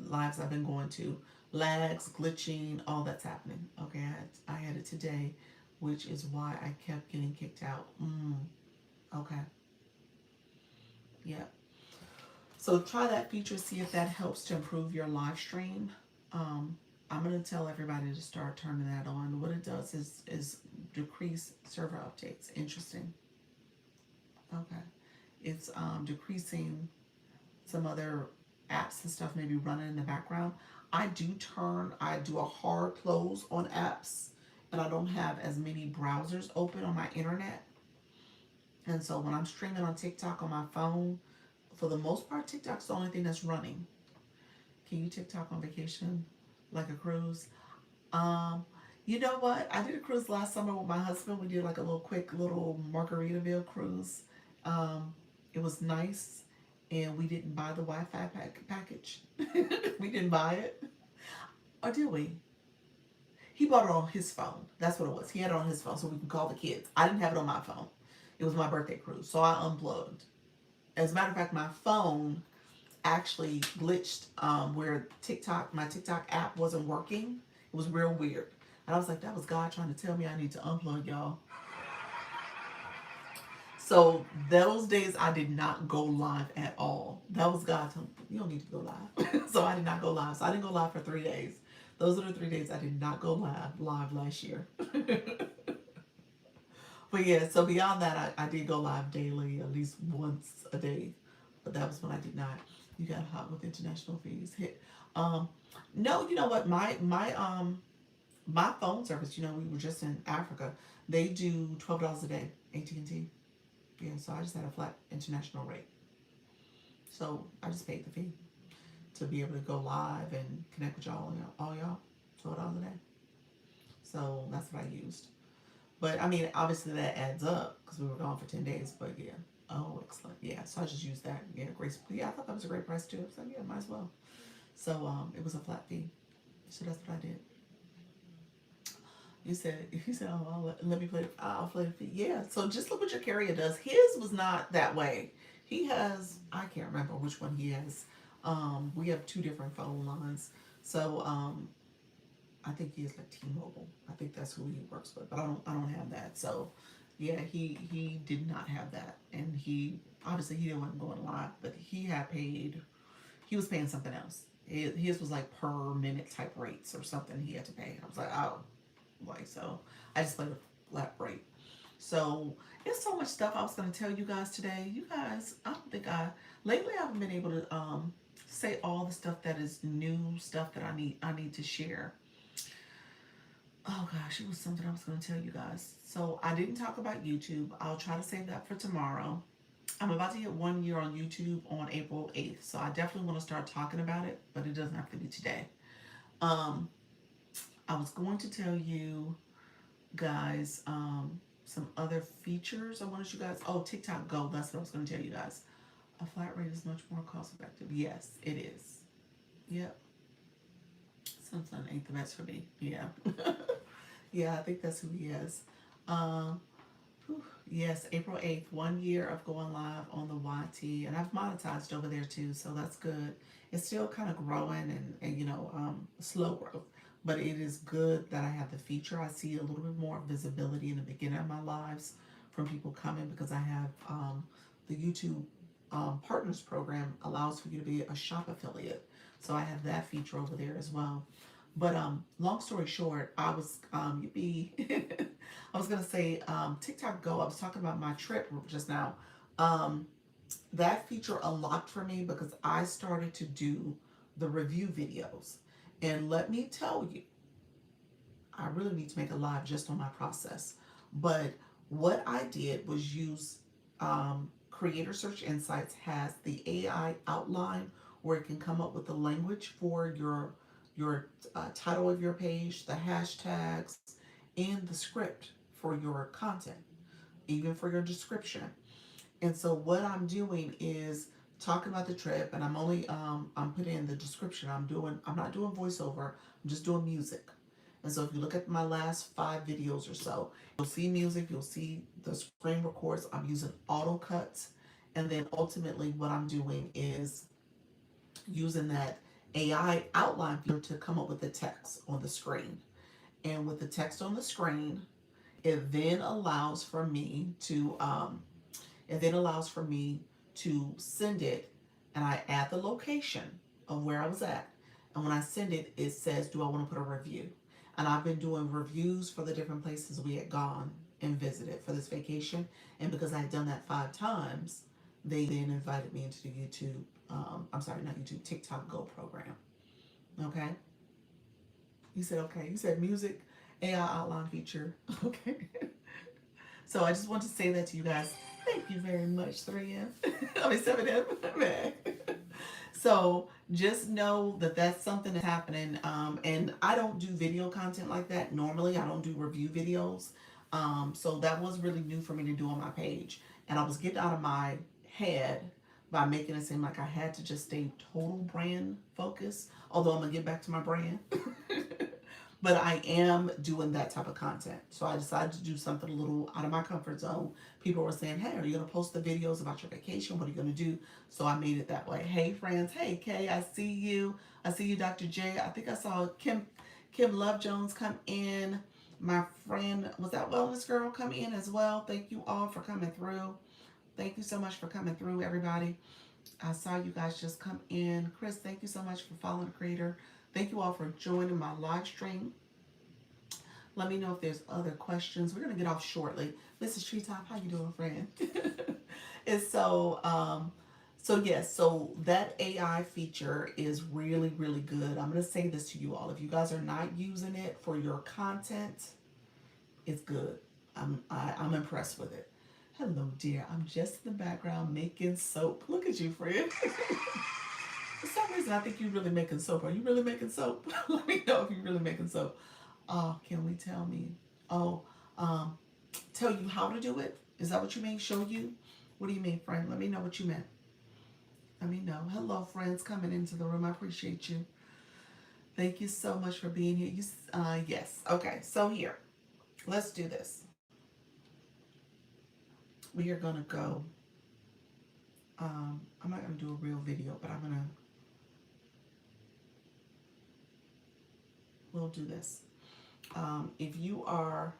lives I've been going to. Lags, glitching, all that's happening. Okay, I had it today, which is why I kept getting kicked out. Okay. Yeah. So try that feature, see if that helps to improve your live stream. I'm going to tell everybody to start turning that on. What it does is decrease server updates. Interesting. Okay. It's decreasing some other apps and stuff maybe running in the background. I do a hard close on apps, and I don't have as many browsers open on my internet. And so when I'm streaming on TikTok on my phone, for the most part, TikTok's the only thing that's running. Can you TikTok on vacation like a cruise? Um, you know what? I did a cruise last summer with my husband. We did like a little quick little Margaritaville cruise. Um, it was nice, and we didn't buy the Wi-Fi package. We didn't buy it, or did we? He bought it on his phone. That's what it was. He had it on his phone so we can call the kids. I didn't have it on my phone. It was my birthday cruise, so I unplugged. As a matter of fact, my phone actually glitched where my TikTok app wasn't working. It was real weird. And I was like, that was God trying to tell me I need to unplug, y'all. So those days I did not go live at all. That was God telling me, you don't need to go live. So I did not go live. So I didn't go live for 3 days. Those are the 3 days I did not go live last year. But yeah, so beyond that, I did go live daily, at least once a day. But that was when I did not. You got hot with international fees. Hit. Um, no, you know what? My phone service. You know, we were just in Africa. They do $12 a day. AT&T. Yeah, so I just had a flat international rate. So I just paid the fee to be able to go live and connect with y'all, all y'all, $12 a day. So that's what I used. But I mean, obviously that adds up because we were gone for 10 days. But yeah, oh excellent, yeah. So I just used that. Yeah, great. Yeah, I thought that was a great price too. So yeah, might as well. So it was a flat fee. So that's what I did. You said, oh, let me play. I'll play the fee. Yeah. So just look what your carrier does. His was not that way. He has. I can't remember which one he has. We have two different phone lines. So I think he is like T-Mobile. I think that's who he works with, but I don't have that. So yeah, he did not have that, and he obviously he didn't want going live, but he had paid. He was paying something else. His was like per minute type rates or something he had to pay. I was like, oh, like so. I just played a flat rate. So it's so much stuff I was gonna tell you guys today. You guys, I don't think I lately I haven't been able to say all the stuff that is new stuff that I need to share. Oh gosh, it was something I was going to tell you guys. So I didn't talk about YouTube. I'll try to save that for tomorrow. I'm about to hit 1 year on YouTube on April 8th. So I definitely want to start talking about it, but it doesn't have to be today. Um, I was going to tell you guys some other features I wanted you guys. Oh, TikTok Go. That's what I was going to tell you guys. A flat rate is much more cost effective. Yes, it is. Yep. Something ain't the best for me. Yeah. Yeah, I think that's who he is. Um, yes, April 8th, 1 year of going live on the YT, and I've monetized over there too, so that's good. It's still kind of growing and slow growth, but it is good that I have the feature. I see a little bit more visibility in the beginning of my lives from people coming because I have the YouTube Partners program allows for you to be a shop affiliate. So I have that feature over there as well. But long story short, I was you be I was gonna say TikTok Go. I was talking about my trip just now. Um, that feature unlocked for me because I started to do the review videos, and let me tell you, I really need to make a live just on my process. But what I did was use Creator Search Insights has the AI outline where it can come up with the language for your title of your page, the hashtags, and the script for your content, even for your description. And so what I'm doing is talking about the trip, and I'm putting in the description. I'm not doing voiceover. I'm just doing music. And so if you look at my last 5 videos or so, you'll see music, you'll see the screen records. I'm using auto cuts. And then ultimately what I'm doing is using that AI outline feature to come up with the text on the screen. And with the text on the screen, it then allows for me to send it, and I add the location of where I was at. And when I send it, it says, do I want to put a review? And I've been doing reviews for the different places we had gone and visited for this vacation. And because I had done that 5 times, they then invited me into the YouTube, I'm sorry, not YouTube, TikTok Go program. Okay. You said, okay. You said music, AI outline feature. Okay. So I just want to say that to you guys. Thank you very much, 3M. I mean, 7M. Man. So just know that that's something that's happening. And I don't do video content like that. Normally, I don't do review videos. So that was really new for me to do on my page. And I was getting out of my head by making it seem like I had to just stay total brand focused. Although I'm going to get back to my brand. But I am doing that type of content. So I decided to do something a little out of my comfort zone. People were saying, hey, are you going to post the videos about your vacation? What are you going to do? So I made it that way. Hey, friends. Hey, Kay, I see you. I see you, Dr. J. I think I saw Kim Love Jones come in. My friend, was that Wellness Girl, come in as well. Thank you all for coming through. Thank you so much for coming through, everybody. I saw you guys just come in. Chris, thank you so much for following the creator. Thank you all for joining my live stream. Let me know if there's other questions. We're going to get off shortly. Mrs. Treetop, how you doing, friend? And so, So yes, so that AI feature is really, really good. I'm gonna say this to you all. If you guys are not using it for your content, it's good. I'm impressed with it. Hello, dear. I'm just in the background making soap. Look at you, friend. For some reason, I think you're really making soap. Are you really making soap? Let me know if you're really making soap. Can we tell me? Oh, um, tell you how to do it? Is that what you mean? Show you? What do you mean, friend? Let me know what you meant. Let me know. Hello, friends coming into the room. I appreciate you. Thank you so much for being here. Yes. Okay. So here, let's do this. We are gonna go. I'm not gonna do a real video, but we'll do this. If you are,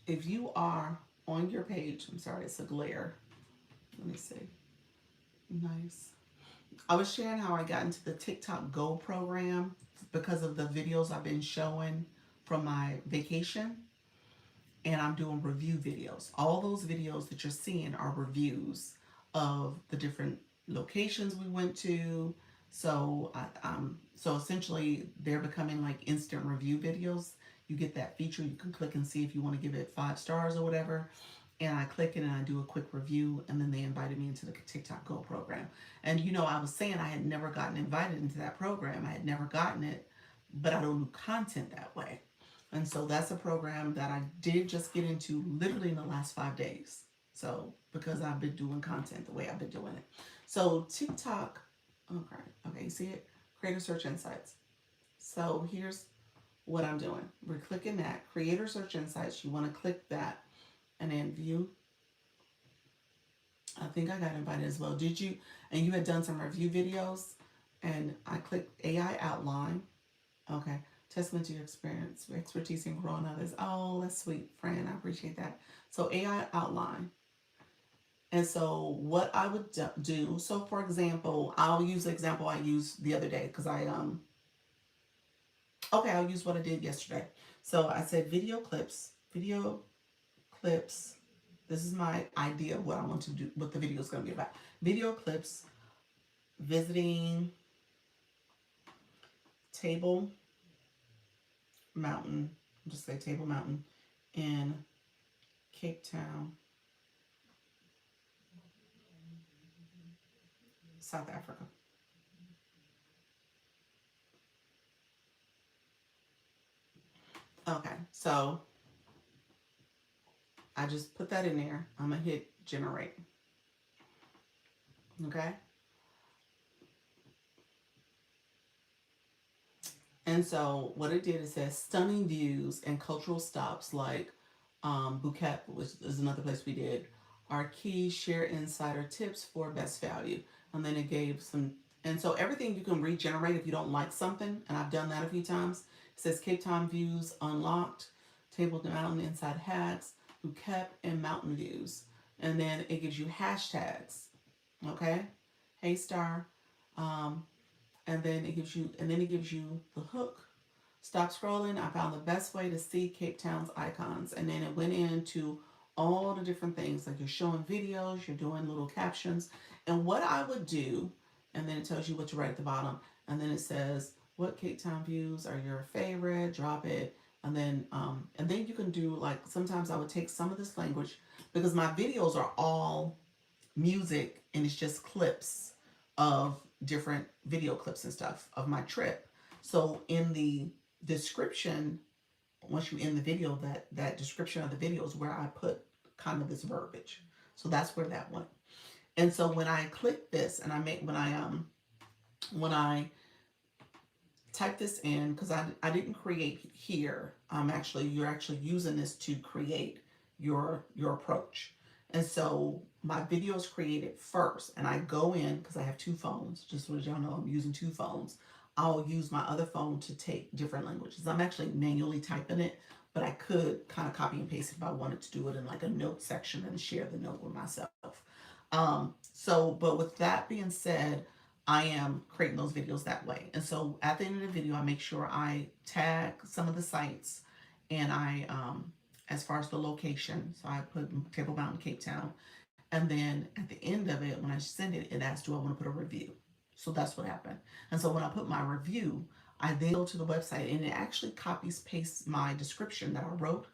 if you are on your page, I'm sorry, it's a glare. Let me see. Nice. I was sharing how I got into the TikTok Go program because of the videos I've been showing from my vacation, and I'm doing review videos. All those videos that you're seeing are reviews of the different locations we went to. So essentially, they're becoming like instant review videos. You get that feature. You can click and see if you want to give it 5 stars or whatever. And I click it and I do a quick review, and then they invited me into the TikTok Go program. And I was saying I had never gotten invited into that program. I had never gotten it, but I don't do content that way. And so that's a program that I did just get into literally in the last 5 days. So because I've been doing content the way I've been doing it. So TikTok, okay, you see it? Creator Search Insights. So here's what I'm doing. We're clicking that Creator Search Insights. You want to click that and then view. I think I got invited as well. Did you? And you had done some review videos, and I clicked AI outline. Okay. Testament to your experience, expertise in growing others. Oh, that's sweet, friend. I appreciate that. So AI outline. And so what I would do, so for example, I'll use the example I used the other day because okay, I'll use what I did yesterday. So I said video clips. This is my idea of what I want to do, what the video is going to be about. Video clips, visiting Table Mountain, I'll just say Table Mountain in Cape Town, South Africa. Okay, so I just put that in there. I'm gonna hit generate. Okay, and so what it did is says stunning views and cultural stops like Phuket, which is another place we did, are key. Share insider tips for best value, and then it gave some. And so everything you can regenerate if you don't like something, and I've done that a few times. It says Cape Town views unlocked, Table Mountain inside hacks, Phuket and mountain views, and then it gives you hashtags. Okay, hey star, um, and then it gives you the hook. Stop scrolling. I found the best way to see Cape Town's icons. And then it went into all the different things, like you're showing videos, you're doing little captions. And what I would do, and then it tells you what to write at the bottom. And then it says, what Cape Town views are your favorite? Drop it. And then you can do, like, sometimes I would take some of this language because my videos are all music and it's just clips of different video clips and stuff of my trip. So in the description, once you end the video, that description of the video is where I put kind of this verbiage. So that's where that went. And so when I click this and when I type this in, because I didn't create here, you're actually using this to create your approach. And so my video is created first, and I go in because I have 2 phones. Just so y'all know, I'm using 2 phones. I'll use my other phone to take different languages. I'm actually manually typing it, but I could kind of copy and paste it if I wanted to do it in like a note section and share the note with myself. But with that being said, I am creating those videos that way. And so at the end of the video, I make sure I tag some of the sites, and as far as the location. So I put Table Mountain, Cape Town. And then at the end of it, when I send it, it asks, do I want to put a review? So that's what happened. And so when I put my review, I then go to the website and it actually copies, pastes my description that I wrote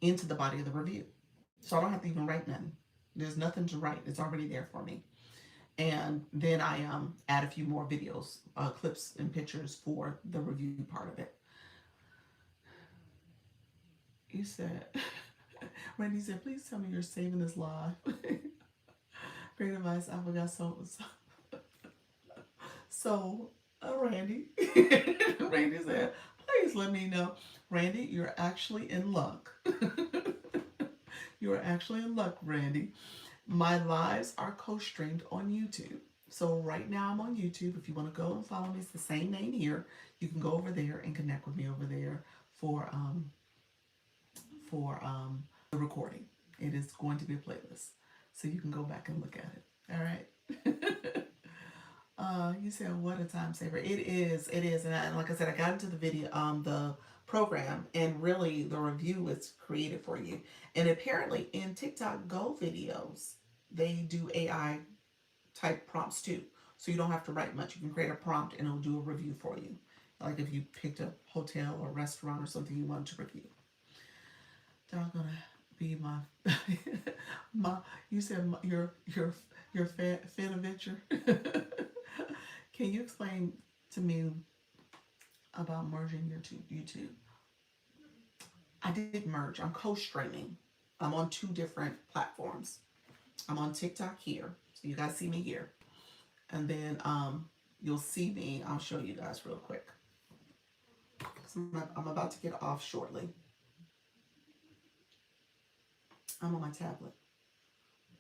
into the body of the review. So I don't have to even write nothing. There's nothing to write. It's already there for me. And then I add a few more videos, clips and pictures for the review part of it. You said, Randy said, please tell me you're saving this live. Great advice. I forgot Randy. Randy said, please let me know. Randy, you're actually in luck. You are actually in luck, Randy. My lives are co-streamed on YouTube. So right now I'm on YouTube. If you want to go and follow me, it's the same name here. You can go over there and connect with me over there for the recording. It is going to be a playlist, so you can go back and look at it. All right. You said what a time saver. It is. It is. And like I said, I got into the video, the program, and really the review is created for you. And apparently in TikTok Go videos, they do AI type prompts too. So you don't have to write much. You can create a prompt and it'll do a review for you. Like if you picked a hotel or restaurant or something you wanted to review. They're all gonna be my my. You said your fan adventure. Can you explain to me about merging your YouTube? I did merge. I'm co-streaming. I'm on 2 different platforms. I'm on TikTok here, so you guys see me here, and then you'll see me. I'll show you guys real quick. I'm about to get off shortly. I'm on my tablet.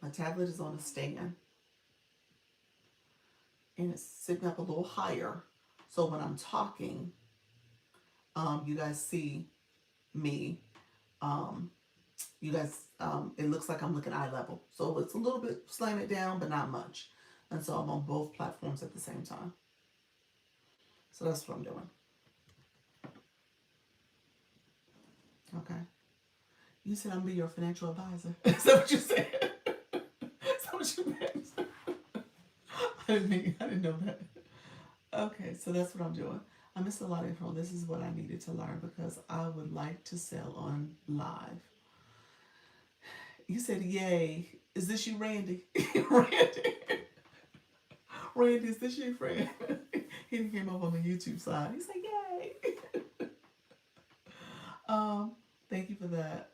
My tablet is on a stand, and it's sitting up a little higher. So when I'm talking, you guys see me. You guys, it looks like I'm looking eye level. So it's a little bit slam it down, but not much. And so I'm on both platforms at the same time. So that's what I'm doing. Okay. You said I'm be your financial advisor. Is that what you said? Is that what you meant? I didn't know that. Okay, so that's what I'm doing. I missed a lot of info. This is what I needed to learn because I would like to sell on live. You said, yay. Is this you, Randy? Randy. Randy, is this you, friend? He came up on the YouTube side. He said, yay. Thank you for that.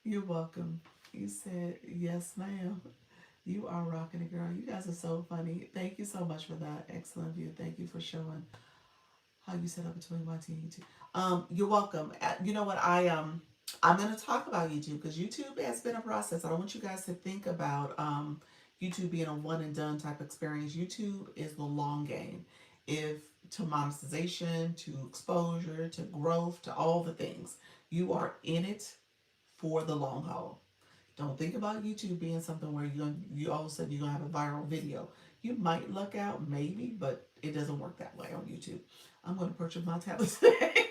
You're welcome. You said, yes, ma'am. You are rocking it, girl. You guys are so funny. Thank you so much for that. Excellent view. Thank you for showing how you set up between YT and YouTube. You're welcome. You know what? I'm going to talk about YouTube because YouTube has been a process. I don't want you guys to think about YouTube being a one and done type experience. YouTube is the long game. If to monetization, to exposure, to growth, to all the things, you are in it for the long haul. Don't think about YouTube being something where you all of a sudden you're gonna have a viral video. You might luck out, maybe, but it doesn't work that way on YouTube. I'm gonna purchase my tablet today.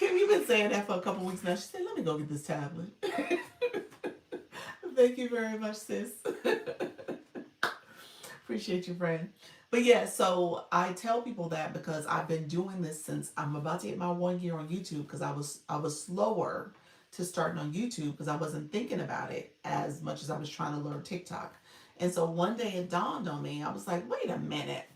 Kim, you've been saying that for a couple weeks now. She said, "Let me go get this tablet." Thank you very much, sis. Appreciate you, friend. But yeah, so I tell people that because I've been doing this since I'm about to hit my 1 year on YouTube because I was slower to starting on YouTube because I wasn't thinking about it as much as I was trying to learn TikTok. And so one day it dawned on me. I was like, wait a minute.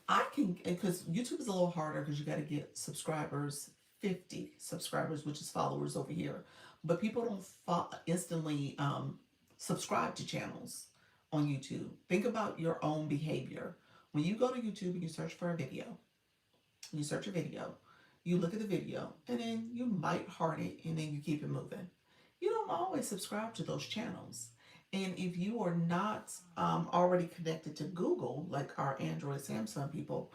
I can, because YouTube is a little harder because you got to get subscribers, 50 subscribers, which is followers over here. But people don't instantly subscribe to channels on YouTube. Think about your own behavior. When you go to YouTube and you search for a video, you search a video, you look at the video, and then you might heart it, and then you keep it moving. You don't always subscribe to those channels. And if you are not already connected to Google, like our Android, Samsung people,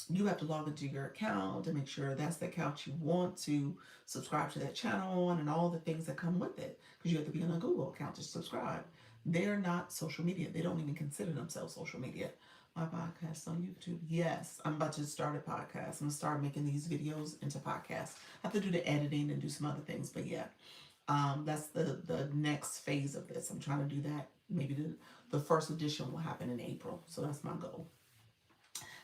you have to log into your account to make sure that's the account you want to subscribe to that channel on and all the things that come with it. Because you have to be on a Google account to subscribe. They're not social media. They don't even consider themselves social media. My podcast on YouTube. Yes, I'm about to start a podcast. I'm gonna start making these videos into podcasts. I have to do the editing and do some other things, but yeah, that's the next phase of this. I'm trying to do that. Maybe the first edition will happen in April, so that's my goal.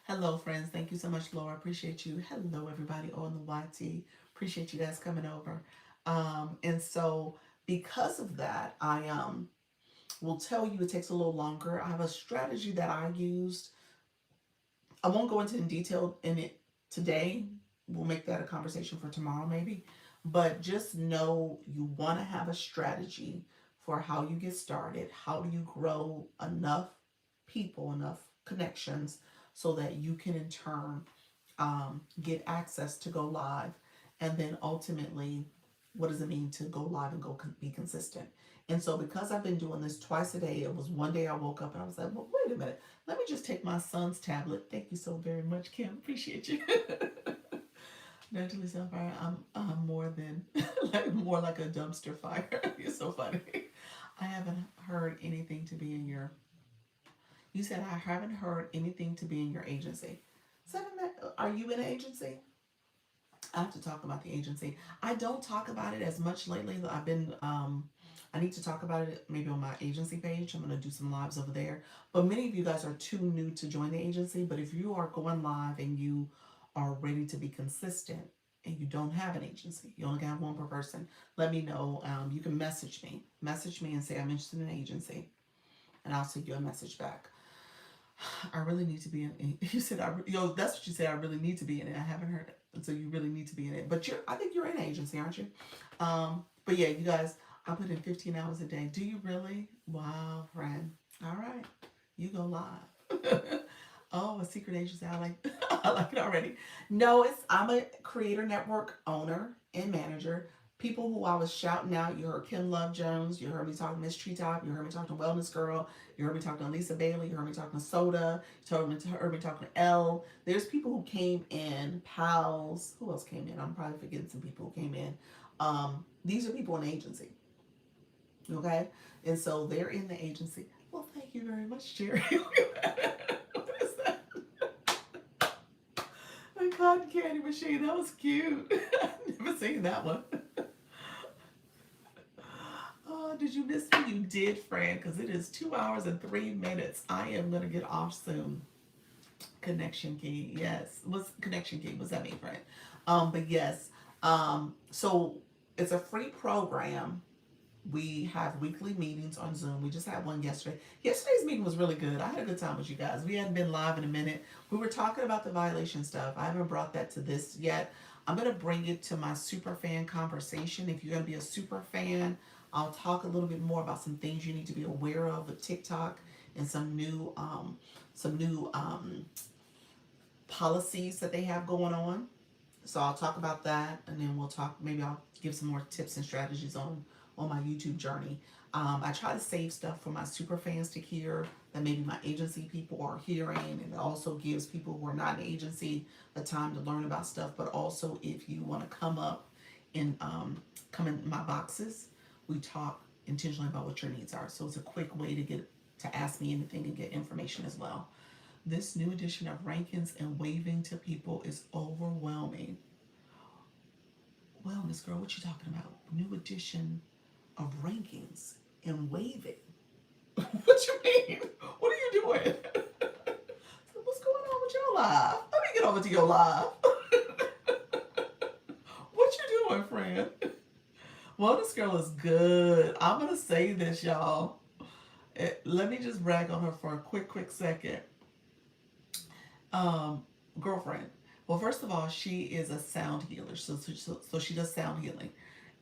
Hello, friends. Thank you so much, Laura. Appreciate you. Hello, everybody on the YT. Appreciate you guys coming over. And so because of that, I will tell you it takes a little longer. I have a strategy that I used. I won't go into in detail in it today. We'll make that a conversation for tomorrow, maybe. But just know you want to have a strategy for how you get started. How do you grow enough people, enough connections, so that you can in turn get access to go live, and then ultimately, what does it mean to go live and go be consistent? And so, because I've been doing this twice a day, it was one day I woke up and I was like, well, wait a minute, let me just take my son's tablet. Thank you so very much, Kim. Appreciate you. Naturally on fire. I'm more than like more like a dumpster fire. You're so funny. I haven't heard anything to be in your. You said I haven't heard anything to be in your agency. Are you in an agency? I have to talk about the agency. I don't talk about it as much lately. I've been, I need to talk about it maybe on my agency page. I'm going to do some lives over there. But many of you guys are too new to join the agency. But if you are going live and you are ready to be consistent and you don't have an agency, you only have one per person, let me know. You can message me and say, I'm interested in an agency. And I'll send you a message back. I really need to be in. You said that's what you said. I really need to be in it. I haven't heard it. So you really need to be in it. But I think you're in an agency, aren't you? But yeah, you guys, I put in 15 hours a day. Do you really? Wow, friend. All right, you go live. Oh, a secret agency. I like. I like it already. No, I'm a creator network owner and manager. People who I was shouting out. You heard Kim Love Jones. You heard me talking to Miss Treetop. You heard me talking to Wellness Girl. You heard me talking to Lisa Bailey. You heard me talking to Soda. You heard me talking to Elle. There's people who came in. Pals. Who else came in? I'm probably forgetting some people who came in. These are people in the agency. Okay? And so they're in the agency. Well, thank you very much, Jerry. What is that? A cotton candy machine. That was cute. I've never seen that one. Oh, did you miss me? You did, Fran, because it is 2 hours and 3 minutes. I am going to get off soon. Connection key. Yes. What's connection key? What's that mean, Fran? But yes. So it's a free program. We have weekly meetings on Zoom. We just had one yesterday. Yesterday's meeting was really good. I had a good time with you guys. We hadn't been live in a minute. We were talking about the violation stuff. I haven't brought that to this yet. I'm going to bring it to my super fan conversation. If you're going to be a super fan, I'll talk a little bit more about some things you need to be aware of with TikTok and some new policies that they have going on. So I'll talk about that, and then we'll talk. Maybe I'll give some more tips and strategies on my YouTube journey. I try to save stuff for my super fans to hear that maybe my agency people are hearing, and it also gives people who are not in agency the time to learn about stuff. But also, if you want to come up and come in my boxes, we talk intentionally about what your needs are. So it's a quick way to ask me anything and get information as well. This new edition of rankings and waving to people is overwhelming. Wellness girl, what you talking about? New edition of rankings and waving. What you mean? What are you doing? What's going on with your live? Let me get over to your live. What you doing, friend? Wellness girl is good. I'm gonna say this, y'all. Let me just brag on her for a quick second. Girlfriend. Well, first of all, she is a sound healer, so she does sound healing,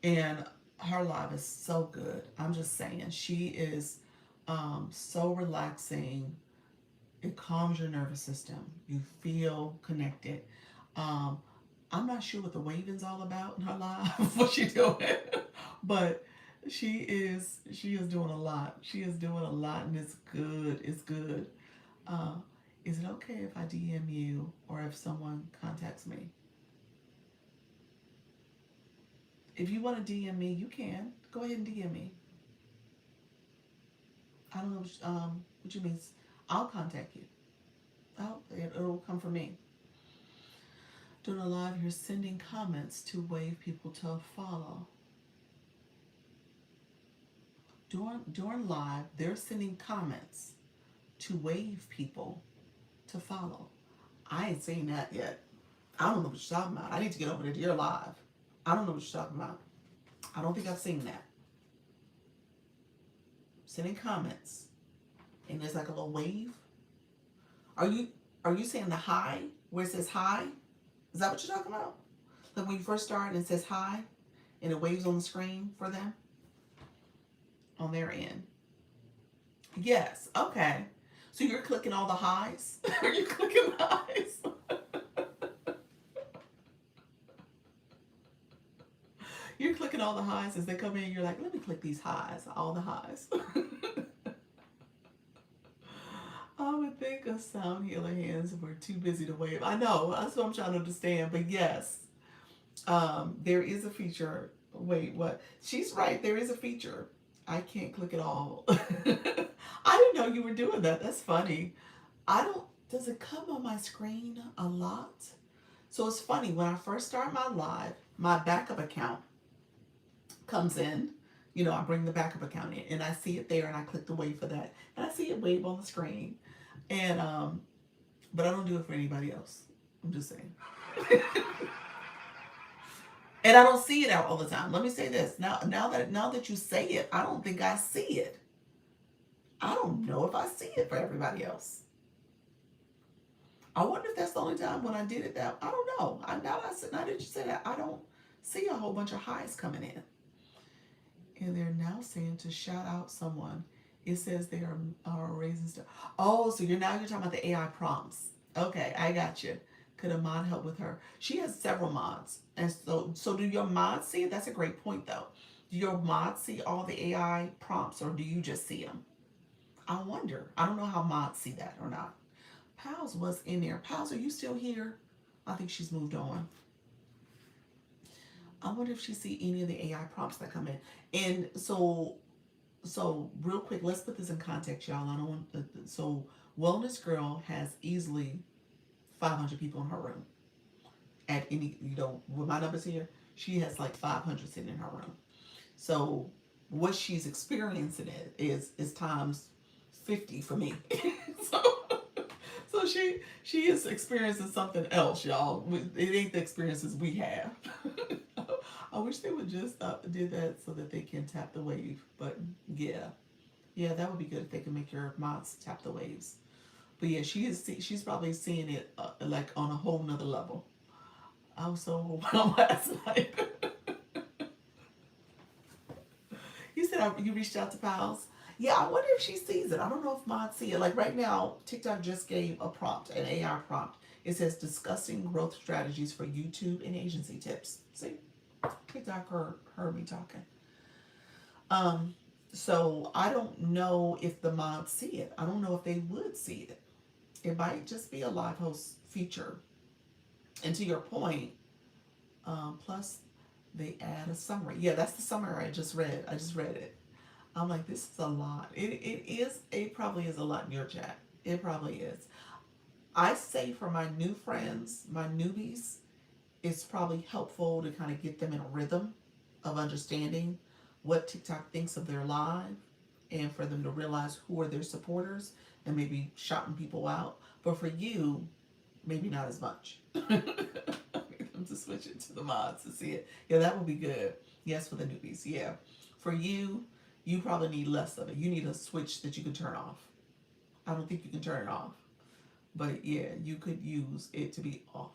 and her live is so good. I'm just saying, she is so relaxing. It calms your nervous system. You feel connected. Um, I'm not sure what the waving's all about in her life, what she doing, but she is doing a lot. She is doing a lot, and it's good. It's good. Uh, is it okay if I DM you or if someone contacts me? If you want to DM me, you can. Go ahead and DM me. I don't know what you mean. I'll contact you. Oh, it'll come from me. Doing a live, you're sending comments to wave people to follow. During live, they're sending comments to wave people to follow. I ain't seen that yet. I don't know what you're talking about. I need to get over to your live. I don't know what you're talking about. I don't think I've seen that. Sending comments, and there's like a little wave. Are you saying the hi where it says hi? Is that what you're talking about? Like when you first start and it says hi, and it waves on the screen for them on their end. Yes. Okay. So you're clicking all the highs? Are you clicking the highs? You're clicking all the highs as they come in. You're like, let me click these highs, all the highs. I would think a sound healer hands were too busy to wave. I know, that's what I'm trying to understand. But yes, there is a feature. Wait, what? She's right. There is a feature. I can't click it all. I didn't know you were doing that. That's funny. I don't, does it come on my screen a lot? So it's funny, when I first start my live, my backup account comes in. You know, I bring the backup account in and I see it there and I click the wave for that. And I see it wave on the screen. And, but I don't do it for anybody else. I'm just saying. And I don't see it out all the time. Let me say this. Now that you say it, I don't think I see it. I don't know if I see it for everybody else. I wonder if that's the only time when I did it that I don't know. Now that you say that, I don't see a whole bunch of highs coming in. And they're now saying to shout out someone. It says they are raising stuff. Oh, so you're talking about the AI prompts. Okay, I got you. Could a mod help with her? She has several mods. And so do your mods see it? That's a great point though. Do your mods see all the AI prompts or do you just see them? I wonder. I don't know how mods see that or not. Pals was in there. Pals, are you still here? I think she's moved on. I wonder if she see any of the AI prompts that come in. And so real quick, let's put this in context, y'all. I don't want so Wellness Girl has easily 500 people in her room. At any, with my numbers here, she has like 500 sitting in her room. So what she's experiencing is times 50 for me. So she is experiencing something else, y'all. It ain't the experiences we have. I wish they would just did that so that they can tap the wave. But yeah, that would be good if they can make your mods tap the waves. But yeah, she's probably seeing it like on a whole nother level. I was so overwhelmed last night. You said you reached out to Pals. Yeah, I wonder if she sees it. I don't know if mods see it. Like right now, TikTok just gave a prompt, an AI prompt. It says discussing growth strategies for YouTube and agency tips. See, TikTok heard me talking. So I don't know if the mods see it. I don't know if they would see it. It might just be a live host feature. And to your point, plus they add a summary. Yeah, that's the summary I just read. I just read it. I'm like, this is a lot. It probably is a lot in your chat. It probably is. I say for my new friends, my newbies, it's probably helpful to kind of get them in a rhythm of understanding what TikTok thinks of their live and for them to realize who are their supporters and maybe shouting people out. But for you, maybe not as much. I'm to switch it to the mods to see it. Yeah, that would be good. Yes, for the newbies. Yeah. For you, you probably need less of it. You need a switch that you can turn off. I don't think you can turn it off. But yeah, you could use it to be off.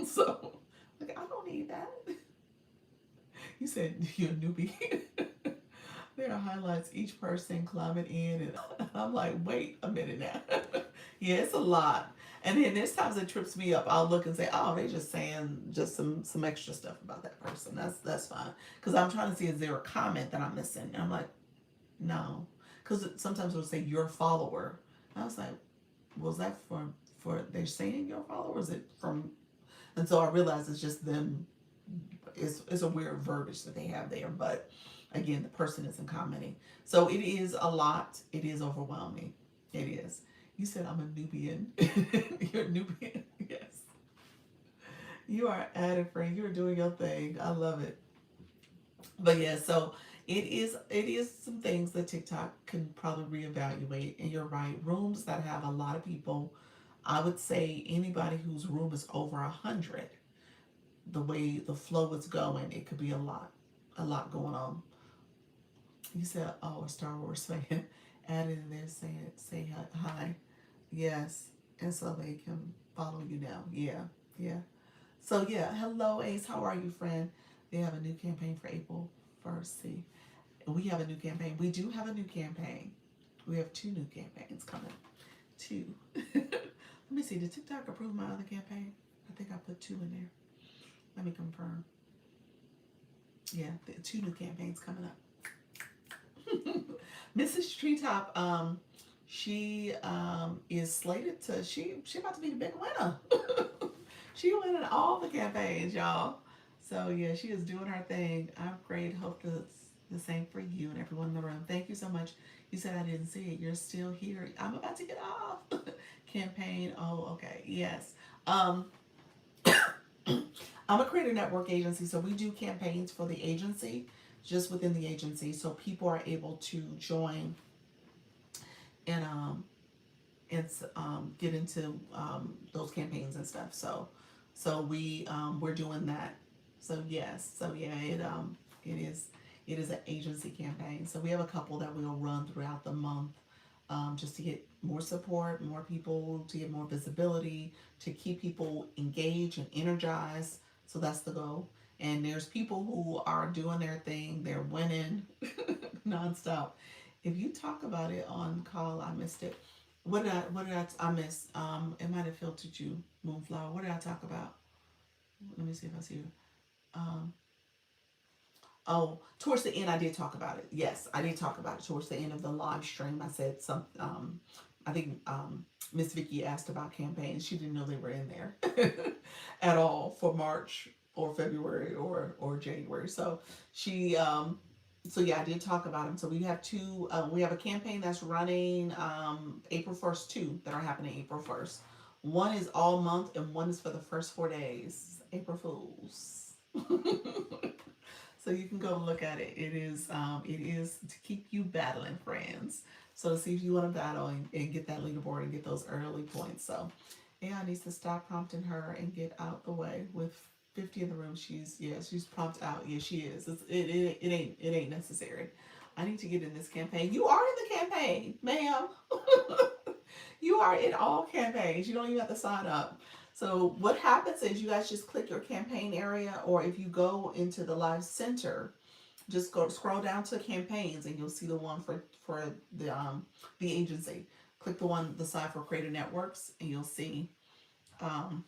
So, like, I don't need that. You said you're a newbie. There are highlights, each person climbing in, and I'm like, wait a minute now. Yeah, it's a lot. And then there's times it trips me up. I'll look and say, oh, they're just saying just some extra stuff about that person. That's fine. Because I'm trying to see, is there a comment that I'm missing? And I'm like, no. Because sometimes it'll say your follower. I was like, was that for they're saying your follower? Is it from? And so I realized it's just them. It's a weird verbiage that they have there. But again, the person isn't commenting. So it is a lot. It is overwhelming. It is. You said I'm a Nubian. You're a Nubian. Yes. You are at it, friend. You're doing your thing. I love it. But yeah, so it is some things that TikTok can probably reevaluate. And you're right. Rooms that have a lot of people, I would say anybody whose room is over 100, the way the flow is going, it could be a lot going on. You said, oh, a Star Wars fan. Add in there saying say hi. Yes. And so they can follow you now. Yeah. Yeah. So yeah, hello Ace, how are you, friend? They have a new campaign for April 1st. See, we have a new campaign. We do have a new campaign. We have two new campaigns coming. Two. Let me see. Did TikTok approve my other campaign? I think I put two in there. Let me confirm. Yeah, two new campaigns coming up. Mrs. Treetop, she is slated to. She about to be the big winner. She winning all the campaigns, y'all. So yeah, she is doing her thing. I'm great. Hope that's the same for you and everyone in the room. Thank you so much. You said I didn't see it. You're still here. I'm about to get off. Campaign. Oh, okay. Yes. Um, I'm a creator network agency, so we do campaigns for the agency, just within the agency, so people are able to join and get into those campaigns and stuff. So we're doing that. So yes, so yeah, it is it is an agency campaign. So we have a couple that we'll run throughout the month, just to get more support, more people, to get more visibility, to keep people engaged and energized. So that's the goal. And there's people who are doing their thing, they're winning nonstop. If you talk about it on call, I missed it. I miss? It might have filtered you, Moonflower. What did I talk about? Let me see if I see it. Um, oh, towards the end, I did talk about it. Yes, I did talk about it towards the end of the live stream. I said some. I think Miss Vicky asked about campaigns. She didn't know they were in there at all for March or February or January. So she. So yeah, I did talk about them. So we have two. We have a campaign that's running April 1st, two that are happening April 1st. One is all month, and one is for the first 4 days. April Fools. So you can go look at it. It is to keep you battling, friends. So to see if you want to battle and get that leaderboard and get those early points. So AI needs to stop prompting her and get out the way. With 50 in the room, she's prompted out. Yeah, she is. It ain't necessary. I need to get in this campaign. You are in the campaign, ma'am. You are in all campaigns. You don't even have to sign up. So what happens is you guys just click your campaign area, or if you go into the live center, just go scroll down to campaigns, and you'll see the one for the agency. Click the side for Creator Networks, and you'll see um,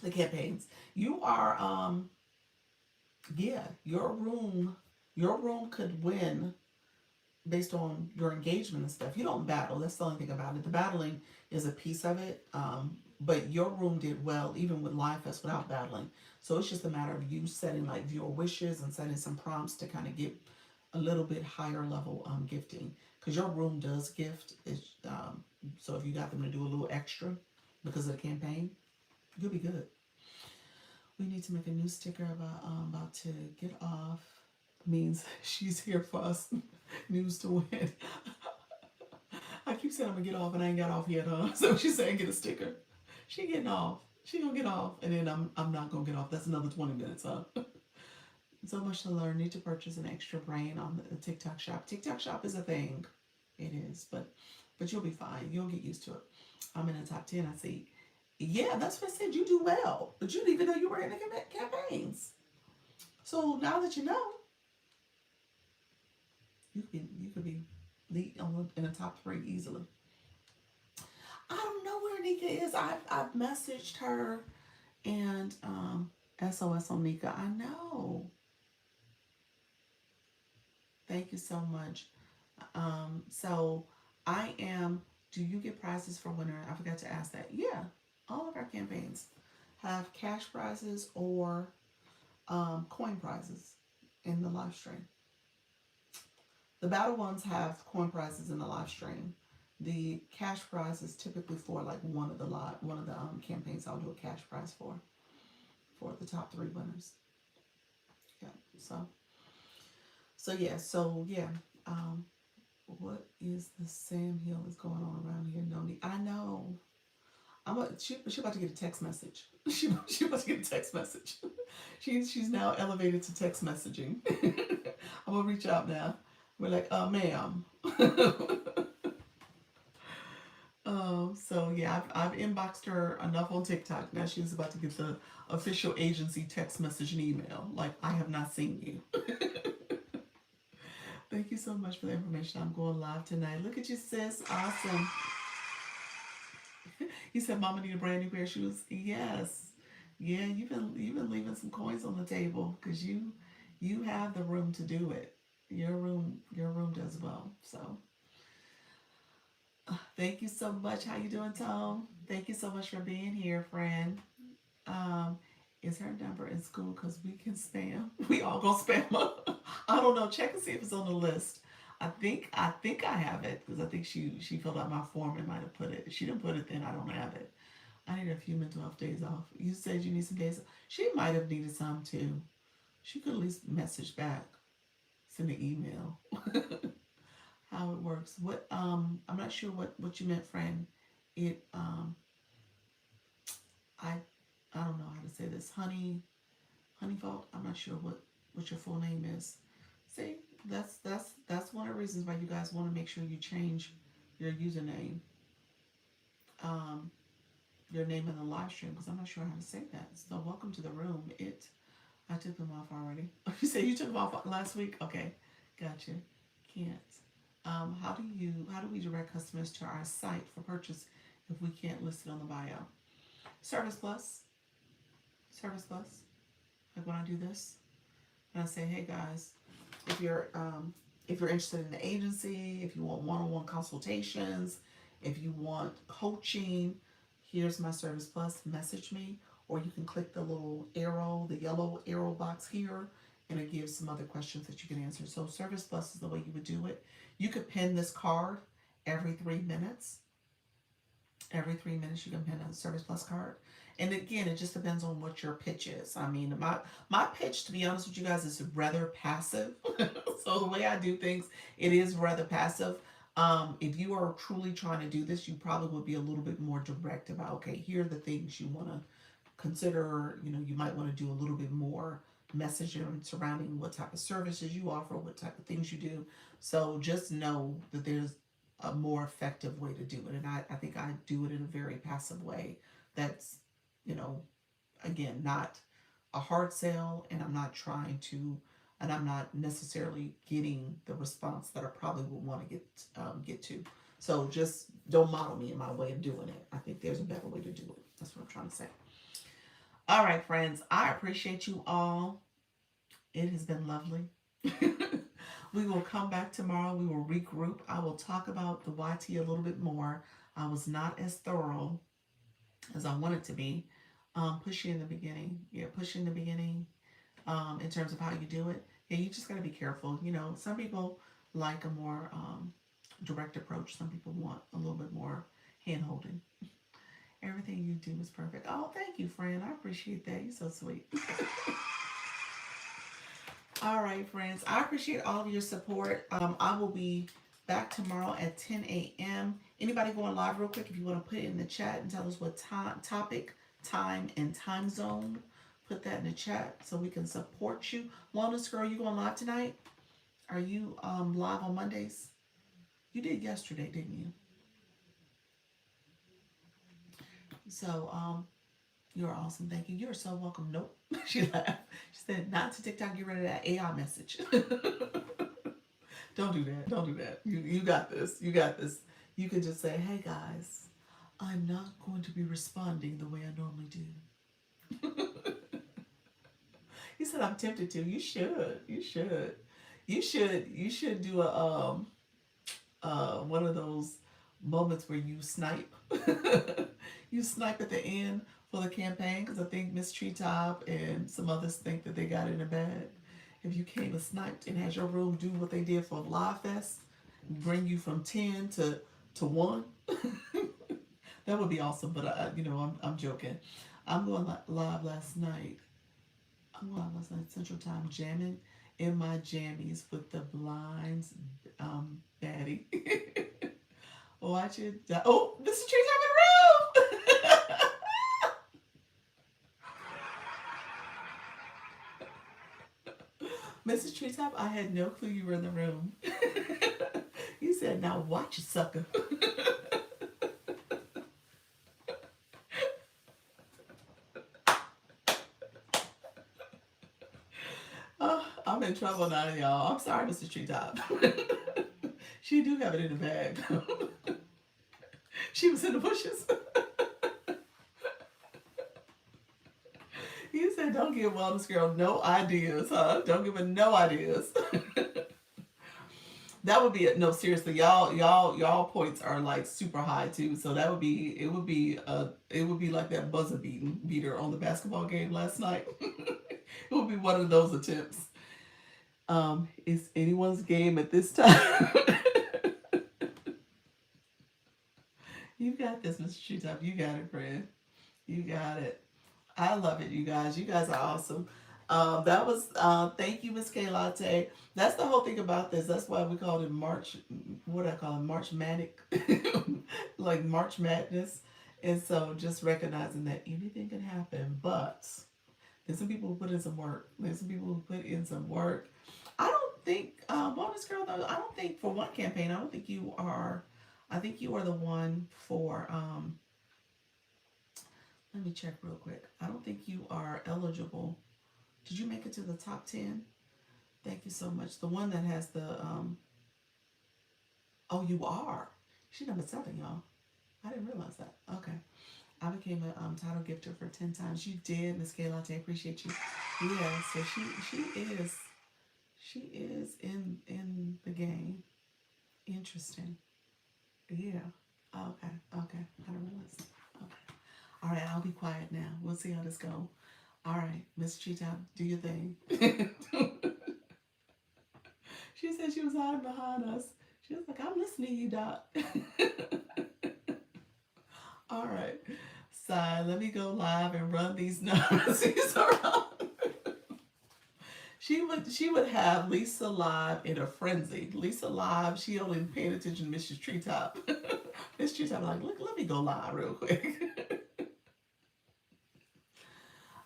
the campaigns. You are yeah, your room could win based on your engagement and stuff. You don't battle. That's the only thing about it. The battling is a piece of it. But your room did well even with Live Fest without battling. So it's just a matter of you setting like viewer wishes and setting some prompts to kind of get a little bit higher level gifting. Because your room does gift. So if you got them to do a little extra because of the campaign, you'll be good. We need to make a new sticker about to get off. Means she's here for us. News to win. I keep saying I'm gonna get off, and I ain't got off yet, huh? So she's saying get a sticker. She getting off. She gonna get off, and then I'm not gonna get off. That's another 20 minutes, huh? So much to learn. Need to purchase an extra brain on the TikTok shop. TikTok shop is a thing. It is, but you'll be fine. You'll get used to it. I'm in the top 10. I see. Yeah, that's what I said. You do well, but you didn't even know you were in the campaigns. So now that you know, you could be lead in the top 3 easily. I don't know where Nika is. I've messaged her, and SOS on Nika. I know. Thank you so much. So I am. Do you get prizes for winner? I forgot to ask that. Yeah, all of our campaigns have cash prizes or coin prizes in the live stream. The battle ones have coin prizes in the live stream. The cash prize is typically for like one of the campaigns I'll do a cash prize for the top three winners. Yeah. So yeah. Um, what is the Sam Hill is going on around here? No need. I know. She about to get a text message. She about to get a text message. She's now elevated to text messaging. I'm gonna reach out now. We're like, ma'am. So yeah, I've inboxed her enough on TikTok. Now she's about to get the official agency text message and email. Like, I have not seen you. Thank you so much for the information. I'm going live tonight. Look at you, sis. Awesome. You said Mama need a brand new pair of shoes. Yes. Yeah, you've been leaving some coins on the table because you have the room to do it. Your room does well. So thank you so much. How you doing, Tom? Thank you so much for being here, friend. Um, is her number in school? Cause we can spam. We all gonna spam her. I don't know. Check and see if it's on the list. I think I have it because I think she filled out my form and might have put it. If she didn't put it, then I don't have it. I need a few mental health days off. You said you need some days. She might have needed some too. She could at least message back, send an email. How it works. I'm not sure what you meant, friend. It I I don't know how to say this. Honey Fault. I'm not sure what your full name is. See, that's one of the reasons why you guys want to make sure you change your username, um, your name in the live stream because I'm not sure how to say that. So welcome to the room. I took them off already. You say you took them off last week? Okay, gotcha. Can't. How do we direct customers to our site for purchase if we can't list it on the bio? Service Plus, Service Plus. Like when I do this, and I say, hey guys, if you're interested in the agency, if you want one-on-one consultations, if you want coaching, here's my Service Plus. Message me, or you can click the little arrow, the yellow arrow box here, and it gives some other questions that you can answer. So Service Plus is the way you would do it. You could pin this card every 3 minutes. Every 3 minutes you can pin a Service Plus card. And again, it just depends on what your pitch is. I mean, my pitch, to be honest with you guys, is rather passive. So the way I do things, it is rather passive. If you are truly trying to do this, you probably would be a little bit more direct about, okay, here are the things you want to consider. You might want to do a little bit more messaging surrounding what type of services you offer, what type of things you do. So just know that there's a more effective way to do it. And I think I do it in a very passive way. That's, you know, again, not a hard sell, and I'm not necessarily getting the response that I probably would want to get to. So just don't model me in my way of doing it. I think there's a better way to do it. That's what I'm trying to say. All right, friends, I appreciate you all. It has been lovely. We will come back tomorrow. We will regroup. I will talk about the YT a little bit more. I was not as thorough as I wanted to be. Pushy in the beginning. Yeah, pushy in the beginning. In terms of how you do it. Yeah, you just got to be careful. Some people like a more direct approach. Some people want a little bit more hand holding. Everything you do is perfect. Oh, thank you, friend. I appreciate that. You're so sweet. All right, friends. I appreciate all of your support. I will be back tomorrow at 10 a.m. Anybody going live real quick, if you want to put it in the chat and tell us what topic, time, and time zone, put that in the chat so we can support you. Wellness Girl, you going live tonight? Are you live on Mondays? You did yesterday, didn't you? So, you're awesome. Thank you. You're so welcome. Nope. She laughed. She said, not to TikTok, get rid of that AI message. Don't do that. Don't do that. You got this. You got this. You can just say, hey guys, I'm not going to be responding the way I normally do. He said, I'm tempted to. You should. You should. You should do a one of those moments where you snipe. You snipe at the end for the campaign because I think Miss Treetop and some others think that they got it in a bag. If you came and sniped and had your room do what they did for Live Fest, bring you from 10 to to one. That would be awesome, but I'm joking. I'm going live last night. I'm going live last night Central Time, jamming in my jammies with the blinds, baddie. Watch it. Oh, Mr. Tree's having a room. Mrs. Treetop, I had no clue you were in the room. You said, now watch it, sucker. Oh, I'm in trouble now, y'all. I'm sorry, Mr. Treetop. She do have it in the bag. She was in the bushes. You said, don't give Wellness Girl no ideas, huh? Don't give her no ideas. That would be it. No, seriously, y'all points are like super high too. So that would be it would be like that buzzer beater on the basketball game last night. It would be one of those attempts. It's anyone's game at this time. You got this, Mr. Treetop. You got it, friend. You got it. I love it, you guys. You guys are awesome. That was thank you, Miss K Latte. That's the whole thing about this. That's why we called it March. What do I call it? March Manic, like March Madness. And so just recognizing that anything can happen, but there's some people who put in some work. There's some people who put in some work. I don't think Wellness Girl though. I don't think for one campaign. I don't think you are. I think you are the one for. Let me check real quick. I don't think you are eligible. Did you make it to the top 10? Thank you so much. The one that has the oh, you are. She's number 7, y'all. I didn't realize that. Okay. I became a title gifter for 10 times. You did, Miss Kayla. I appreciate you. Yeah, so she is in the game. Interesting. Yeah. Okay. Okay. I didn't realize. Okay. All right. I'll be quiet now. We'll see how this goes. All right, Miss Cheetah, do your thing. She said she was hiding behind us. She was like, I'm listening to you, Doc. All right. Sigh, let me go live and run these numbers around. She would have Lisa live in a frenzy. Lisa live, she only paying attention to Mrs. Treetop. Miss Treetop like, look, let me go live real quick.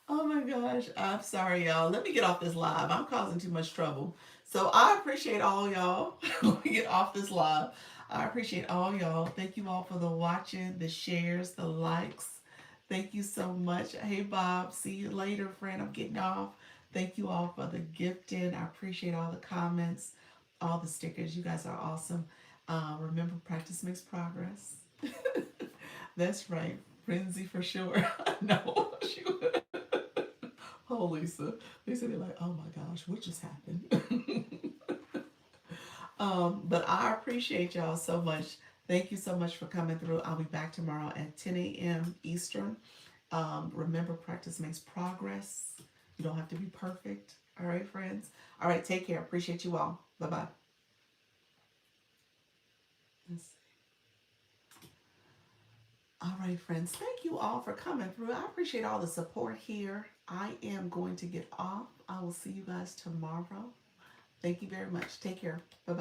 Oh my gosh, I'm sorry, y'all. Let me get off this live. I'm causing too much trouble. So I appreciate all y'all. Let me get off this live. I appreciate all y'all. Thank you all for the watching, the shares, the likes. Thank you so much. Hey, Bob. See you later, friend. I'm getting off. Thank you all for the gifting. I appreciate all the comments, all the stickers. You guys are awesome. Remember, practice makes progress. That's right. Frenzy for sure. No, she would. Oh, Lisa. Lisa be like, oh my gosh, what just happened? But I appreciate y'all so much. Thank you so much for coming through. I'll be back tomorrow at 10 a.m. Eastern. Remember, practice makes progress. You don't have to be perfect. All right, friends. All right, take care. Appreciate you all. Bye-bye. All right, friends. Thank you all for coming through. I appreciate all the support here. I am going to get off. I will see you guys tomorrow. Thank you very much. Take care. Bye-bye.